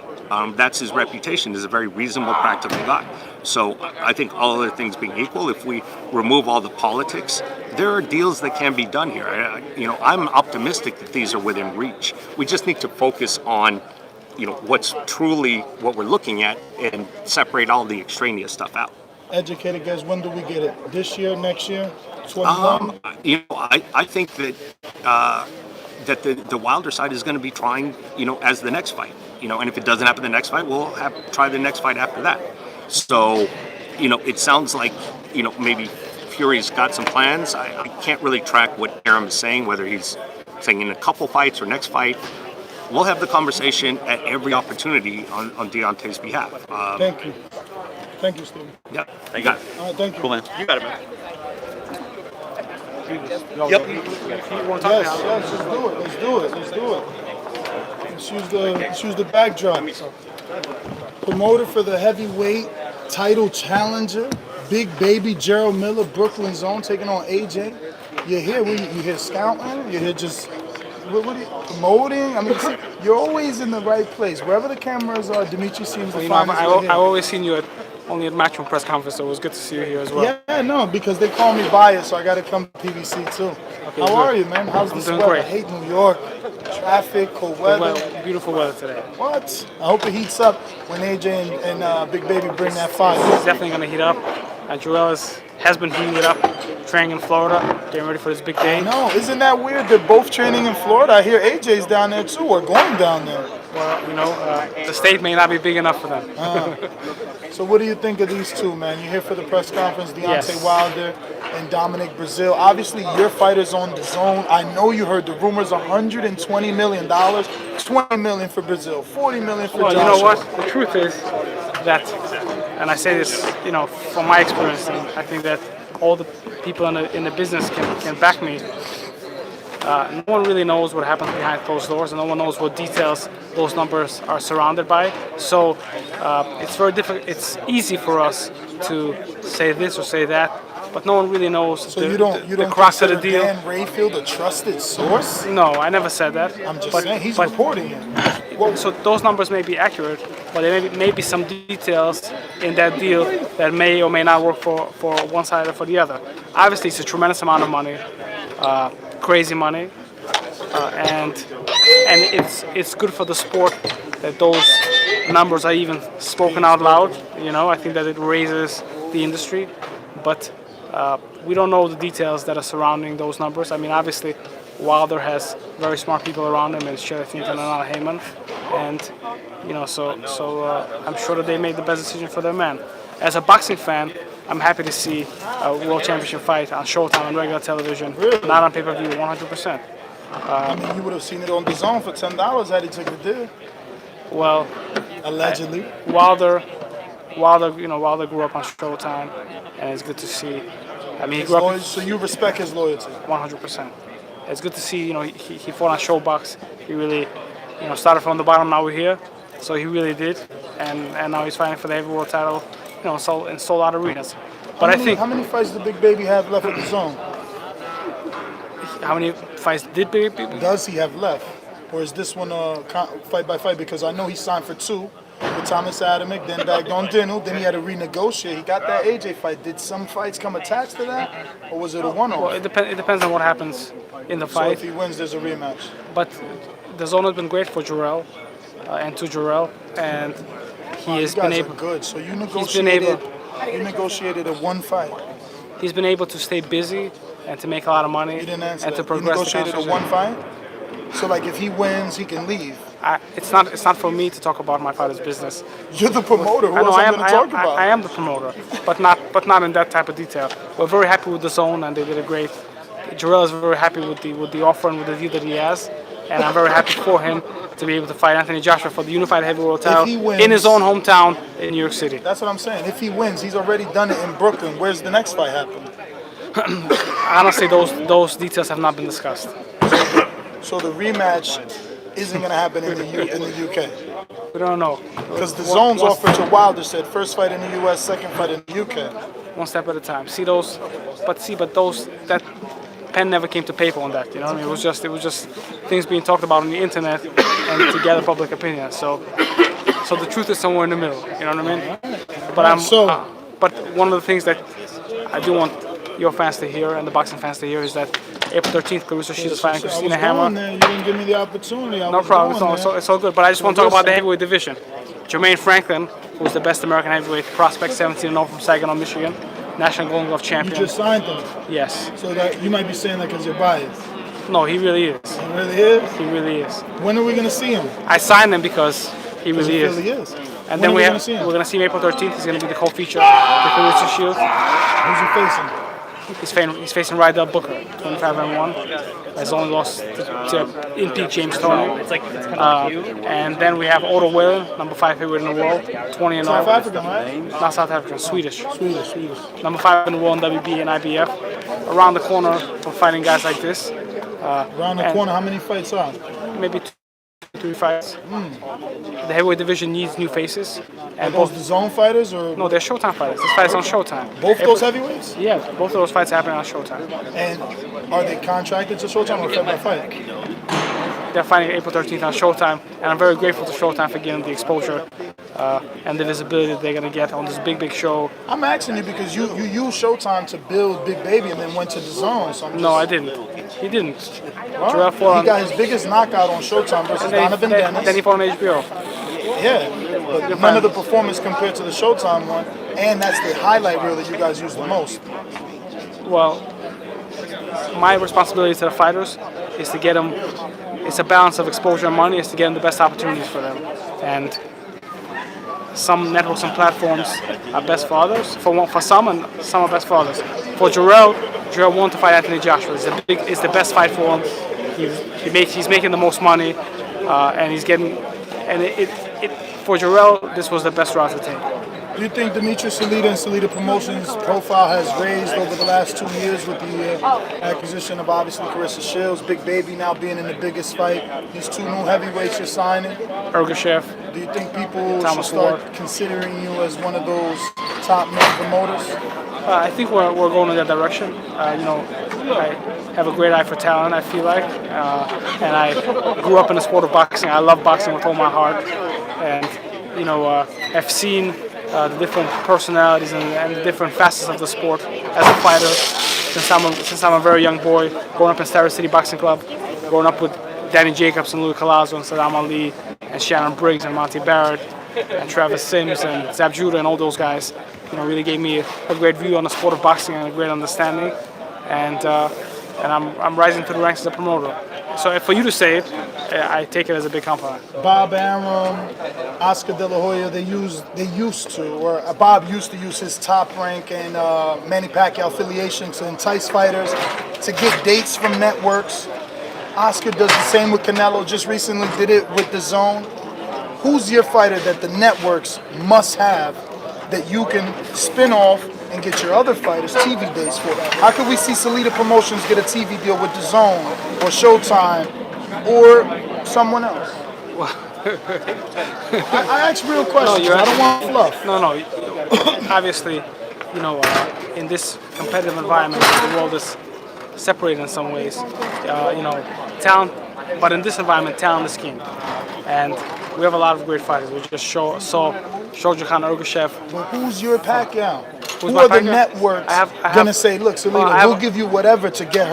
That's his reputation, is a very reasonable, practical guy. So I think all other things being equal, if we remove all the politics, there are deals that can be done here. I'm optimistic that these are within reach. We just need to focus on, what's truly what we're looking at and separate all the extraneous stuff out. Educated guys, when do we get it? This year, next year, 21? I think that that the Wilder side is going to be trying, as the next fight. And if it doesn't happen the next fight, we'll try the next fight after that. So, it sounds like, maybe Fury's got some plans. I can't really track what Aram is saying, whether he's saying in a couple fights or next fight. We'll have the conversation at every opportunity on Deontay's behalf. Thank you. Thank you, Steve. Yeah, you got it. All right, thank you. Cool, man. You got it, man. Yep. Yes, let's do it. Let's use the backdrop. Promoter for the heavyweight title challenger, Big Baby Gerald Miller, Brooklyn Zone, taking on AJ. You're here. You here scouting? You're here just what are you promoting? I mean, you're always in the right place. Wherever the cameras are, Dimitri seems to find his way here. I've always seen you only at Matchroom press conference, so it was good to see you here as well. Yeah, no, because they call me biased, so I got to come to PBC too. Okay, How good. are you, man? How's I'm this doing weather? great. I hate New York. Traffic, cold weather. Beautiful weather today. What? I hope it heats up when AJ and Big Baby bring that fire. It's definitely going to heat up. Joel has been heating it up, training in Florida, getting ready for this big day. No, isn't that weird? They're both training in Florida. I hear AJ's down there too, or going down there. Well, the state may not be big enough for them. So what do you think of these two, man? You're here for the press conference, Deontay Yes. Wilder and Dominic Brazil. Obviously, your fighter's on Dazn. I know you heard the rumors, $120 million, $20 million for Brazil, $40 million for Well, Joshua. you know what? The truth is that, and I say this, from my experience, and I think that all the people in the business can back me. No one really knows what happens behind closed doors, and no one knows what details those numbers are surrounded by. So it's very difficult. It's easy for us to say this or say that, but no one really knows So the, you don't the crux of the consider deal. Dan Rayfield a trusted source? No, I never said that. I'm just saying, he's reporting it. Well, so those numbers may be accurate, but there may be some details in that deal that may or may not work for one side or for the other. Obviously, it's a tremendous amount of money, crazy money, and it's good for the sport that those numbers are even spoken out loud. I think that it raises the industry, but we don't know the details that are surrounding those numbers. I mean, obviously, Wilder has very smart people around him, and Sheraton and Anna Heyman, and so I'm sure that they made the best decision for their man. As a boxing fan, I'm happy to see a world championship fight on Showtime on regular television, not on pay-per-view, 100%. I mean, you would have seen it on Dazn for $10 had he took the deal. Well, allegedly, Wilder grew up on Showtime, and it's good to see. I mean, he grew up. So you respect his loyalty? 100%. It's good to see. He fought on Showbox. He really, started from the bottom. Now we're here, so he really did, and now he's fighting for the heavyweight title. In sold out arenas. But how many fights did Big Baby have left at the zone? How many fights did Big Baby? Does he have left, or is this one fight by fight? Because I know he signed for 2 with Thomas Adamick, then Dagdon Dinu, then he had to renegotiate. He got that AJ fight. Did some fights come attached to that, or was it a one-off? Well, it depends on what happens in the fight. So if he wins, there's a rematch. But the zone has been great for Jarrell and to Jarrell, and he has been able. Good. So you negotiated a one fight. He's been able to stay busy and to make a lot of money and to progress. You negotiated a one fight. So like if he wins, he can leave. It's not for me to talk about my father's business. You're the promoter. Who else am I going to talk about? I am the promoter, but not in that type of detail. We're very happy with the zone, and they did a great. Jarrell is very happy with the offer and with the deal that he has, and I'm very happy for him to be able to fight Anthony Joshua for the unified heavyweight title in his own hometown in New York City. That's what I'm saying. If he wins, he's already done it in Brooklyn. Where's the next fight happening? Honestly, those details have not been discussed. So the rematch isn't going to happen in the UK. We don't know. Because the zones offered to Wilder said first fight in the US, second fight in the UK. One step at a time. But those that pen never came to paper on that. You know what I mean? It was just things being talked about on the internet and to gather public opinion. So the truth is somewhere in the middle. You know what I mean? But but one of the things that I do want your fans to hear and the boxing fans to hear is that April 13th, Clarissa Shields is fighting Christina Hammer. You didn't give me the opportunity. No problem. It's all good. But I just want to talk about the heavyweight division. Jermaine Franklin, who's the best American heavyweight prospect, 17-0 from Saginaw, Michigan, National Golden Glove champion. You just signed him. Yes. So that you might be saying that because you're biased. No, he really is. He really is? He really is. When are we going to see him? I signed him because he really is. He really is. And When then are we we're gonna see him? going to see him April 13th. He's going to be the co-feature with Clarissa Shields. Who's he facing? He's facing Rydell Booker, 25-1. Has only lost to in peak James Toney. And then we have Otto Whalen, number 5 favorite in the world, 20-0. South African, right? Not South African, Swedish. Swedish. Number 5 in the world in WB and IBF. Around the corner from fighting guys like this. Around the corner, how many fights are? Maybe 2-3 fights. The heavyweight division needs new faces. Are those the zone fighters or? No, they're Showtime fighters. This fight is on Showtime. Both those heavyweights? Yeah, both of those fights are happening on Showtime. And are they contracted to Showtime or fight by fight? They're fighting April 13th on Showtime, and I'm very grateful to Showtime for giving the exposure and the visibility that they're going to get on this big show. I'm asking you because you used Showtime to build Big Baby and then went to the zone. So No, I didn't. He didn't. Well, he got his biggest knockout on Showtime versus Donovan Dennis. Then he fought on HBO. Yeah, but none of the performance compared to the Showtime one, and that's the highlight reel that you guys use the most. Well, my responsibility to the fighters is to get them. It's a balance of exposure and money. Is to get them the best opportunities for them, and some networks and platforms are best for others. For some, and some are best for others. For Jarrell wanted to fight Anthony Joshua. It's the best fight for him. He's making the most money, and he's getting. And for Jarrell, this was the best route to take. Do you think Demetrius Salita and Salita Promotions' profile has raised over the last 2 years with the acquisition of obviously Clarissa Shields, Big Baby now being in the biggest fight, these 2 new heavyweights you're signing? Ergashev. Do you think people should start considering you as one of those top male promoters? I think we're going in that direction. I have a great eye for talent, I feel like. And I grew up in the sport of boxing. I love boxing with all my heart. And, I've seen the different personalities and the different facets of the sport as a fighter since I'm a very young boy, growing up in Star City Boxing Club, growing up with Danny Jacobs and Louis Collazo and Saddam Ali and Shannon Briggs and Monty Barrett and Travis Sims and Zab Judah and all those guys, really gave me a great view on the sport of boxing and a great understanding. And I'm rising through the ranks as a promoter. So for you to say it, I take it as a big compliment. Bob Arum, Oscar De La Hoya, Bob used to use his Top Rank and Manny Pacquiao affiliation to entice fighters to get dates from networks. Oscar does the same with Canelo, just recently did it with the Zone. Who's your fighter that the networks must have that you can spin off and get your other fighters TV dates for? How can we see Salita Promotions get a TV deal with DAZN or Showtime or someone else? I ask real questions. I don't want fluff. No. Obviously, in this competitive environment, the world is separated in some ways. Talent, but in this environment, talent is king. And we have a lot of great fighters. We just saw Shojan Ergashev. But who's your Pacquiao? Who are the networks going to say, look, Salita, we'll give you whatever to get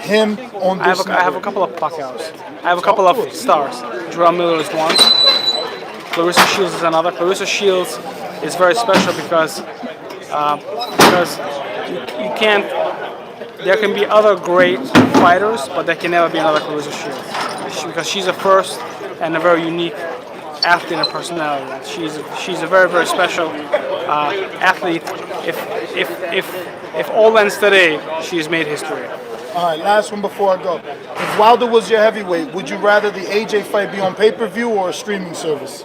him on this I have a couple of Pacquiaos. I have a couple of stars. Jarrell Miller is one. Clarissa Shields is another. Clarissa Shields is very special because you can't. There can be other great fighters, but there can never be another Clarissa Shields because she's a first and a very unique athlete and personality. She's a very, very special athlete. If all ends today, she's made history. All right, last one before I go. If Wilder was your heavyweight, would you rather the AJ fight be on pay-per-view or a streaming service?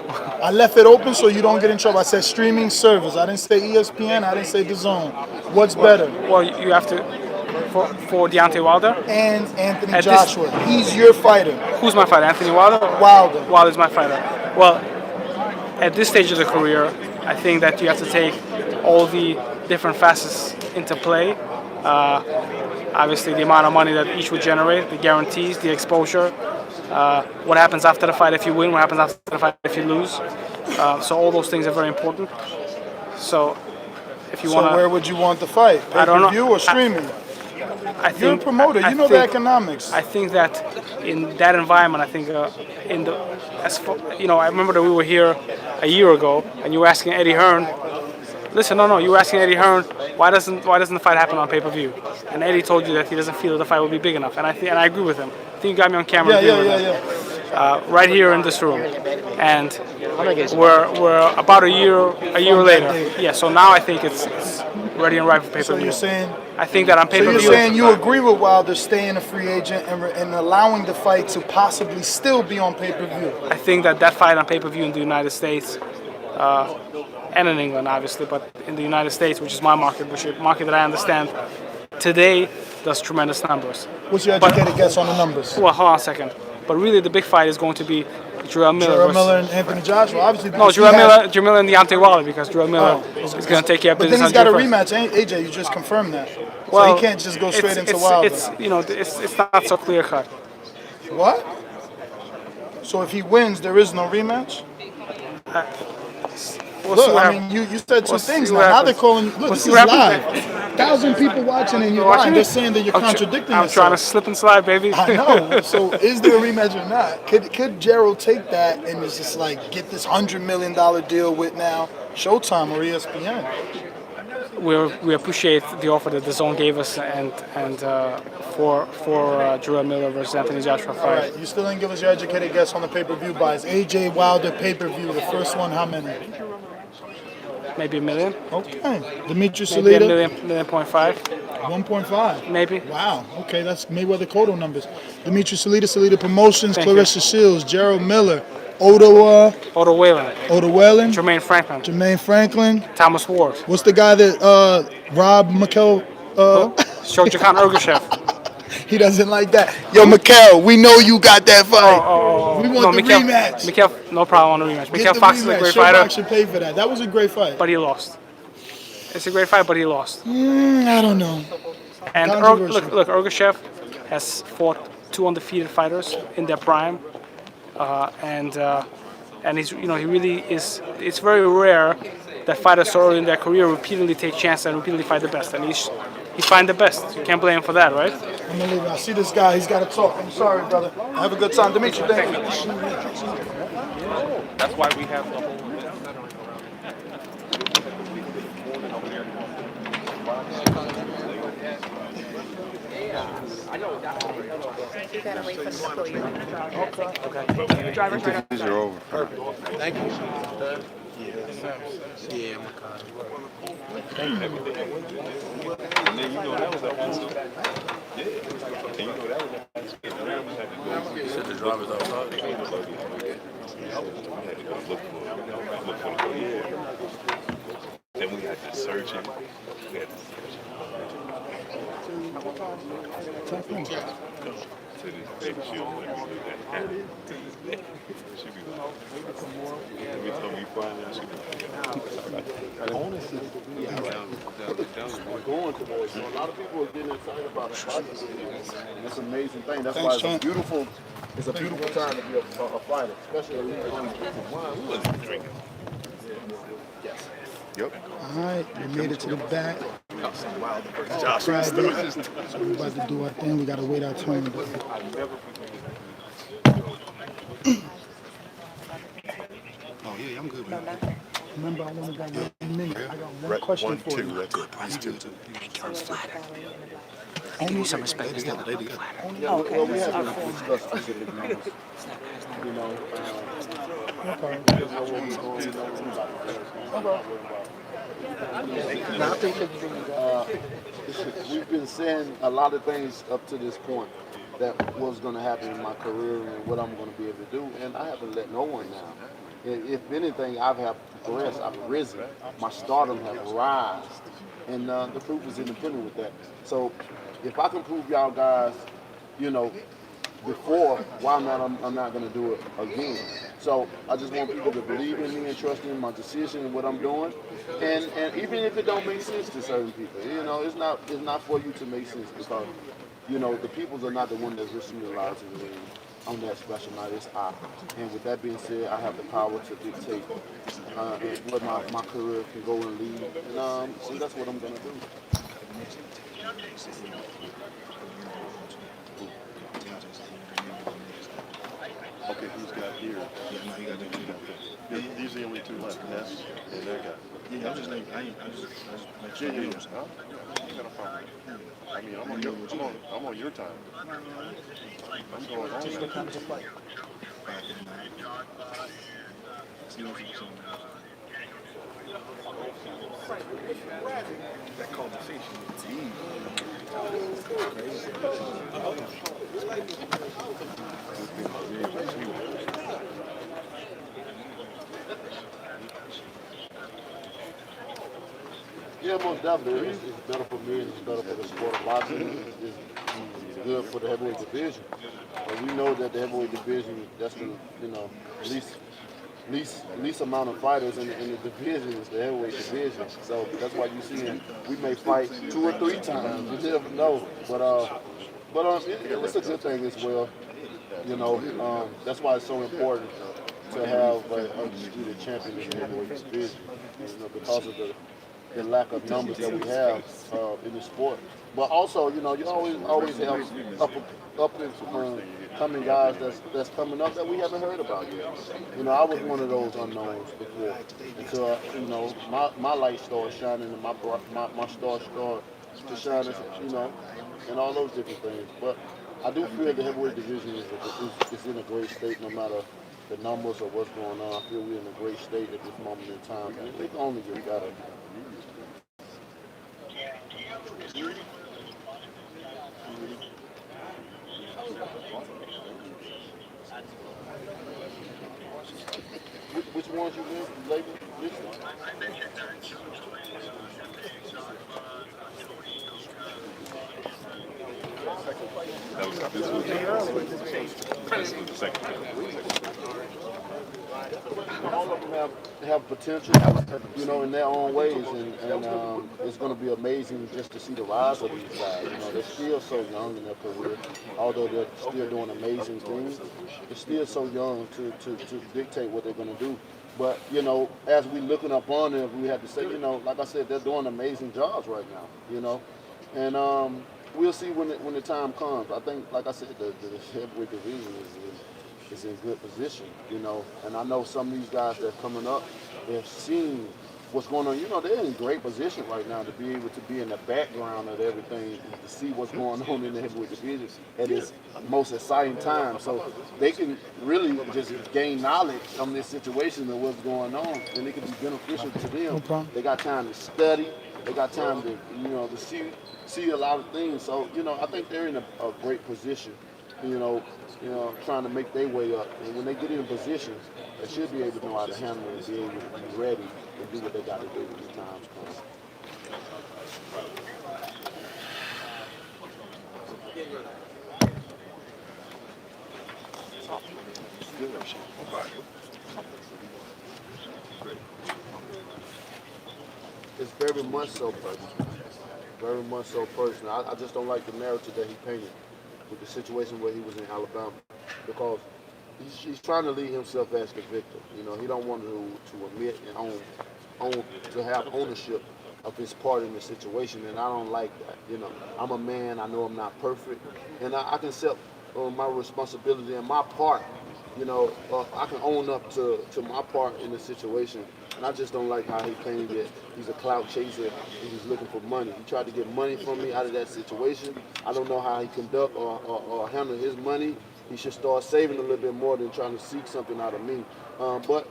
I left it open so you don't get in trouble. I said streaming service. I didn't say ESPN. I didn't say Dazn. What's better? Well, you have to for Deontay Wilder and Anthony Joshua. He's your fighter. Who's my fighter? Anthony Wilder? Wilder. Wilder's my fighter. Well, at this stage of the career, I think that you have to take all the different facets into play. Obviously, the amount of money that each would generate, the guarantees, the exposure, what happens after the fight if you win, what happens after the fight if you lose. So all those things are very important. So if you want So where would you want the fight? Pay-per-view or streaming? You're a promoter. You know the economics. I think that in that environment, I think I remember that we were here a year ago, and you were asking Eddie Hearn. Listen, no, you were asking Eddie Hearn why doesn't the fight happen on pay-per-view? And Eddie told you that he doesn't feel that the fight will be big enough, and I agree with him. I think you got me on camera. Right here in this room, and we're about a year later. Yeah, so now I think it's ready and right for pay-per-view. So you're saying? I think that on pay-per-view. So you're saying you agree with Wilder staying a free agent and allowing the fight to possibly still be on pay-per-view? I think that fight on pay-per-view in the United States, and in England obviously, but in the United States, which is my market, which is a market that I understand, today does tremendous numbers. What's your educated guess on the numbers? Well, hold on a second. But really, the big fight is going to be Jarrell Miller. Jarrell Miller and Anthony Joshua, obviously. No, Jarrell Miller and Deontay Wilder, because Jarrell Miller is going to take care of business. But then he's got a rematch, AJ. You just confirmed that. Well, so he can't just go straight into Wilder. It's not so clear cut. What? So if he wins, there is no rematch? Look, I mean, you said two things now. Now they're calling. Look, this is live. 1,000 people watching and you're lying. They're saying that you're contradicting yourself. I'm trying to slip and slide, baby. I know. So is there a rematch or not? Could Gerald take that and it's just like get this $100 million deal with now Showtime or ESPN? We appreciate the offer that Dazn gave us and for Jarrell Miller versus Anthony Joshua fight. All right, you still didn't give us your educated guess on the pay-per-view buys. AJ Wilder pay-per-view, the first one, how many? Maybe $1 million. Okay. Demetrius Maybe Salita? $1.5 million. 1.5? Maybe. Wow. Okay, that's Mayweather Cotto numbers. Demetrius Salita Promotions, Clarissa Shields, Gerald Miller, Otto Whalen. Jermaine Franklin. Thomas Ward. What's the guy that Rob Mikel? Shojakan Ergashev. He doesn't like that. Yo, Mikel, we know you got that fight. We want the rematch. Mikel, no problem on the rematch. Mikel the Fox rematch. is a great Showbox fighter. should pay for that. That was a great fight. But he lost. It's a great fight, but he lost. I don't know. And look, Ergashev has fought 2 undefeated fighters in their prime, and he's he really is. It's very rare that fighters so early in their career repeatedly take chances and repeatedly fight the best, and he's fighting the best. You can't blame him for that, right? I'm gonna leave it. I see this guy. He's got to talk. I'm sorry, brother. Have a good time. Dimitri, thank you. That's why we have the whole. You gotta wait for them to pull you. Okay. Driver, turn up. These are over. Perfect. Thank you. Yeah, And then you know that was a whole. Yeah. And you know that was a whole. You said the driver's outside. We had to go look for the code. Then we had to search it. We had to search it. To this big shoe, let me do that. She be like, every time you find out, she be like, Honestly, we're going towards. So a lot of people are getting excited about the fight. And it's an amazing thing. That's why it's a beautiful. It's a beautiful time to be a fighter, especially when you're wine. We wasn't drinking. Yes. Yep. All right, we made it to the back. Joshua. So we're about to do our thing. We got to wait our turn. Oh, yeah, I'm good, man. Remember, I only got 1 minute. I got one question for you. I give you some respect. Oh, okay. Well, we have to discuss specific numbers. You know, Now, I think we've been saying a lot of things up to this point that was going to happen in my career and what I'm going to be able to do, and I haven't let no one down. If anything, have progressed, I've risen. My stardom have risen, and the proof is independent with that. So if I can prove y'all guys, you know, before, why not? I'm not going to do it again. So I just want people to believe in me and trust in my decision and what I'm doing, and even if it don't make sense to certain people, you know, it's not for you to make sense because, you know, the peoples are not the one that's risking their lives in the ring on that special night. It's I. And with that being said, I have the power to dictate what my career can go and lead, and so that's what I'm going to do. Okay, who's got here? Yeah, no, he got that. These are the only two left, Ness and that guy. Yeah, I'm just like, I just Yeah. huh? You got a problem. I mean, I'm on your time. I'm going home. Just what time to fight? That conversation is deep. Yeah, most definitely. It's better for me and it's better for the sport of boxing. It's good for the heavyweight division. But we know that the heavyweight division, that's the, you know, least amount of fighters in the division is the heavyweight division. So that's why you see we may fight 2 or 3 times. You never know. But it's a good thing as well. You know, that's why it's so important to have an undisputed champion in the heavyweight division. You know, because of the lack of numbers that we have in the sport. But also, you know, you always have up and coming guys that's coming up that we haven't heard about yet. You know, I was one of those unknowns before until you know my light started shining and my star started to shine, you know, and all those different things. But I do feel the heavyweight division is in a great state, no matter the numbers or what's going on. I feel we're in a great state at this moment in time, and it can only get better. Which ones you label? All of them have potential, you know, in their own ways, and it's going to be amazing just to see the rise of these guys. You know, they're still so young in their career, although they're still doing amazing things. They're still so young to dictate what they're going to do. But, you know, as we're looking up on them, we have to say, you know, like I said, they're doing amazing jobs right now, you know. And we'll see when the time comes. I think, like I said, the heavyweight division is in good position, you know. And I know some of these guys that are coming up, they've seen what's going on. You know, they're in great position right now to be able to be in the background of everything, to see what's going on in the heavyweight division at its most exciting time. So they can really just gain knowledge on this situation and what's going on, and it can be beneficial to them. No problem. They got time to study. They got time to, you know, to see a lot of things. So, you know, I think they're in a great position, you know, trying to make their way up. And when they get in position, they should be able to know how to handle it and be able to be ready and do what they got to do when the times come. It's very much so personal. Very much so personal. I just don't like the narrative that he painted with the situation where he was in Alabama, because he's trying to lead himself as the victim. You know, he don't want to admit and own to have ownership of his part in the situation, and I don't like that. You know, I'm a man. I know I'm not perfect, and I can accept my responsibility and my part. You know, I can own up to my part in the situation. And I just don't like how he claimed that he's a clout chaser and he's looking for money. He tried to get money from me out of that situation. I don't know how he conduct or handle his money. He should start saving a little bit more than trying to seek something out of me. But,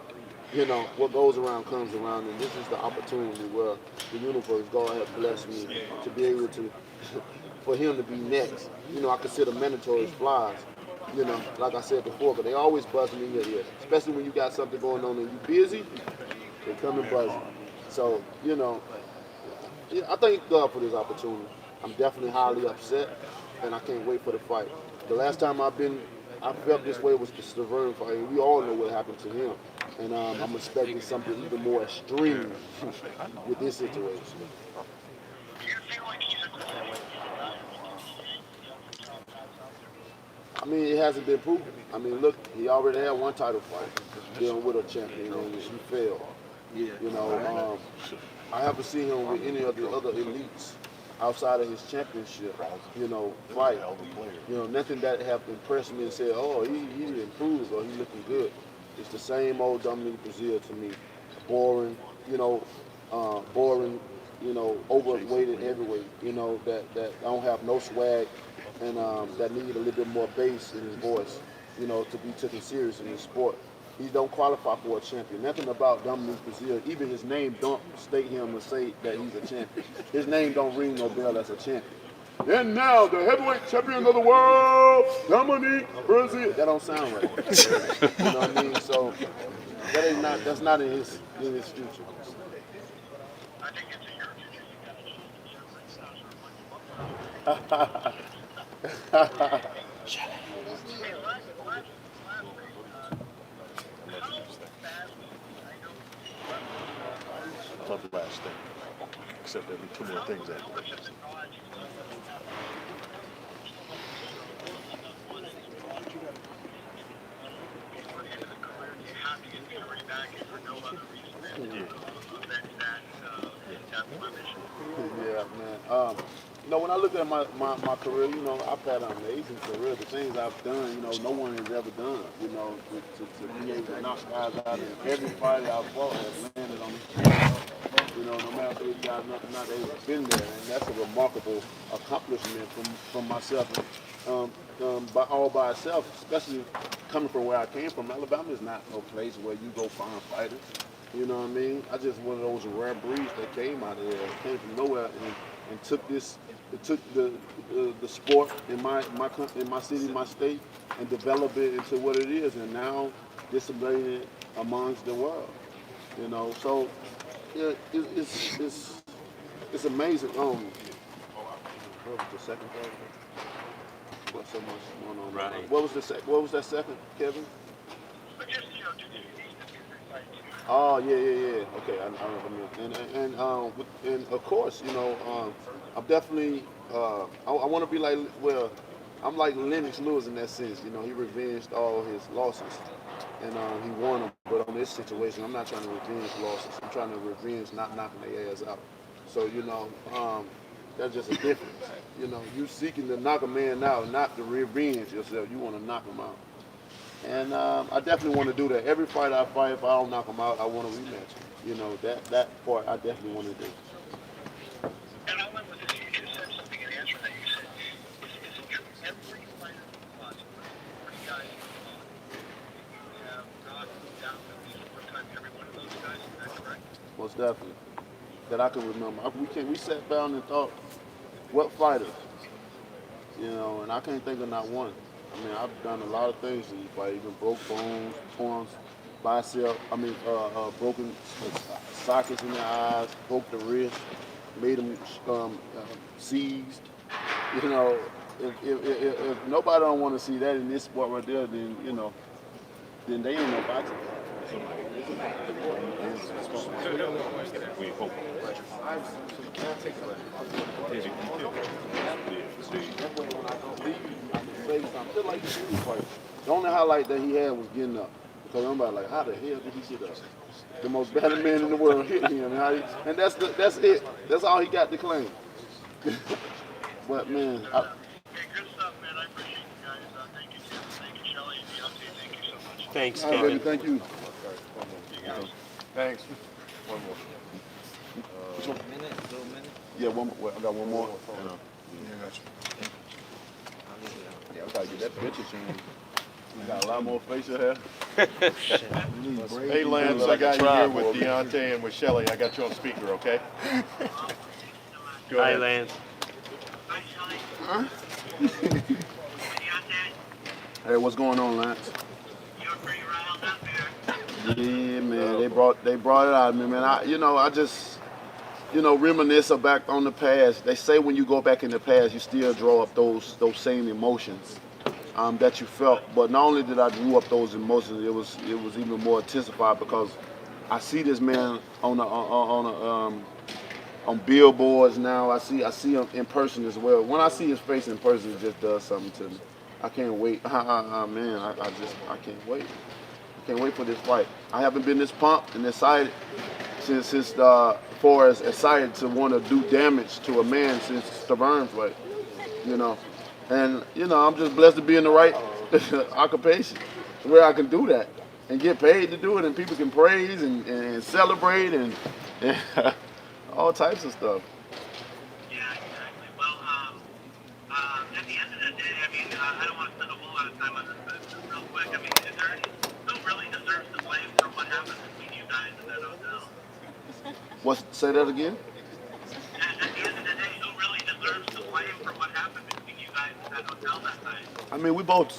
you know, what goes around comes around, and this is the opportunity where the universe, God has blessed me to be able to, for him to be next. You know, I consider mentors flies. You know, like I said before, but they always buzzing in your ear, especially when you got something going on and you busy. They come and buzzing. So you know, yeah, I thank God for this opportunity. I'm definitely highly upset, and I can't wait for the fight. The last time I felt this way was the Stavern fight. We all know what happened to him, and I'm expecting something even more extreme with this situation. I mean, it hasn't been proven. I mean, look, he already had one title fight dealing with a champion, and he failed. You know, I haven't seen him with any of the other elites outside of his championship, you know, fight. You know, nothing that have impressed me and said, oh, he improved or he looking good. It's the same old Dominic Brazil to me. Boring, boring, overweight and heavyweight, that don't have no swag and that need a little bit more bass in his voice, to be taken serious in this sport. He don't qualify for a champion. Nothing about Dominic Brazil, even his name don't state him and say that he's a champion. His name don't ring no bell as a champion. And now the heavyweight champion of the world, Dominic Brazil. That don't sound right. You know what I mean? So that's not in his future. Not the last thing, except there'll be two more things after that. Yeah, man. When I look at my career, I've had an amazing career. The things I've done, no one has ever done. To be able to knock guys out, and every fight I've fought has landed on me. No matter if guys not able to been there, and that's a remarkable accomplishment from myself. By itself, especially coming from where I came from. Alabama is not no place where you go find fighters. You know what I mean? I just one of those rare breeds that came out of there, came from nowhere, and took the sport in my city, my state, and developed it into what it is, and now disseminated it amongst the world. So yeah, it's amazing. What was the second part? What's so much going on? Right. What was that second, Kevin? Oh yeah. Okay, I remember. And of course, I'm definitely. I want to be like, I'm like Lennox Lewis in that sense. He revenged all his losses, and he won them. But on this situation, I'm not trying to revenge losses. I'm trying to revenge not knocking their ass out. So that's just a difference. You seeking to knock a man out, not to revenge yourself. You want to knock him out. And I definitely want to do that. Every fight I fight, if I don't knock him out, I want a rematch. That part I definitely want to do. And I went with this. You just said something in answer that you said. Is it true every fighter was 40 guys have knocked down at least 4 times every one of those guys? Is that correct? Most definitely. That I can remember. We sat down and thought, what fighters? And I can't think of not one. I mean, I've done a lot of things to these fighters, even broke bones, torn bicep, broken sockets in their eyes, broke the wrist, made them seized. If nobody don't want to see that in this sport right there, then then they ain't no boxing. We hope. The only highlight that he had was getting up. Because everybody like, how the hell did he get up? The most battered man in the world hit him. And that's it. That's all he got to claim. But man, good stuff, man. I appreciate you guys. Thank you, Tim. Thank you, Shelly. And Deontay, thank you so much. Thanks, Kevin. Kevin. Thank you. Thanks. One more. Yeah, one more. I got one more. Yeah, I gotta get that picture changed. You got a lot more facial hair. Hey, Lance, I got you here with Deontay and with Shelly. I got you on speaker, okay? Go ahead. Hi, Lance. Huh? Hey, what's going on, Lance? Yeah, man, they brought it out of me, man. I just, reminisce back on the past. They say when you go back in the past, you still draw up those same emotions that you felt. But not only did I drew up those emotions, it was even more intensified because I see this man on billboards now. I see him in person as well. When I see his face in person, it just does something to me. I can't wait. Man, I can't wait. I can't wait for this fight. I haven't been this pumped and excited since far as excited to want to do damage to a man since the Burns fight. And I'm just blessed to be in the right occupation where I can do that and get paid to do it, and people can praise and celebrate and all types of stuff. At the end of the day, I mean, I don't want to spend a whole lot of time on this, but just real quick, I mean, is there who really deserves the blame for what happened between you guys in that hotel? Say that again? At the end of the day, who really deserves the blame for what happened between you guys in that hotel that night? I mean, we both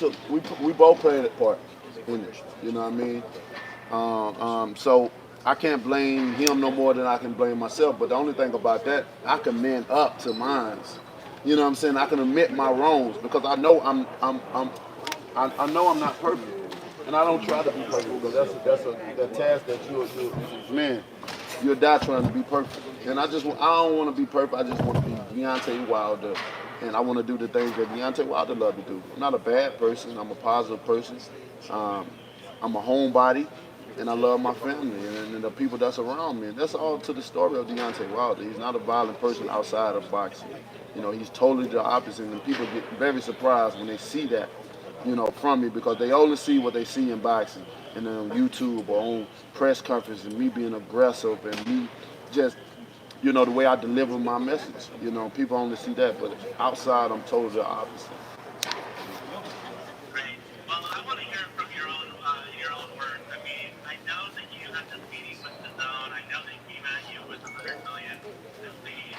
played a part in it. You know what I mean? So I can't blame him no more than I can blame myself. But the only thing about that, I can man up to mine. You know what I'm saying? I can admit my wrongs because I know I know I'm not perfect, and I don't try to be perfect because that's a task that you'll die trying to be perfect. And I don't want to be perfect. I just want to be Deontay Wilder, and I want to do the things that Deontay Wilder loved to do. I'm not a bad person. I'm a positive person. I'm a homebody, and I love my family and the people that's around me. And that's all to the story of Deontay Wilder. He's not a violent person outside of boxing. He's totally the opposite, and people get very surprised when they see that, from me because they only see what they see in boxing and then on YouTube or on press conferences and me being aggressive and me just, the way I deliver my message. People only see that, but outside I'm totally the opposite. Great. Well, I want to hear it from your own words. I mean, I know that you had this meeting with Dazn. I know they came at you with $100 million to lead.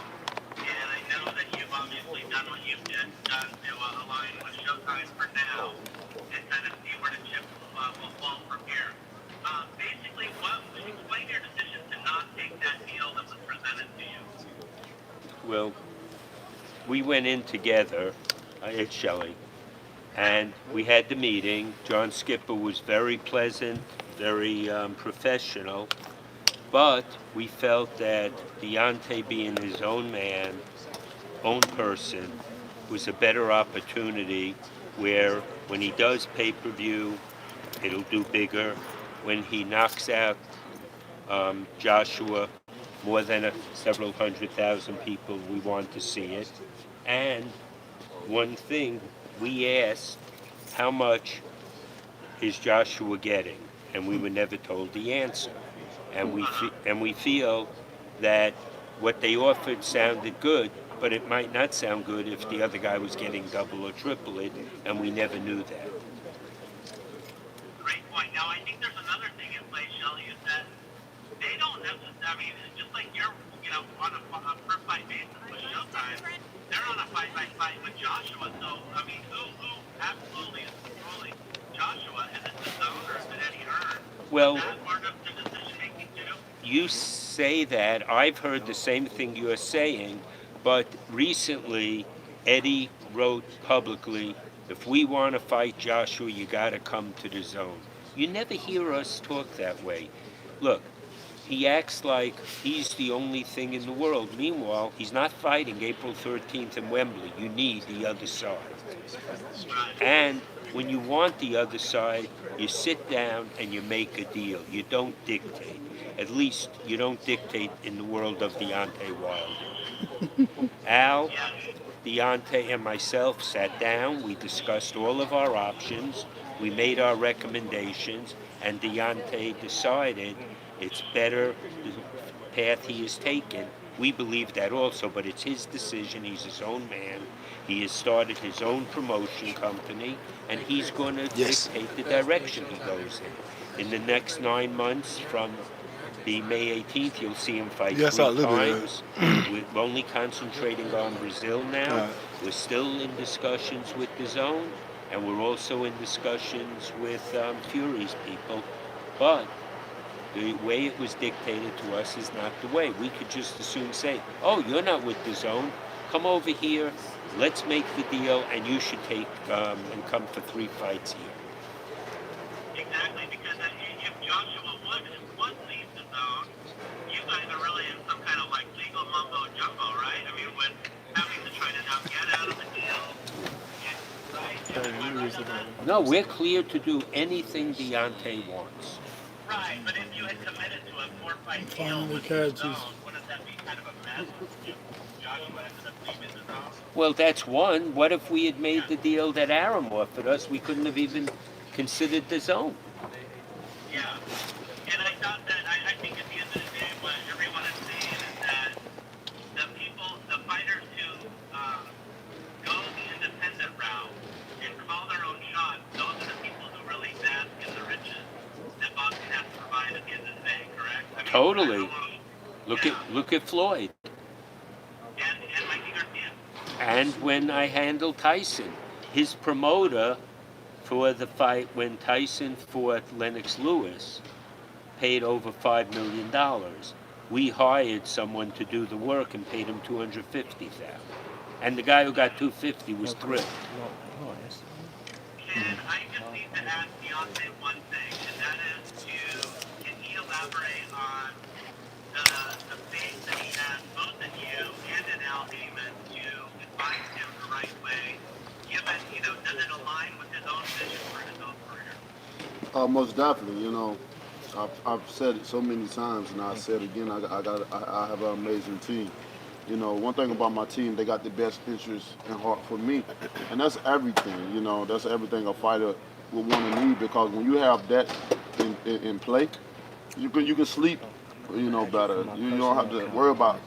And I know that you've obviously done what you've done to align with Showtime for now and kind of see where the chips will fall from here. Basically, explain your decision to not take that deal that was presented to you. Well, we went in together at Shelley, and we had the meeting. John Skipper was very pleasant, very professional, but we felt that Deontay being his own man, own person, was a better opportunity where when he does pay-per-view, it'll do bigger. When he knocks out Joshua, more than several 100,000 people, we want to see it. And one thing, we asked, how much is Joshua getting? And we were never told the answer. And we feel that what they offered sounded good, but it might not sound good if the other guy was getting double or triple it, and we never knew that. Great point. Now, I think there's another thing in play, Shelley, is that they don't necessarily, I mean, just like you're, on a per-fight basis with Showtime, they're on a fight-by-fight with Joshua. So, I mean, who absolutely is controlling Joshua? Is it Dazn or is it Eddie Hearn? Well, Is that part of the decision-making, too? you say that. I've heard the same thing you're saying, but recently Eddie wrote publicly, if we want to fight Joshua, you got to come to the zone. You never hear us talk that way. Look, he acts like he's the only thing in the world. Meanwhile, he's not fighting April 13th in Wembley. You need the other side. And when you want the other side, you sit down and you make a deal. You don't dictate. At least you don't dictate in the world of Deontay Wilder. Al, Deontay, and myself sat down. We discussed all of our options. We made our recommendations, and Deontay decided it's better the path he has taken. We believe that also, but it's his decision. He's his own man. He has started his own promotion company, and he's going to dictate the direction he goes in. In the next 9 months, from the May 18th, you'll see him fight 3 times. We're only concentrating on Brazil now. We're still in discussions with Dazn, and we're also in discussions with Fury's people, but the way it was dictated to us is not the way. We could just as soon say, oh, you're not with Dazn, come over here, let's make the deal, and you should take and come for 3 fights here. Exactly, because if Joshua would leave the zone, you guys are really in some kind of like legal mumbo jumbo, right? I mean, with having to try to now get out of the deal. No, we're clear to do anything Deontay wants. Right, but if you had committed to a 4-fight deal Finally with catches. the zone, wouldn't that be kind of a mess if Joshua ended up leaving the zone? Well, that's one. What if we had made the deal that Aram offered us? We couldn't have even considered the zone. Yeah, and I thought that, I think at the end of the day, what everyone is saying is that the people, the fighters who go the independent route and call their own shots, those are the people who really bask in the riches that boxing has to provide at the end of the day, correct? I mean, Totally. Look at Floyd. and Mikey Garcia. And when I handled Tyson, his promoter for the fight when Tyson fought Lennox Lewis paid over $5 million. We hired someone to do the work and paid him $250,000. And the guy who got $250,000 was thrilled. And I just need to ask Deontay one thing, and that is can he elaborate on the faith that he has both in you and in Al Heyman to advise him the right way, given, does it align with his own vision for his own career? Most definitely. I've said it so many times, and I said it again. I have an amazing team. One thing about my team, they got the best interest and heart for me, and that's everything. That's everything a fighter would want to need, because when you have that in play, you can sleep, better. You don't have to worry about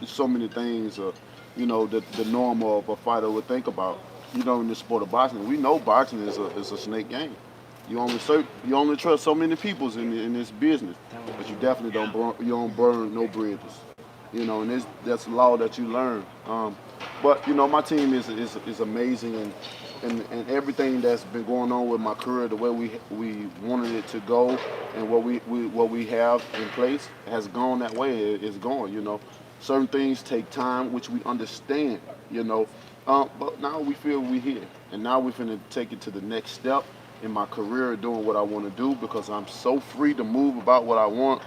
so many things, the normal of a fighter would think about. In the sport of boxing, we know boxing is a snake game. You only trust so many people in this business, but you definitely don't burn no bridges. And that's a law that you learn. But my team is amazing, and everything that's been going on with my career, the way we wanted it to go, and what we have in place has gone that way. It's going. Certain things take time, which we understand. But now we feel we're here, and now we're finna take it to the next step in my career, doing what I want to do, because I'm so free to move about what I want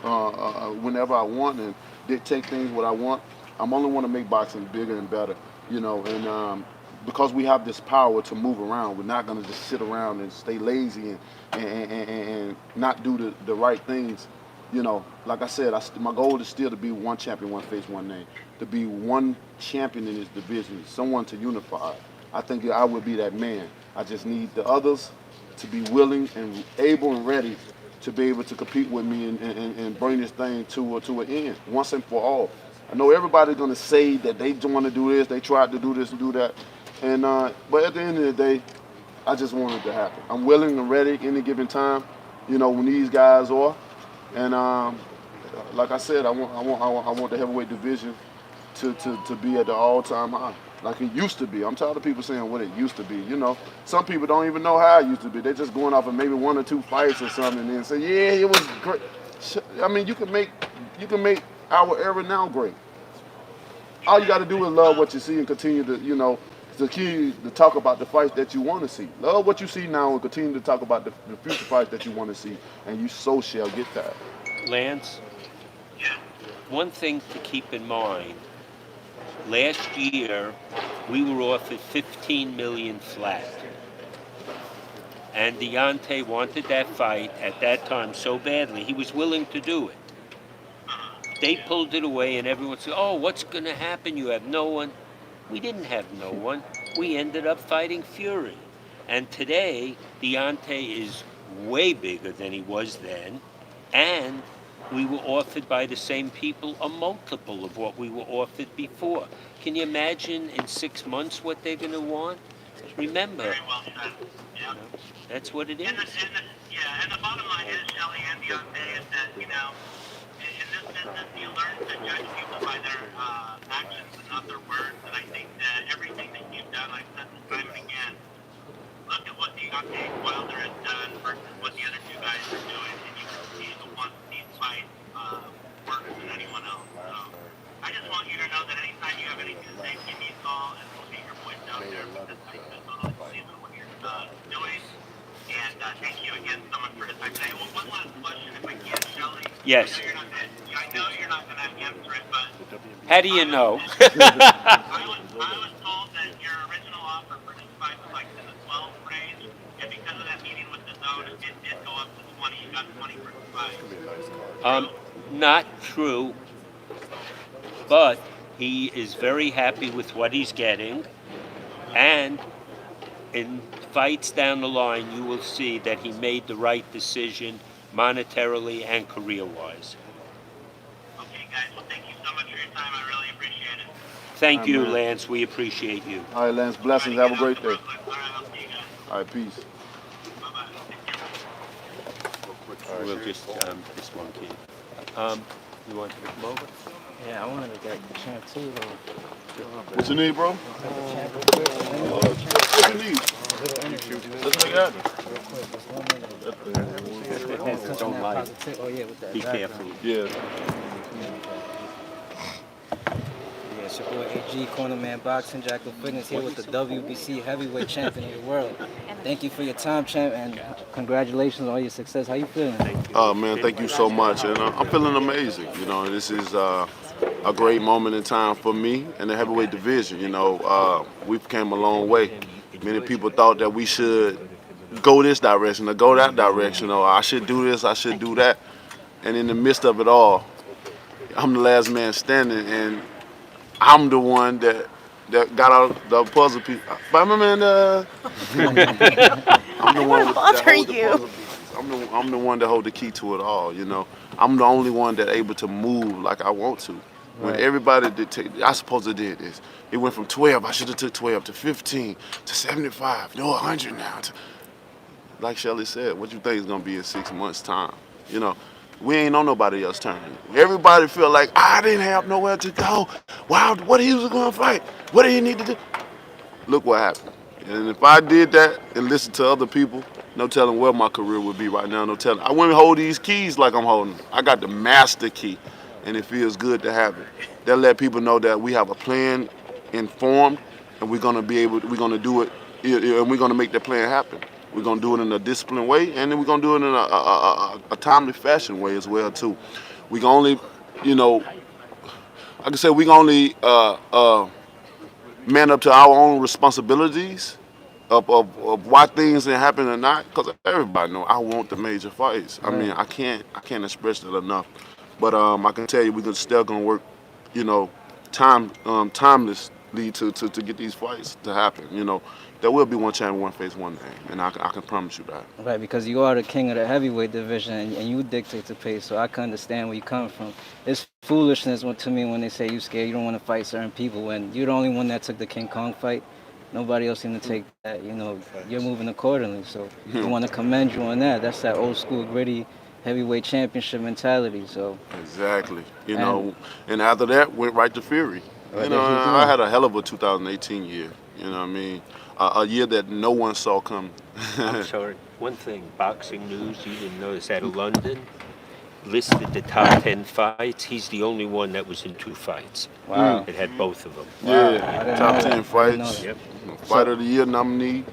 whenever I want, and dictate things what I want. I'm only want to make boxing bigger and better, and because we have this power to move around, we're not going to just sit around and stay lazy and not do the right things. Like I said, my goal is still to be one champion, one face, one name, to be one champion in this division, someone to unify. I think I would be that man. I just need the others to be willing and able and ready to be able to compete with me and bring this thing to an end once and for all. I know everybody's going to say that they want to do this, they tried to do this and do that, and but at the end of the day, I just want it to happen. I'm willing and ready any given time, when these guys are, and like I said, I want the heavyweight division to be at the all-time high, like it used to be. I'm tired of people saying what it used to be. Some people don't even know how it used to be. They're just going off of maybe 1 or 2 fights or something, and then say, yeah, it was great. I mean, you can make our era now great. All you got to do is love what you see and continue to, to talk about the fights that you want to see. Love what you see now and continue to talk about the future fights that you want to see, and you so shall get that. Lance, one thing to keep in mind, last year we were offered $15 million flat. And Deontay wanted that fight at that time so badly, he was willing to do it. They pulled it away and everyone said, oh, what's going to happen? You have no one. We didn't have no one. We ended up fighting Fury. And today, Deontay is way bigger than he was then. And we were offered by the same people a multiple of what we were offered before. Can you imagine in 6 months what they're going to want? Remember, that's what it is. And the bottom line is, Shelly and Deontay, is that, in this business, you learn to judge people by their actions and not their words. And I think that everything that you've done, I've said this time and again, look Deontay Wilder has done versus what the other two guys are doing, and you can see the one these fights worse than anyone else. So I just want you to know that anytime you have anything to say, give me a call, and we'll get your voice out there because I totally believe in what you're doing. And thank you again so much for the time today. Well, one last question, if I can, Shelly. Yes. I know you're not going to answer it, but How do you know? I was told that your original offer for this fight was like in the 12 range, and because of that meeting with the zone, it did go up to 20. You got 20 for the fight. Not true, but he is very happy with what he's getting, and in fights down the line, you will see that he made the right decision monetarily and career-wise. Okay, guys. Well, thank you so much for your time. I really appreciate it. Thank you, man. Lance. We appreciate you. All right, Lance. Blessings. Have a great day. All right, peace. We'll just this one kid. You want to come over? Yeah, I wanted to get the champ too, though. What you need, bro? What you need? Let's make it happen. Don't lie. Be careful. Yeah. Yeah, it's your boy AG, Cornerman Boxing, Jackal Fitness here with the WBC heavyweight champion of the world. Thank you for your time, champ, and congratulations on all your success. How you feeling? Oh man, thank you so much, and I'm feeling amazing. You know, this is a great moment in time for me in the heavyweight division. You know, we've came a long way. Many people thought that we should go this direction or go that direction, or I should do this, I should do that. And in the midst of it all, I'm the last man standing, and I'm the one that got out the puzzle piece. I'm the one that hold the puzzle pieces. I'm the one that hold the key to it all. You know, I'm the only one that able to move like I want to. When everybody did I supposed to did this. It went from 12. I should have took 12 to 15 to 75. You're 100 now. Like Shelly said, what you think is gonna be in 6 months' time? You know, we ain't on nobody else's turn. Everybody feel like I didn't have nowhere to go. Wow, what he was gonna fight? What did he need to do? Look what happened. And if I did that and listened to other people, no telling where my career would be right now. No telling. I wouldn't hold these keys like I'm holding. I got the master key, and it feels good to have it. That let people know that we have a plan informed, and we're gonna be able. We're gonna do it, and we're gonna make that plan happen. We're gonna do it in a disciplined way, and then we're gonna do it in a timely fashion way as well too. We can only, you know, I can say we can only man up to our own responsibilities of why things didn't happen or not. Because everybody know I want the major fights. I mean, I can't express that enough. But I can tell you, we're still gonna work, you know, timelessly to get these fights to happen. You know, there will be one champion, one face, one name, and I can promise you that. Right, because you are the king of the heavyweight division, and you dictate the pace, so I can understand where you're coming from. It's foolishness to me when they say you're scared, you don't want to fight certain people, when you're the only one that took the King Kong fight. Nobody else seemed to take that. You know, you're moving accordingly, so I want to commend you on that. That's that old school gritty heavyweight championship mentality. So exactly, you know, and after that went right to Fury. You know, I had a hell of a 2018 year. You know what I mean? A year that no one saw coming. I'm sorry. One thing, boxing news, you didn't notice that London listed the top 10 fights. He's the only one that was in 2 fights. Wow. It had both of them. Yeah, top 10 fights. Yep. Fight of the year nominee.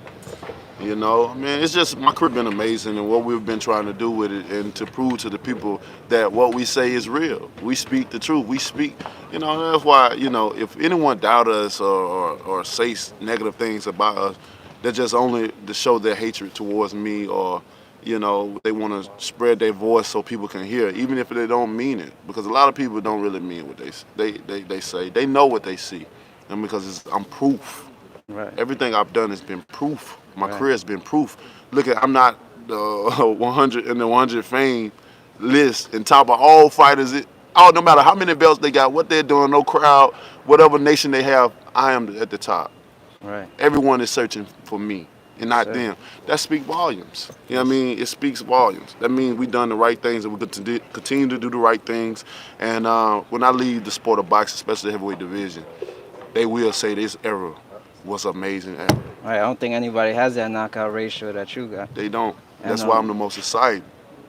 You know, I mean, it's just, my career been amazing, and what we've been trying to do with it, and to prove to the people that what we say is real. We speak the truth. We speak, you know, that's why, you know, if anyone doubt us or say negative things about us, they're just only to show their hatred towards me, or, you know, they want to spread their voice so people can hear, even if they don't mean it. Because a lot of people don't really mean what they say. They know what they see, and because I'm proof. Right. Everything I've done has been proof. My career has been proof. Look at, I'm not the 100 in the 100 fame list, and top of all fighters. No matter how many belts they got, what they're doing, no crowd, whatever nation they have, I am at the top. Right. Everyone is searching for me and not them. That speaks volumes. You know what I mean? It speaks volumes. That means we've done the right things, and we continue to do the right things. And when I leave the sport of boxing, especially the heavyweight division, they will say this era was amazing ever. Right, I don't think anybody has that knockout ratio that you got. They don't. And, That's why I'm the most excited.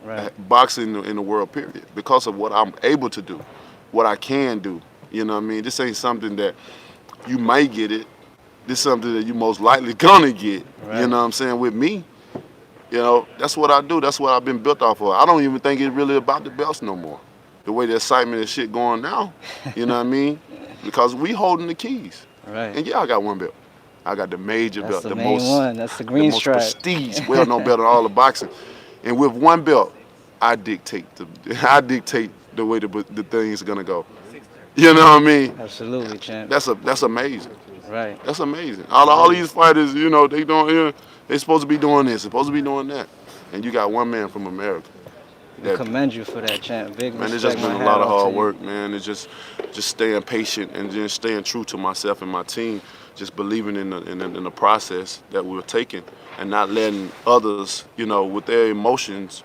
Right. Boxing in the world, period. Because of what I'm able to do, what I can do. You know what I mean? This ain't something that you might get it. This is something that you most likely gonna get. Right. You know what I'm saying? With me, you know, that's what I do. That's what I've been built off of. I don't even think it's really about the belts no more. The way the excitement and shit going now, you know what I mean? Because we holding the keys. Right. And yeah, I got one belt. I got the major That's belt, the the main most, one. That's the green stripe. prestige, well-known belt in all of boxing. And with one belt, I dictate the way the thing's gonna go. You know what I mean? Absolutely, champ. That's amazing. Right. That's amazing. All these fighters, you know, they supposed to be doing this, supposed to be doing that, and you got one man from America. I commend you for that, champ. Big Man, it's respect. just been a lot of hard work, man. It's just staying patient and just staying true to myself and my team. Just believing in the process that we're taking and not letting others, you know, with their emotions,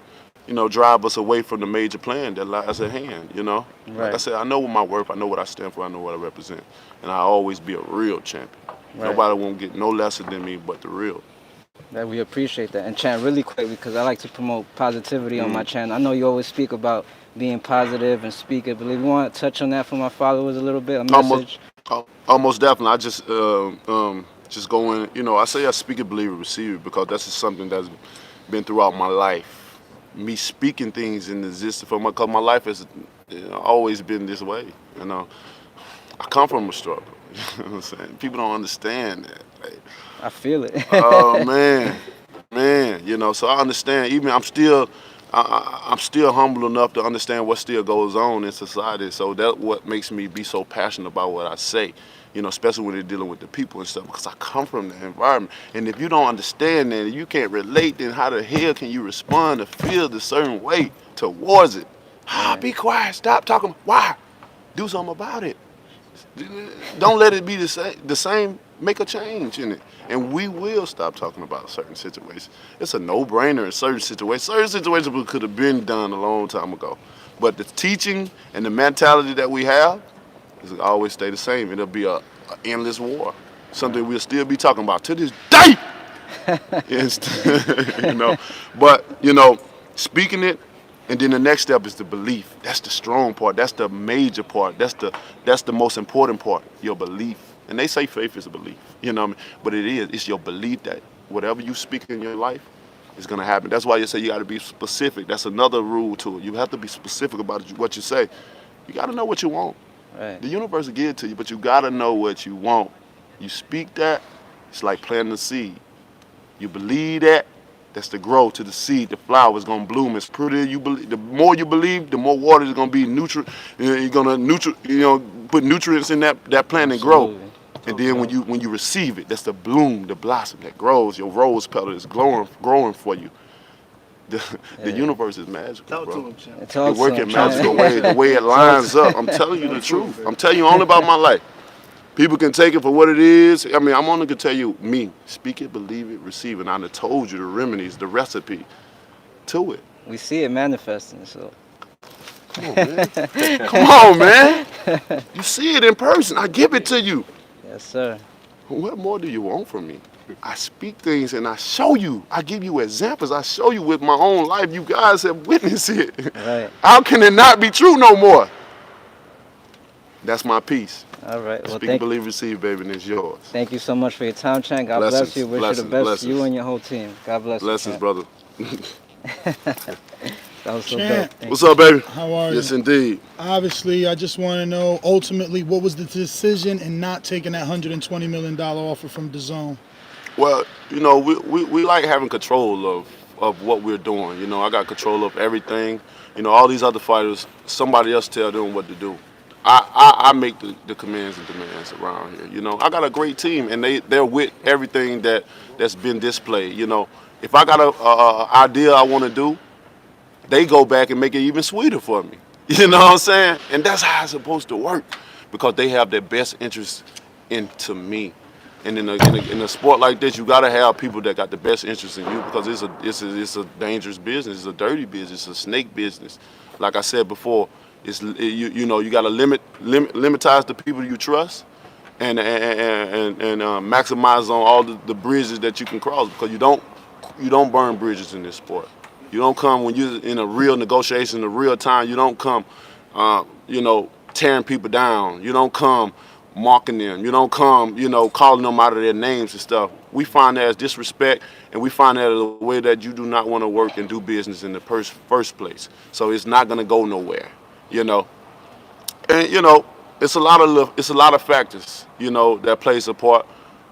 you know, drive us away from the major plan that lies at hand, you know? Right. Like I said, I know my worth, I know what I stand for, I know what I represent. And I'll always be a real champion. Right. Nobody won't get no lesser than me but the real. That we appreciate that. And champ, really quick, because I like to promote positivity on my channel. I know you always speak about being positive and speak it. Believe you want to touch on that for my followers a little bit? A message? Almost definitely. I just go in, you know, I say I speak it, believe it, receive it, because that's just something that's been throughout my life. Me speaking things in existence because my life has always been this way, you know. I come from a struggle, you know what I'm saying? People don't understand that. Like, I feel it. Oh, man, you know, so I understand. Even I'm still humble enough to understand what still goes on in society. So that's what makes me be so passionate about what I say, you know, especially when they're dealing with the people and stuff, because I come from the environment. And if you don't understand that, you can't relate, then how the hell can you respond or feel the certain way towards it? Be quiet, stop talking. Why? Do something about it. Don't let it be the same. Make a change in it. And we will stop talking about certain situations. It's a no-brainer in certain situations. Certain situations could have been done a long time ago. But the teaching and the mentality that we have is always stay the same. It'll be an endless war. Something we'll still be talking about to this day. You know, but, you know, speaking it, and then the next step is the belief. That's the strong part. That's the major part. That's the most important part, your belief. And they say faith is a belief, you know what I mean? But it is. It's your belief that whatever you speak in your life is going to happen. That's why you say you got to be specific. That's another rule to it. You have to be specific about what you say. You got to know what you want. Right. The universe will give it to you, but you got to know what you want. You speak that, it's like planting a seed. You believe that, that's the growth to the seed. The flower is going to bloom. It's pretty. You believe. The more you believe, the more water is going to be nutrient. You're going to put nutrients in that plant and grow. And then when you receive it, that's the bloom, the blossom that grows. Your rose petal is growing for you. The universe is magical, bro. It works in magical way. The way it lines up. I'm telling you the truth. I'm telling you only about my life. People can take it for what it is. I mean, I'm only gonna tell you me. Speak it, believe it, receive it. And I done told you the remedies, the recipe to it. We see it manifesting, so. Come on, man. Come on, man. You see it in person. I give it to you. Yes, sir. What more do you want from me? I speak things and I show you. I give you examples. I show you with my own life. You guys have witnessed it. Right. How can it not be true no more? That's my piece. All right. Well, Speak, believe, receive, baby, and it's yours. Thank you so much for your time, Chan. God bless you. Wish you the best, you and your whole team. God bless you. Blessings, brother. That was so Champ. dope. What's up, baby? How are you? Yes, indeed. Obviously, I just want to know, ultimately, what was the decision in not taking that $120 million offer from Dazn? Well, you know, we like having control of what we're doing. You know, I got control of everything. You know, all these other fighters, somebody else tell them what to do. I make the commands and demands around here. You know, I got a great team, and they're with everything that's been displayed. You know, if I got a idea I want to do, they go back and make it even sweeter for me. You know what I'm saying? And that's how it's supposed to work, because they have their best interest into me. And in a sport like this, you gotta have people that got the best interest in you, because it's a dangerous business, it's a dirty business, it's a snake business. Like I said before, you know, you gotta limitize the people you trust, and maximize on all the bridges that you can cross, because you don't burn bridges in this sport. You don't come when you're in a real negotiation, a real time. You don't come, tearing people down. You don't come mocking them. You don't come, calling them out of their names and stuff. We find that as disrespect, and we find that as a way that you do not want to work and do business in the first place. So it's not gonna go nowhere, And it's a lot of factors, that plays a part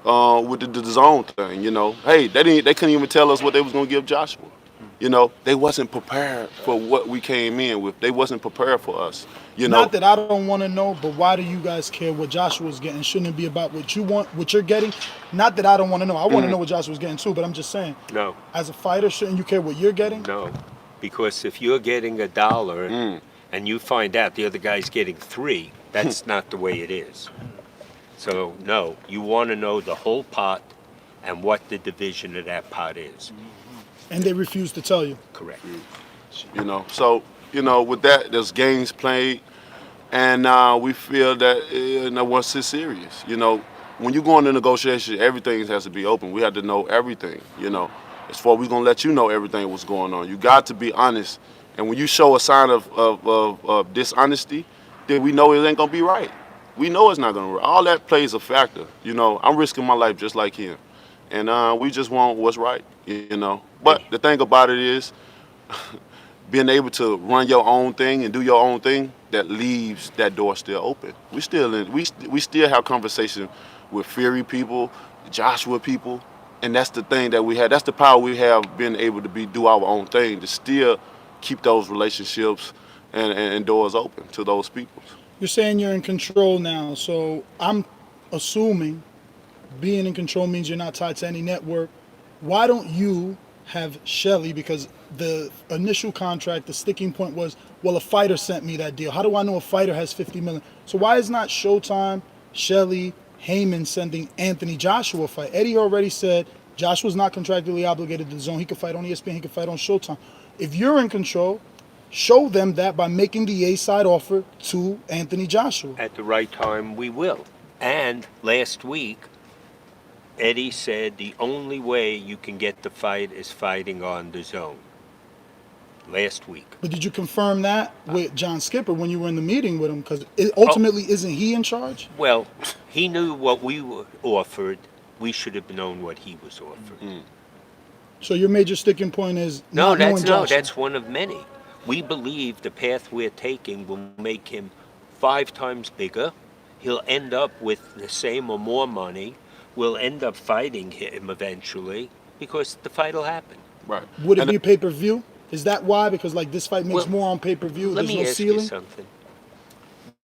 with the Dazn thing. Hey, they couldn't even tell us what they was gonna give Joshua. They wasn't prepared for what we came in with. They wasn't prepared for us. Not that I don't want to know, but why do you guys care what Joshua's getting? Shouldn't it be about what you want, what you're getting? Not that I don't want to know. I want to know what Joshua's getting too, but I'm just saying. No. As a fighter, shouldn't you care what you're getting? No, because if you're getting $1 and you find out the other guy's getting $3, that's not the way it is. So no, you want to know the whole pot and what the division of that pot is. And they refuse to tell you. Correct. So with that, there's games played, and we feel that once it's serious, when you go into negotiation, everything has to be open. We have to know everything, As far as we're gonna let you know everything what's going on. You got to be honest, and when you show a sign of dishonesty, then we know it ain't gonna be right. We know it's not gonna work. All that plays a factor. I'm risking my life just like him, and we just want what's right, But the thing about it is, being able to run your own thing and do your own thing, that leaves that door still open. We still have conversation with Fury people, Joshua people, and that's the thing that we have. That's the power we have, being able to do our own thing, to still keep those relationships and doors open to those people. You're saying you're in control now, so I'm assuming being in control means you're not tied to any network. Why don't you have Shelly? Because the initial contract, the sticking point was, well, a fighter sent me that deal. How do I know a fighter has $50 million? So why is not Showtime, Shelly, Heyman sending Anthony Joshua a fight? Eddie already said Joshua's not contractually obligated to the zone. He could fight on ESPN, he could fight on Showtime. If you're in control, show them that by making the A-side offer to Anthony Joshua. At the right time, we will. And last week, Eddie said the only way you can get the fight is fighting on the zone. Last week. But did you confirm that with John Skipper when you were in the meeting with him? Because ultimately, isn't he in charge? Well, he knew what we were offered. We should have known what he was offered. So your major sticking point is not knowing Joshua. That's one of many. We believe the path we're taking will make him 5 times bigger. He'll end up with the same or more money. We'll end up fighting him eventually because the fight will happen. Right. Would it be pay-per-view? Is that why? Because this fight makes more on pay-per-view. Let There's me no ask ceiling. you something.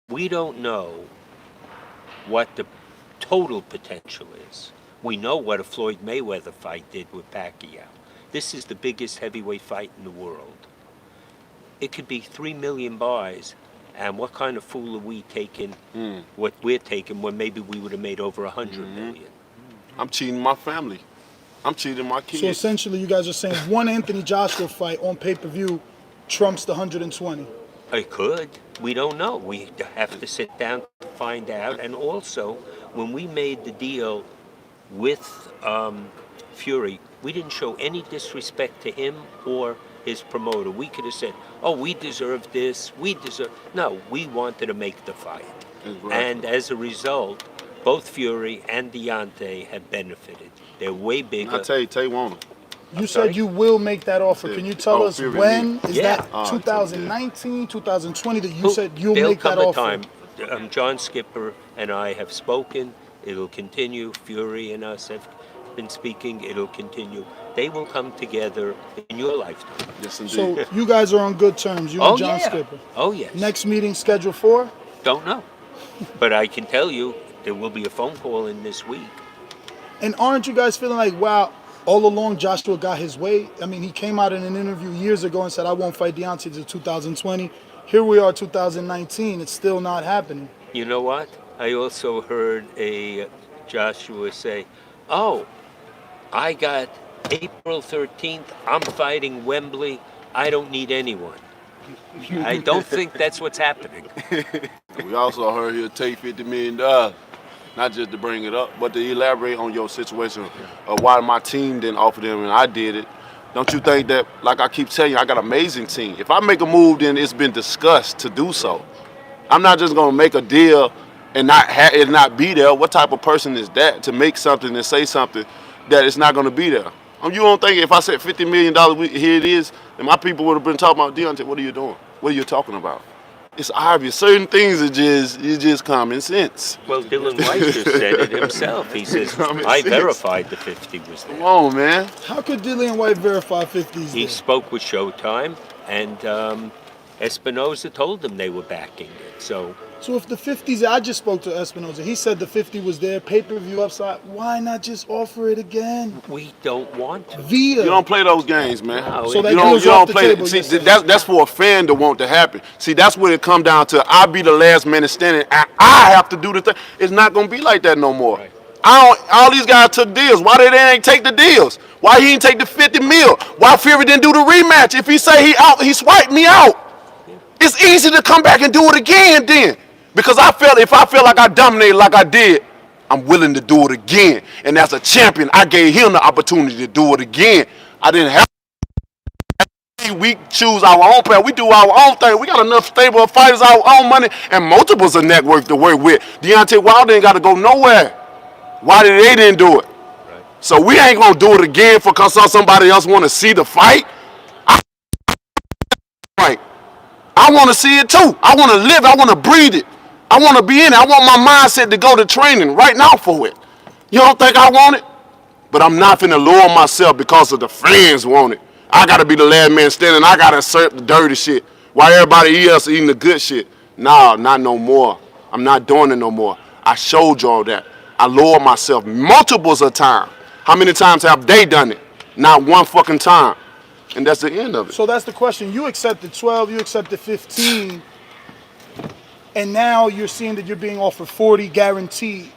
We don't know what the total potential is. We know what a Floyd Mayweather fight did with Pacquiao. This is the biggest heavyweight fight in the world. It could be 3 million buys, and what kind of fool are we taking? What we're taking when maybe we would have made over 100 million. I'm cheating my family. I'm cheating my kids. So essentially, you guys are saying one Anthony Joshua fight on pay-per-view trumps the 120. It could. We don't know. We have to sit down to find out. And also, when we made the deal with Fury, we didn't show any disrespect to him or his promoter. We could have said, oh, we deserve this, No, we wanted to make the fight. Exactly. And as a result, both Fury and Deontay have benefited. They're way bigger. I tell you, Tay won. You said you will make that offer. Can you tell us Fury, when? Is Yeah. that 2019, 2020 that you said you'll make that There'll offer? come a time. John Skipper and I have spoken. It'll continue. Fury and us have been speaking. It'll continue. They will come together in your lifetime. Yes, indeed. So you guys are on good terms, you and John Skipper. Oh, yes. Next meeting scheduled for? Don't know. But I can tell you there will be a phone call in this week. And aren't you guys feeling like, wow, all along Joshua got his way? I mean, he came out in an interview years ago and said, I won't fight Deontay until 2020. Here we are, 2019. It's still not happening. You know what? I also heard a Joshua say, oh, I got April 13th. I'm fighting Wembley. I don't need anyone. I don't think that's what's happening. We also heard he'll take $50 million. not just to bring it up, but to elaborate on your situation of why my team didn't offer them and I did it. Don't you think that, like I keep telling you, I got an amazing team. If I make a move, then it's been discussed to do so. I'm not just gonna make a deal and not be there. What type of person is that to make something and say something that it's not gonna be there? You don't think if I said $50 million, here it is, and my people would have been talking about Deontay, what are you doing? What are you talking about? It's obvious. Certain things are just common sense. Well, Dylan White just said it himself. He says, I verified the 50 was there. Come on, man. How could Dillian White verify 50s? He spoke with Showtime, and Espinoza told them they were backing it. So if the 50s, I just spoke to Espinoza. He said the 50 was there, pay-per-view upside. Why not just offer it again? We don't want to. Via. You don't play those games, man. No, So that you deal's don't off the play. table, See, you're saying. that's for a fan to want to happen. See, that's where it come down to. I'll be the last man standing. I have to do the thing. It's not gonna be like that no more. Right. All these guys took deals. Why they ain't take the deals? Why he ain't take the 50 mil? Why Fury didn't do the rematch? If he say he swiped me out, it's easy to come back and do it again then. Because if I feel like I dominated like I did, I'm willing to do it again. And as a champion, I gave him the opportunity to do it again. I didn't have to. We choose our own path. We do our own thing. We got enough stable of fighters, our own money, and multiples of network to work with. Deontay Wilder ain't got to go nowhere. Why they didn't do it? Right. So we ain't going to do it again because somebody else want to see the fight. I want to see it too. I want to live. I want to breathe it. I want to be in it. I want my mindset to go to training right now for it. You don't think I want it? But I'm not finna lower myself because of the fans want it. I got to be the last man standing. I got to assert the dirty shit while everybody else eating the good shit. Nah, not no more. I'm not doing it no more. I showed y'all that. I lowered myself multiples of times. How many times have they done it? Not one fucking time. And that's the end of it. So that's the question. You accepted 12, you accepted 15, and now you're seeing that you're being offered 40 guaranteed.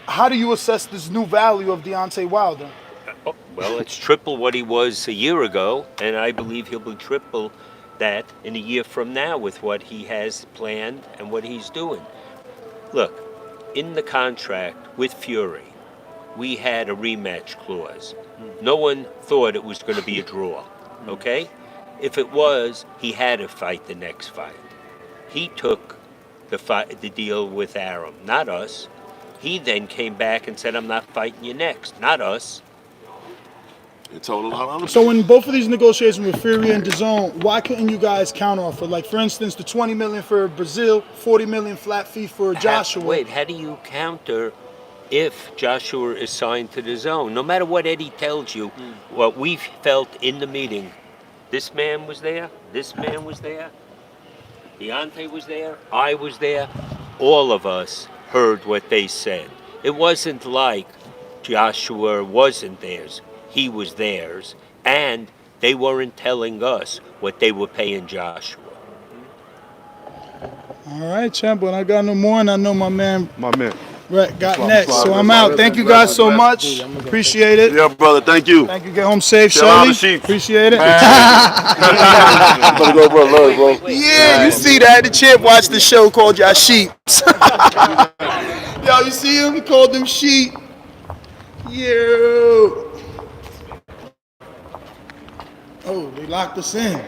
How do you assess this new value of Deontay Wilder? Well, it's triple what he was a year ago, and I believe he'll be triple that in a year from now with what he has planned and what he's doing. Look, in the contract with Fury, we had a rematch clause. No one thought it was going to be a draw, okay? If it was, he had to fight the next fight. He took the deal with Arum, not us. He then came back and said, I'm not fighting you next, not us. It told a lot of So in both of these negotiations with Fury and Dazn, why couldn't you guys counteroffer? Like, for instance, the $20 million for Brazil, $40 million flat fee for Joshua. How do you counter if Joshua is signed to the zone? No matter what Eddie tells you, what we felt in the meeting, this man was there, this man was there, Deontay was there, I was there, all of us heard what they said. It wasn't like Joshua wasn't theirs. He was theirs, and they weren't telling us what they were paying Joshua. All right, champ, but I got no more, and I know my man Right, got Slide, next. slide, So I'm slide, out. Thank you slide, guys so slide. much. Appreciate it. Yeah, brother. Thank you. Thank you. Get home safe, Shout out Shirley. to Sheep. Appreciate it. Better go, bro. Love, bro. Yeah, you see that? The champ watched the show called y'all sheep. Yo, you see him? He called them sheep. Yo. Oh, they locked us in.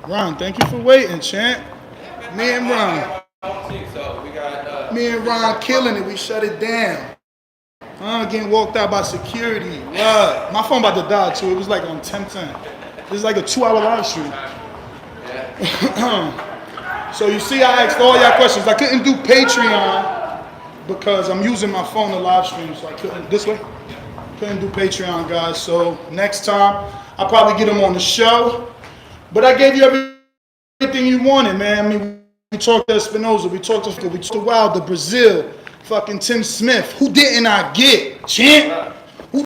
Ron, thank you for waiting, champ. Me and Ron. Me and Ron killing it. We shut it down. Getting walked out by security. What? My phone about to die too. It was like on 10:10. This is like a 2-hour live stream. So you see, I asked all y'all questions. I couldn't do Patreon because I'm using my phone to live stream, so I couldn't. This way. Couldn't do Patreon, guys. So next time, I'll probably get them on the show. But I gave you everything you wanted, man. I mean, we talked to Espinoza, we talked to Wilder, Brazil, fucking Tim Smith. Who didn't I get? Champ?